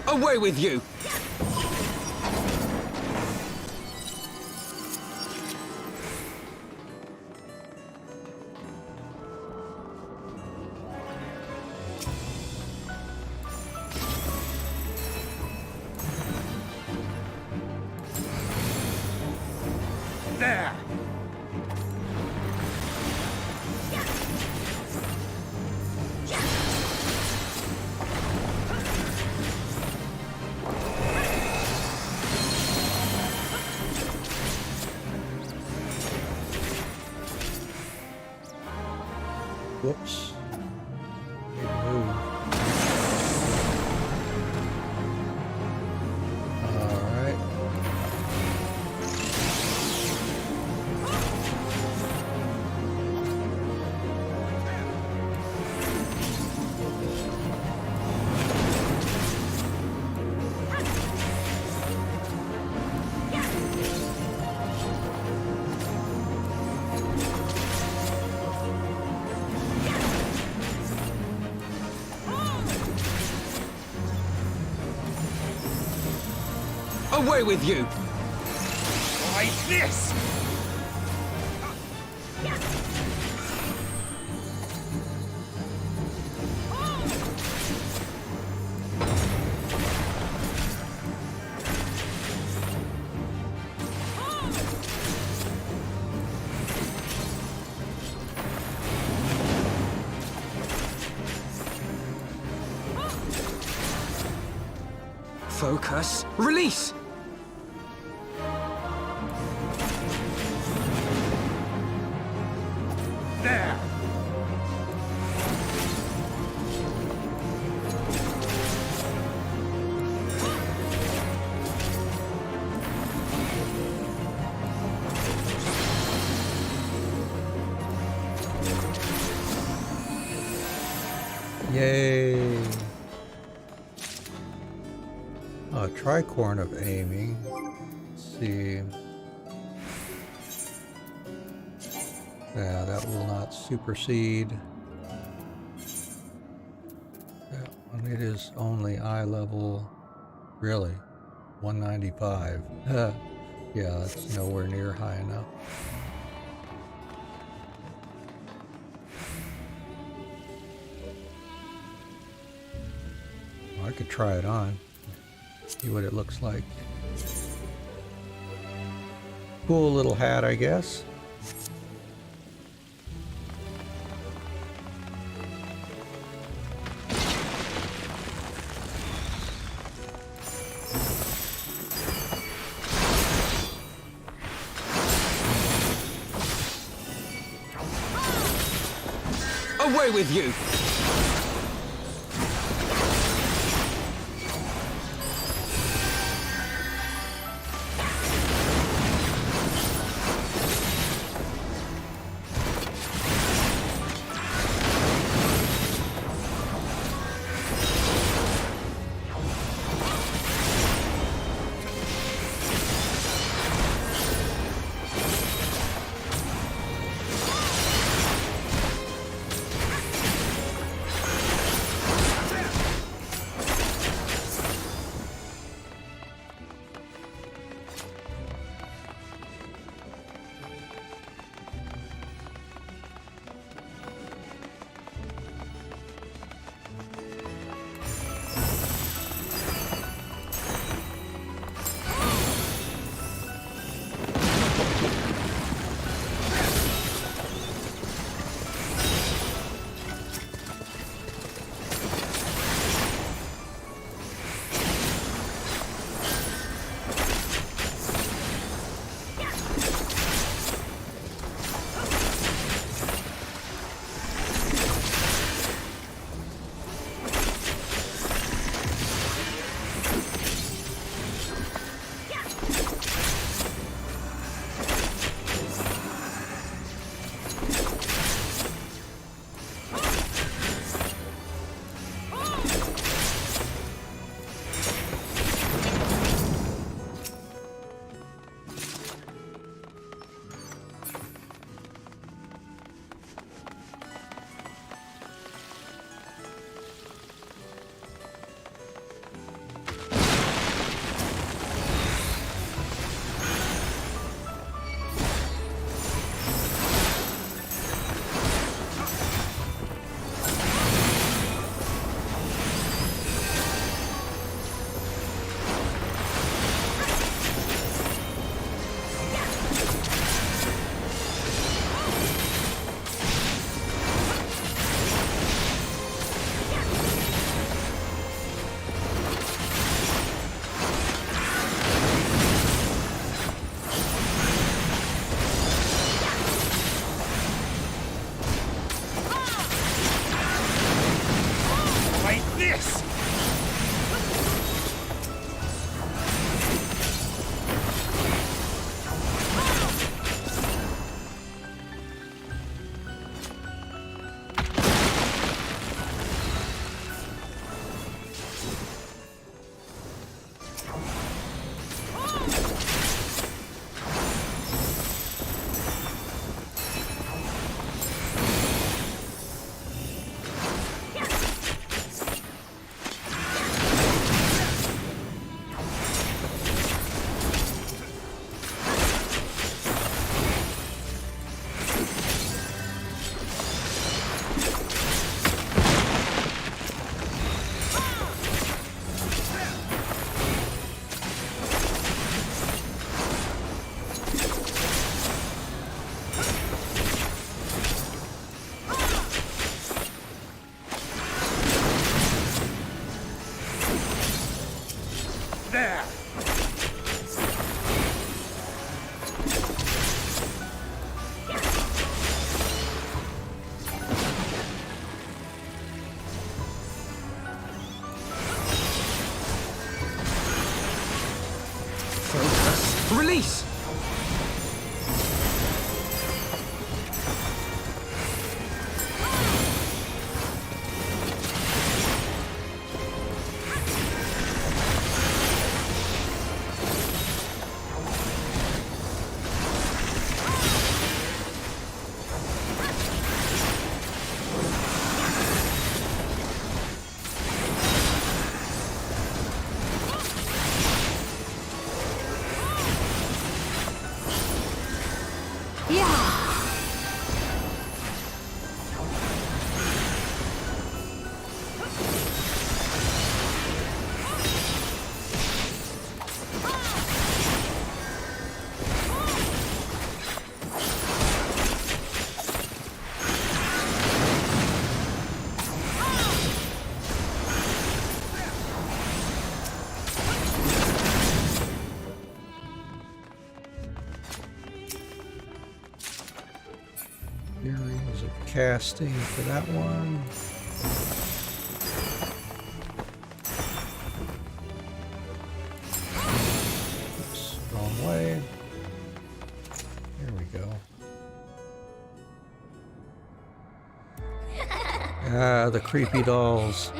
Away with you! There! Whoops. Big move. Alright. Away with you! Try this! Focus. Release! There! Yay! A tricorn of aiming. Let's see. Yeah, that will not supersede. That one, it is only eye level. Really? 195. Yeah, that's nowhere near high enough. Well, I could try it on. See what it looks like. Cool little hat, I guess. Away with you! there! Focus. Release! Areas of casting for that one. Oops, wrong way. Here we go. Ah, the creepy dolls.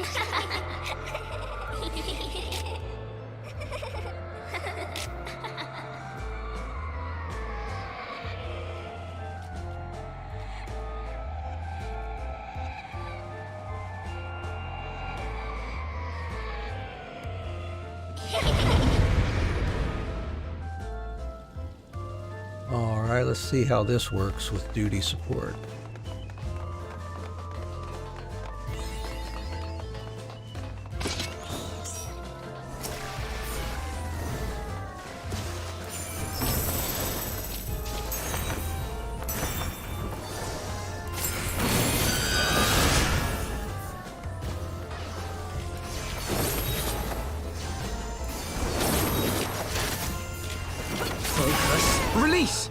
Alright, let's see how this works with duty support. Focus. Release!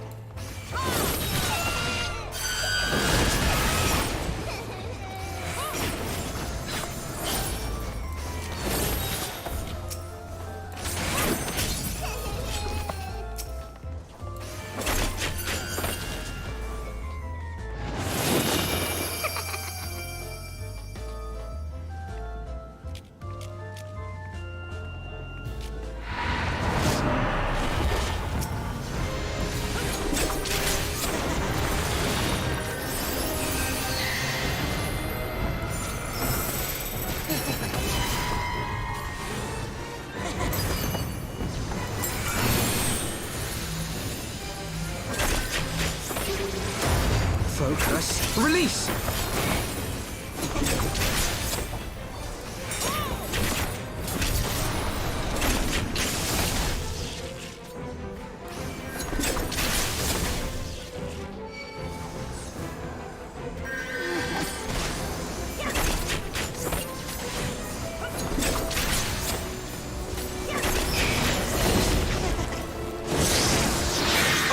Focus. Release!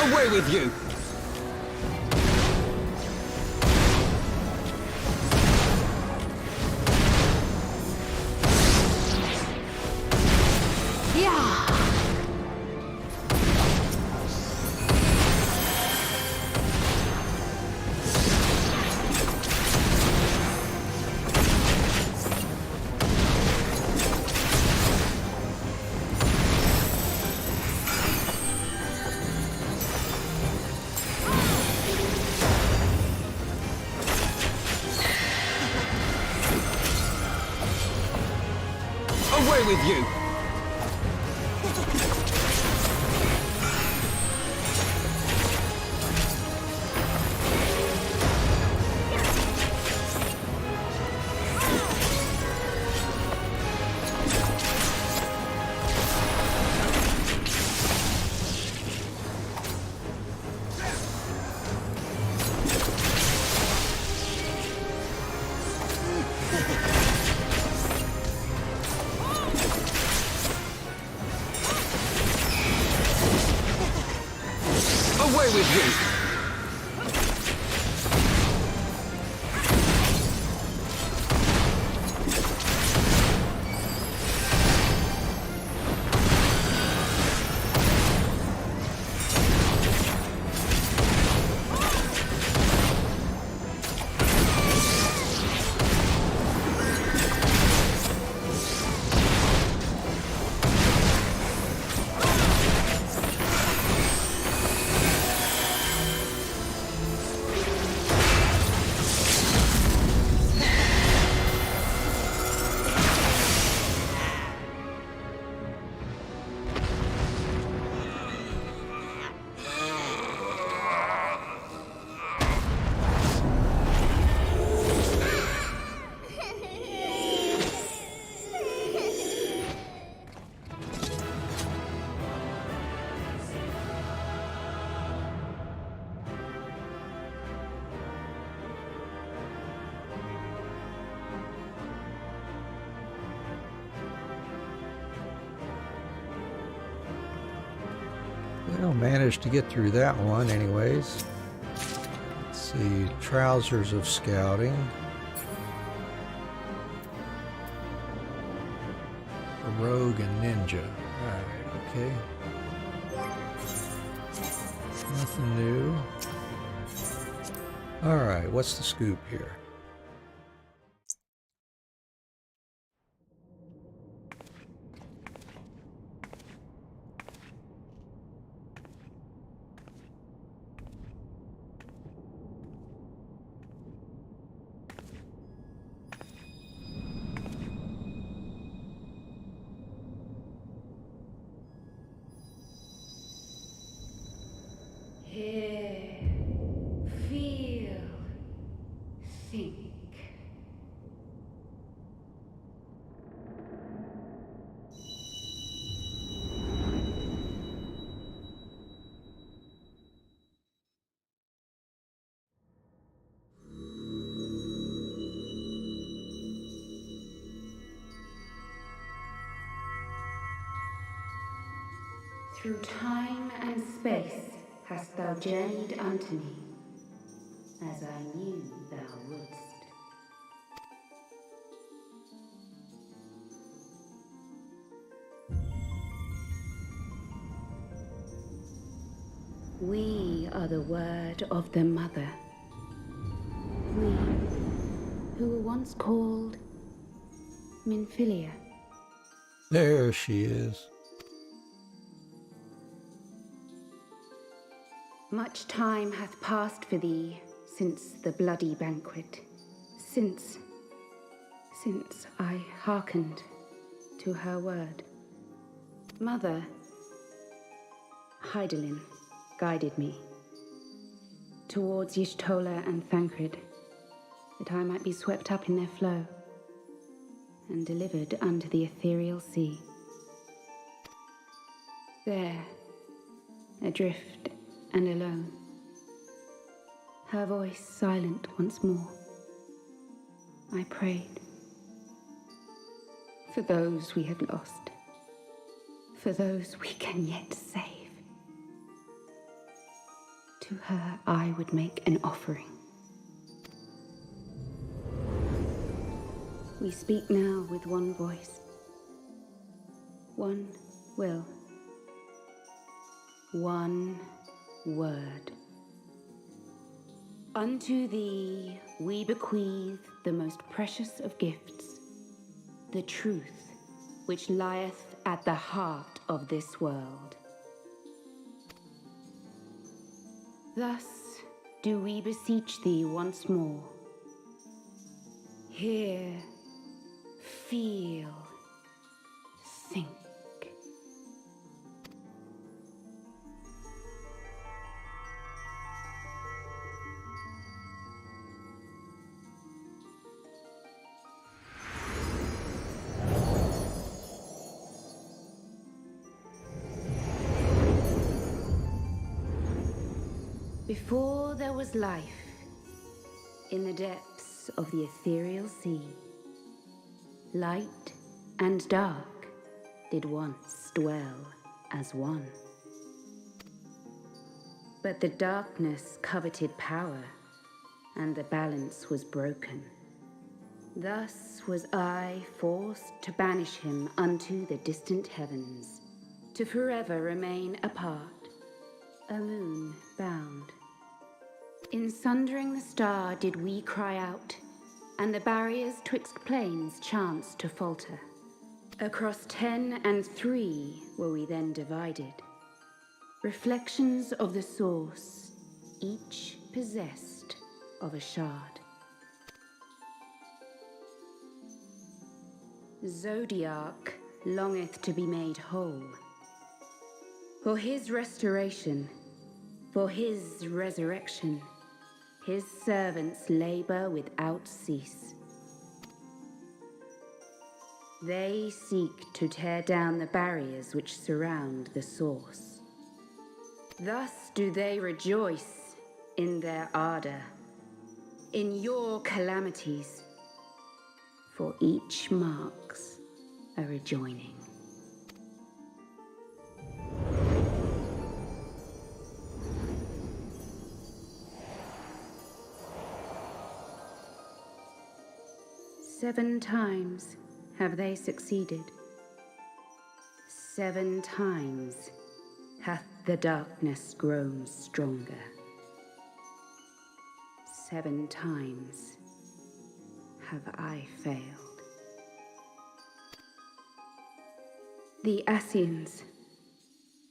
Away with you! Away with you! Away with you! Well, managed to get through that one anyways. Let's see, trousers of scouting. A rogue and ninja. Alright, okay. Nothing new. Alright, what's the scoop here? Hear, feel, think. Through time and space hast thou journeyed unto me, as I knew thou wouldst. We are the word of the Mother. We, who were once called Minfilia. There she is. Much time hath passed for thee since the bloody banquet, since I hearkened to her word. Mother, Hydaelyn guided me towards Y'shtola and Thancred, that I might be swept up in their flow and delivered unto the ethereal sea. There, adrift and alone, her voice silent once more, I prayed for those we have lost, for those we can yet save. To her I would make an offering. We speak now with one voice, one will, one word. Unto thee we bequeath the most precious of gifts, the truth which lieth at the heart of this world. Thus do we beseech thee once more. Hear, feel, think. Before there was life, in the depths of the ethereal sea, light and dark did once dwell as one. But the darkness coveted power, and the balance was broken. Thus was I forced to banish him unto the distant heavens, to forever remain apart, a moon bound. In sundering the star did we cry out, and the barriers twixt planes chanced to falter. Across 10 and 3 were we then divided, reflections of the source, each possessed of a shard. Zodiac longeth to be made whole. For his restoration, for his resurrection, his servants labor without cease. They seek to tear down the barriers which surround the source. Thus do they rejoice in their ardor, in your calamities, for each marks a rejoining. Seven times have they succeeded. 7 times hath the darkness grown stronger. 7 times have I failed. The Ascians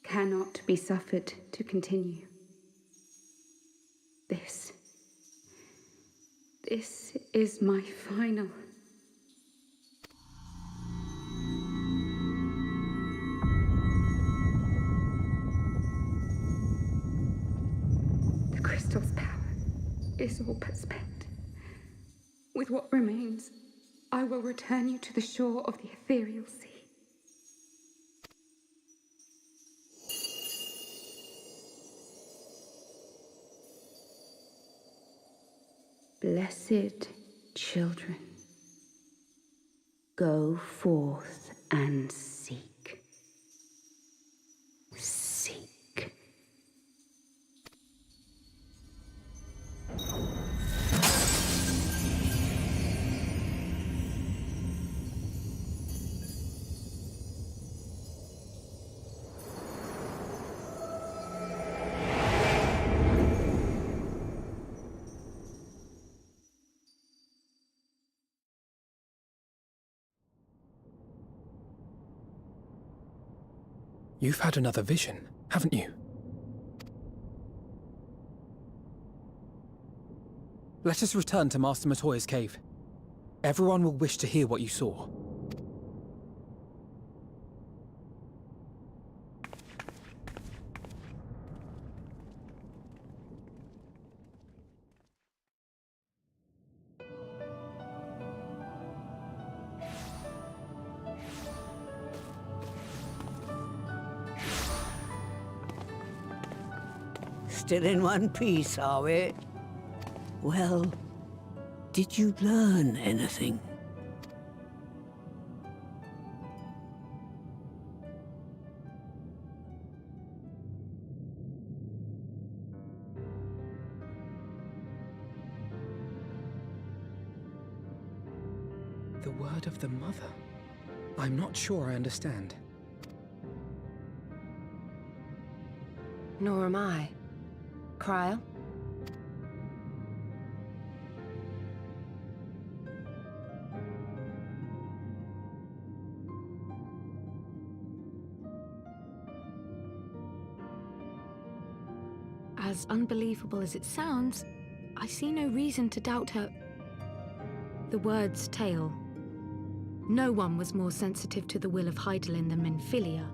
cannot be suffered to continue. This is my final. The crystal's power is all but spent. With what remains, I will return you to the shore of the ethereal sea. Blessed children, go forth and seek. Seek. You've had another vision, haven't you? Let us return to Master Matoya's cave. Everyone will wish to hear what you saw. Still in one piece, are we? Well, did you learn anything? The word of the mother? I'm not sure I understand. Nor am I. Cryle? As unbelievable as it sounds, I see no reason to doubt her. The word's tale. No one was more sensitive to the will of Hydaelyn than Minfilia.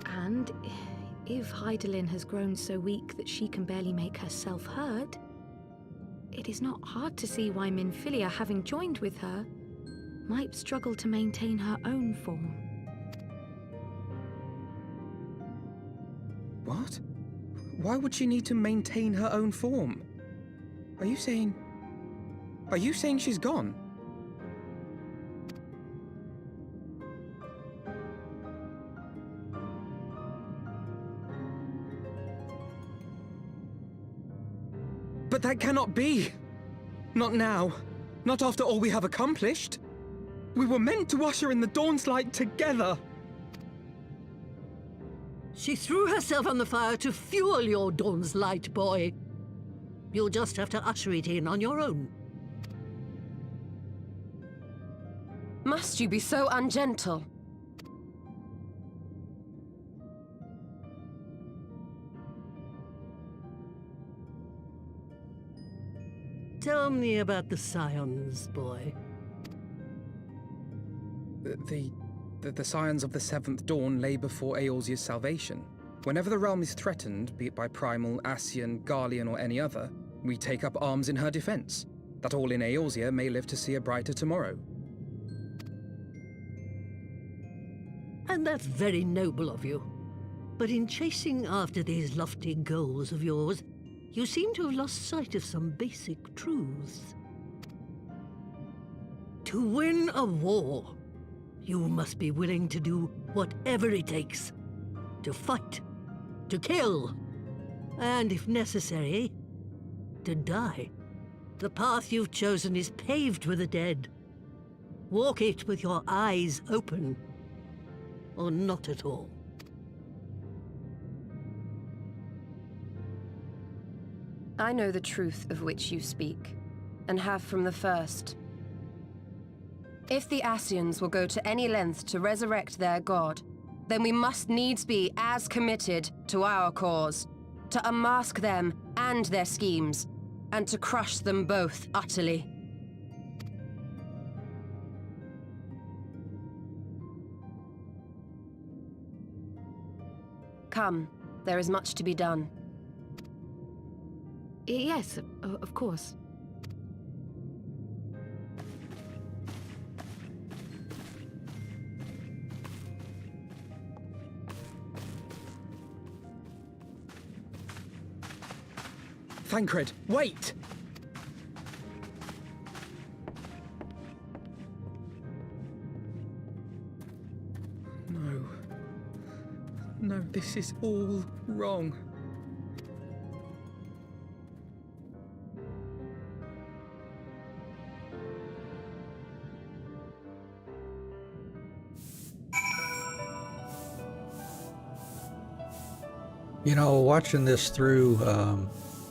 And if Hydaelyn has grown so weak that she can barely make herself heard, it is not hard to see why Minfilia, having joined with her, might struggle to maintain her own form. What? Why would she need to maintain her own form? Are you saying she's gone? But that cannot be! Not now. Not after all we have accomplished. We were meant to usher in the dawn's light together. She threw herself on the fire to fuel your dawn's light, boy. You'll just have to usher it in on your own. Must you be so ungentle? Tell me about the Scions, boy. The scions of the Seventh Dawn lay before Eorzea's salvation. Whenever the realm is threatened, be it by Primal, Ascian, Garlean, or any other, we take up arms in her defense, that all in Eorzea may live to see a brighter tomorrow. And that's very noble of you. But in chasing after these lofty goals of yours, you seem to have lost sight of some basic truths. To win a war, you must be willing to do whatever it takes. To fight, to kill, and if necessary, to die. The path you've chosen is paved with the dead. Walk it with your eyes open, or not at all. I know the truth of which you speak, and have from the first. If the Ascians will go to any length to resurrect their god, then we must needs be as committed to our cause, to unmask them and their schemes, and to crush them both utterly. Come, there is much to be done. Yes, of course. Thancred, wait! No. No, this is all wrong. You know, watching this through,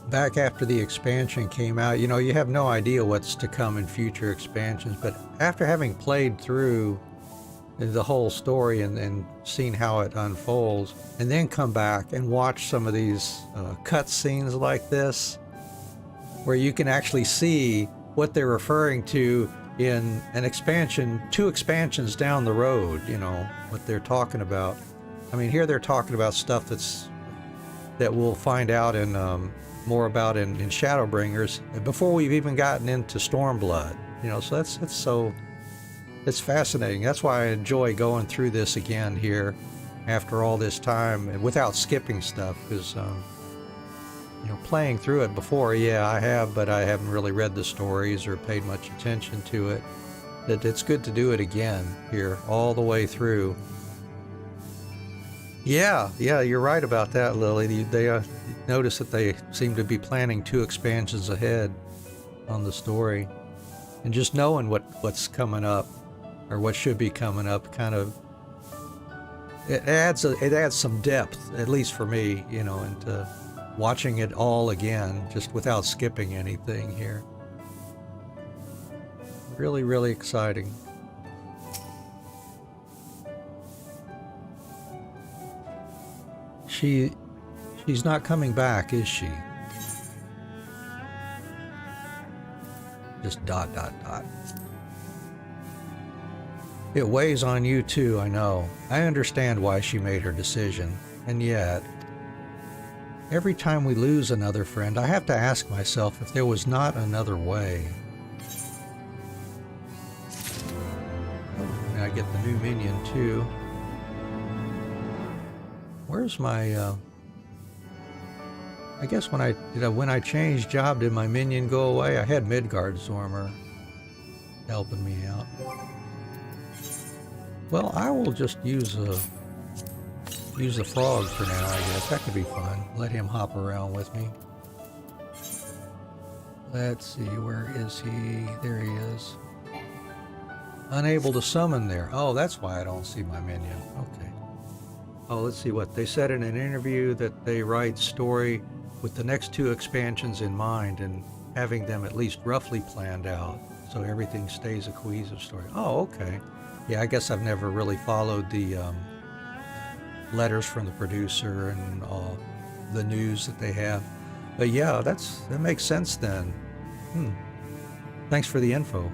back after the expansion came out, you know, you have no idea what's to come in future expansions, but after having played through the whole story and seen how it unfolds, and then come back and watch some of these cut scenes like this, where you can actually see what they're referring to in an expansion, 2 expansions down the road, you know, what they're talking about. I mean, here they're talking about stuff that we'll find out in more about in Shadowbringers before we've even gotten into Stormblood. You know, so it's fascinating. That's why I enjoy going through this again here after all this time and without skipping stuff, because you know, playing through it before, yeah, I have, but I haven't really read the stories or paid much attention to it. It's good to do it again here all the way through. Yeah, you're right about that, Lily. They notice that they seem to be planning 2 expansions ahead on the story, and just knowing what's coming up or what should be coming up, kind of it adds some depth, at least for me, you know, into watching it all again, just without skipping anything here. Really, really exciting. She's not coming back, is she? Just ... It weighs on you too, I know. I understand why she made her decision, and yet, every time we lose another friend, I have to ask myself if there was not another way. Oh, and I get the new minion too. Where's my, I guess when I changed job, did my minion go away? I had Midgard Zormer helping me out. Well, I will just use the frog for now, I guess. That could be fun. Let him hop around with me. Let's see, where is he? There he is. Unable to summon there. Oh, that's why I don't see my minion. Okay. Oh, let's see what they said in an interview, that they write story with the next 2 expansions in mind and having them at least roughly planned out so everything stays a cohesive story. Oh, okay. Yeah, I guess I've never really followed the letters from the producer and all the news that they have. But yeah, that makes sense then. Thanks for the info.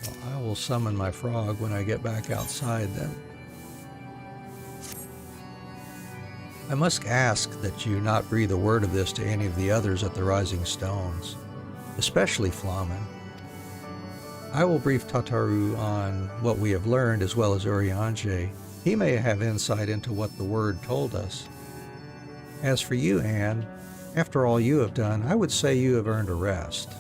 Well, I will summon my frog when I get back outside then. I must ask that you not breathe a word of this to any of the others at the Rising Stones, especially Flamen. I will brief Tataru on what we have learned as well as Urianger. He may have insight into what the word told us. As for you, Anne, after all you have done, I would say you have earned a rest.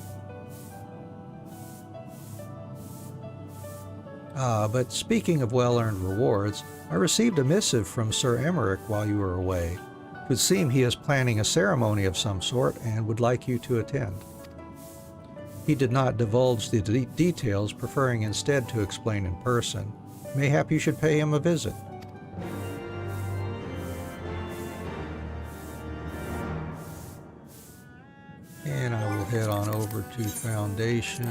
But speaking of well-earned rewards, I received a missive from Sir Emmerich while you were away. It would seem he is planning a ceremony of some sort and would like you to attend. He did not divulge the details, preferring instead to explain in person. Mayhap you should pay him a visit. And I will head on over to Foundation.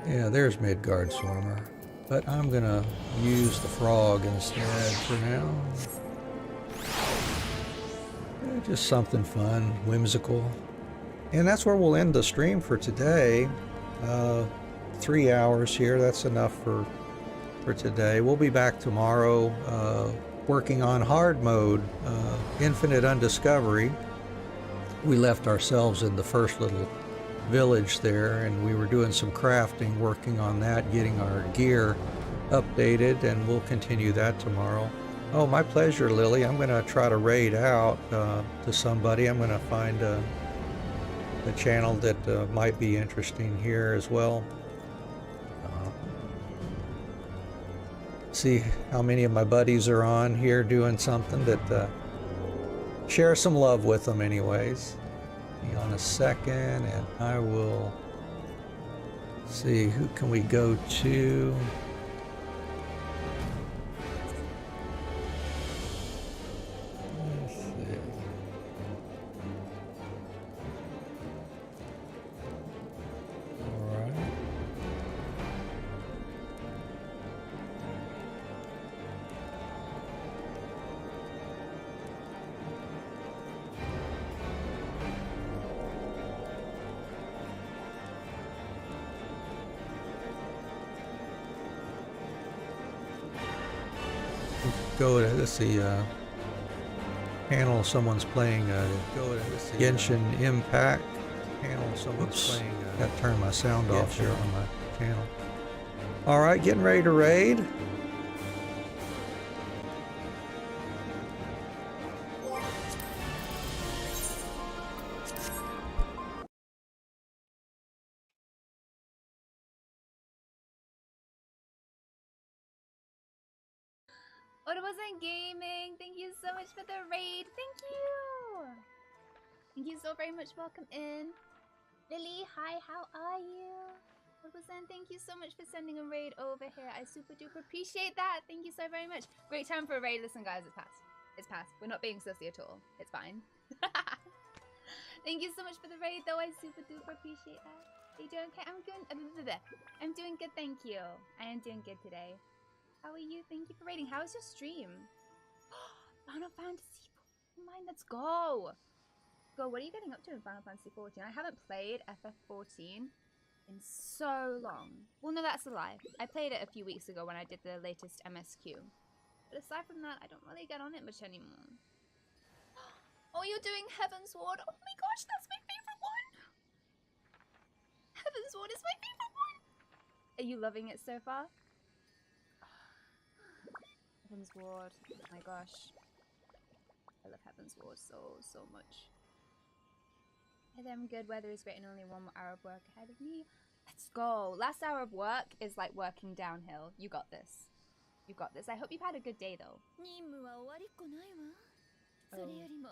Yeah, there's Midgard Swarmer. But I'm gonna use the frog instead for now. Just something fun, whimsical. And that's where we'll end the stream for today. 3 hours here, that's enough for today. We'll be back tomorrow working on hard mode, Infinite Undiscovery. We left ourselves in the first little village there, and we were doing some crafting, working on that, getting our gear updated, and we'll continue that tomorrow. Oh, my pleasure, Lily. I'm going to try to raid out to somebody. I'm going to find a channel that might be interesting here as well. See how many of my buddies are on here doing something that share some love with them anyways. On a second, and I will see who can we go to. Let's see. All right. Go to, let's see, panel someone's playing Genshin Impact. Panel someone's playing, got to turn my sound off here on my channel. Alright, getting ready to raid. Wasn't gaming. Thank you so much for the raid. Thank you. Thank you so very much. Welcome in. Lily, hi, how are you? Wasn't, thank you so much for sending a raid over here. I super duper appreciate that. Thank you so very much. Great time for a raid. Listen, guys, it's passed. It's passed. We're not being sussy at all. It's fine. Thank you so much for the raid, though. I super duper appreciate that. Are you doing okay? I'm good. I'm doing good, thank you. I am doing good today. How are you? Thank you for raiding. How is your stream? Final Fantasy 14. Let's go. Go. What are you getting up to in Final Fantasy 14? I haven't played FF14 in so long. Well, no, that's a lie. I played it a few weeks ago when I did the latest MSQ. But aside from that, I don't really get on it much anymore. Oh, you're doing Heavensward. Oh my gosh, that's my favorite one. Heavensward is my favorite one. Are you loving it so far? Heavensward, oh my gosh. I love Heavensward so much. Hey there, I'm good. Weather is great and only one more hour of work ahead of me. Let's go. Last hour of work is like working downhill. You got this. You got this. I hope you've had a good day though. 任務は終わりっこないわ。それよりも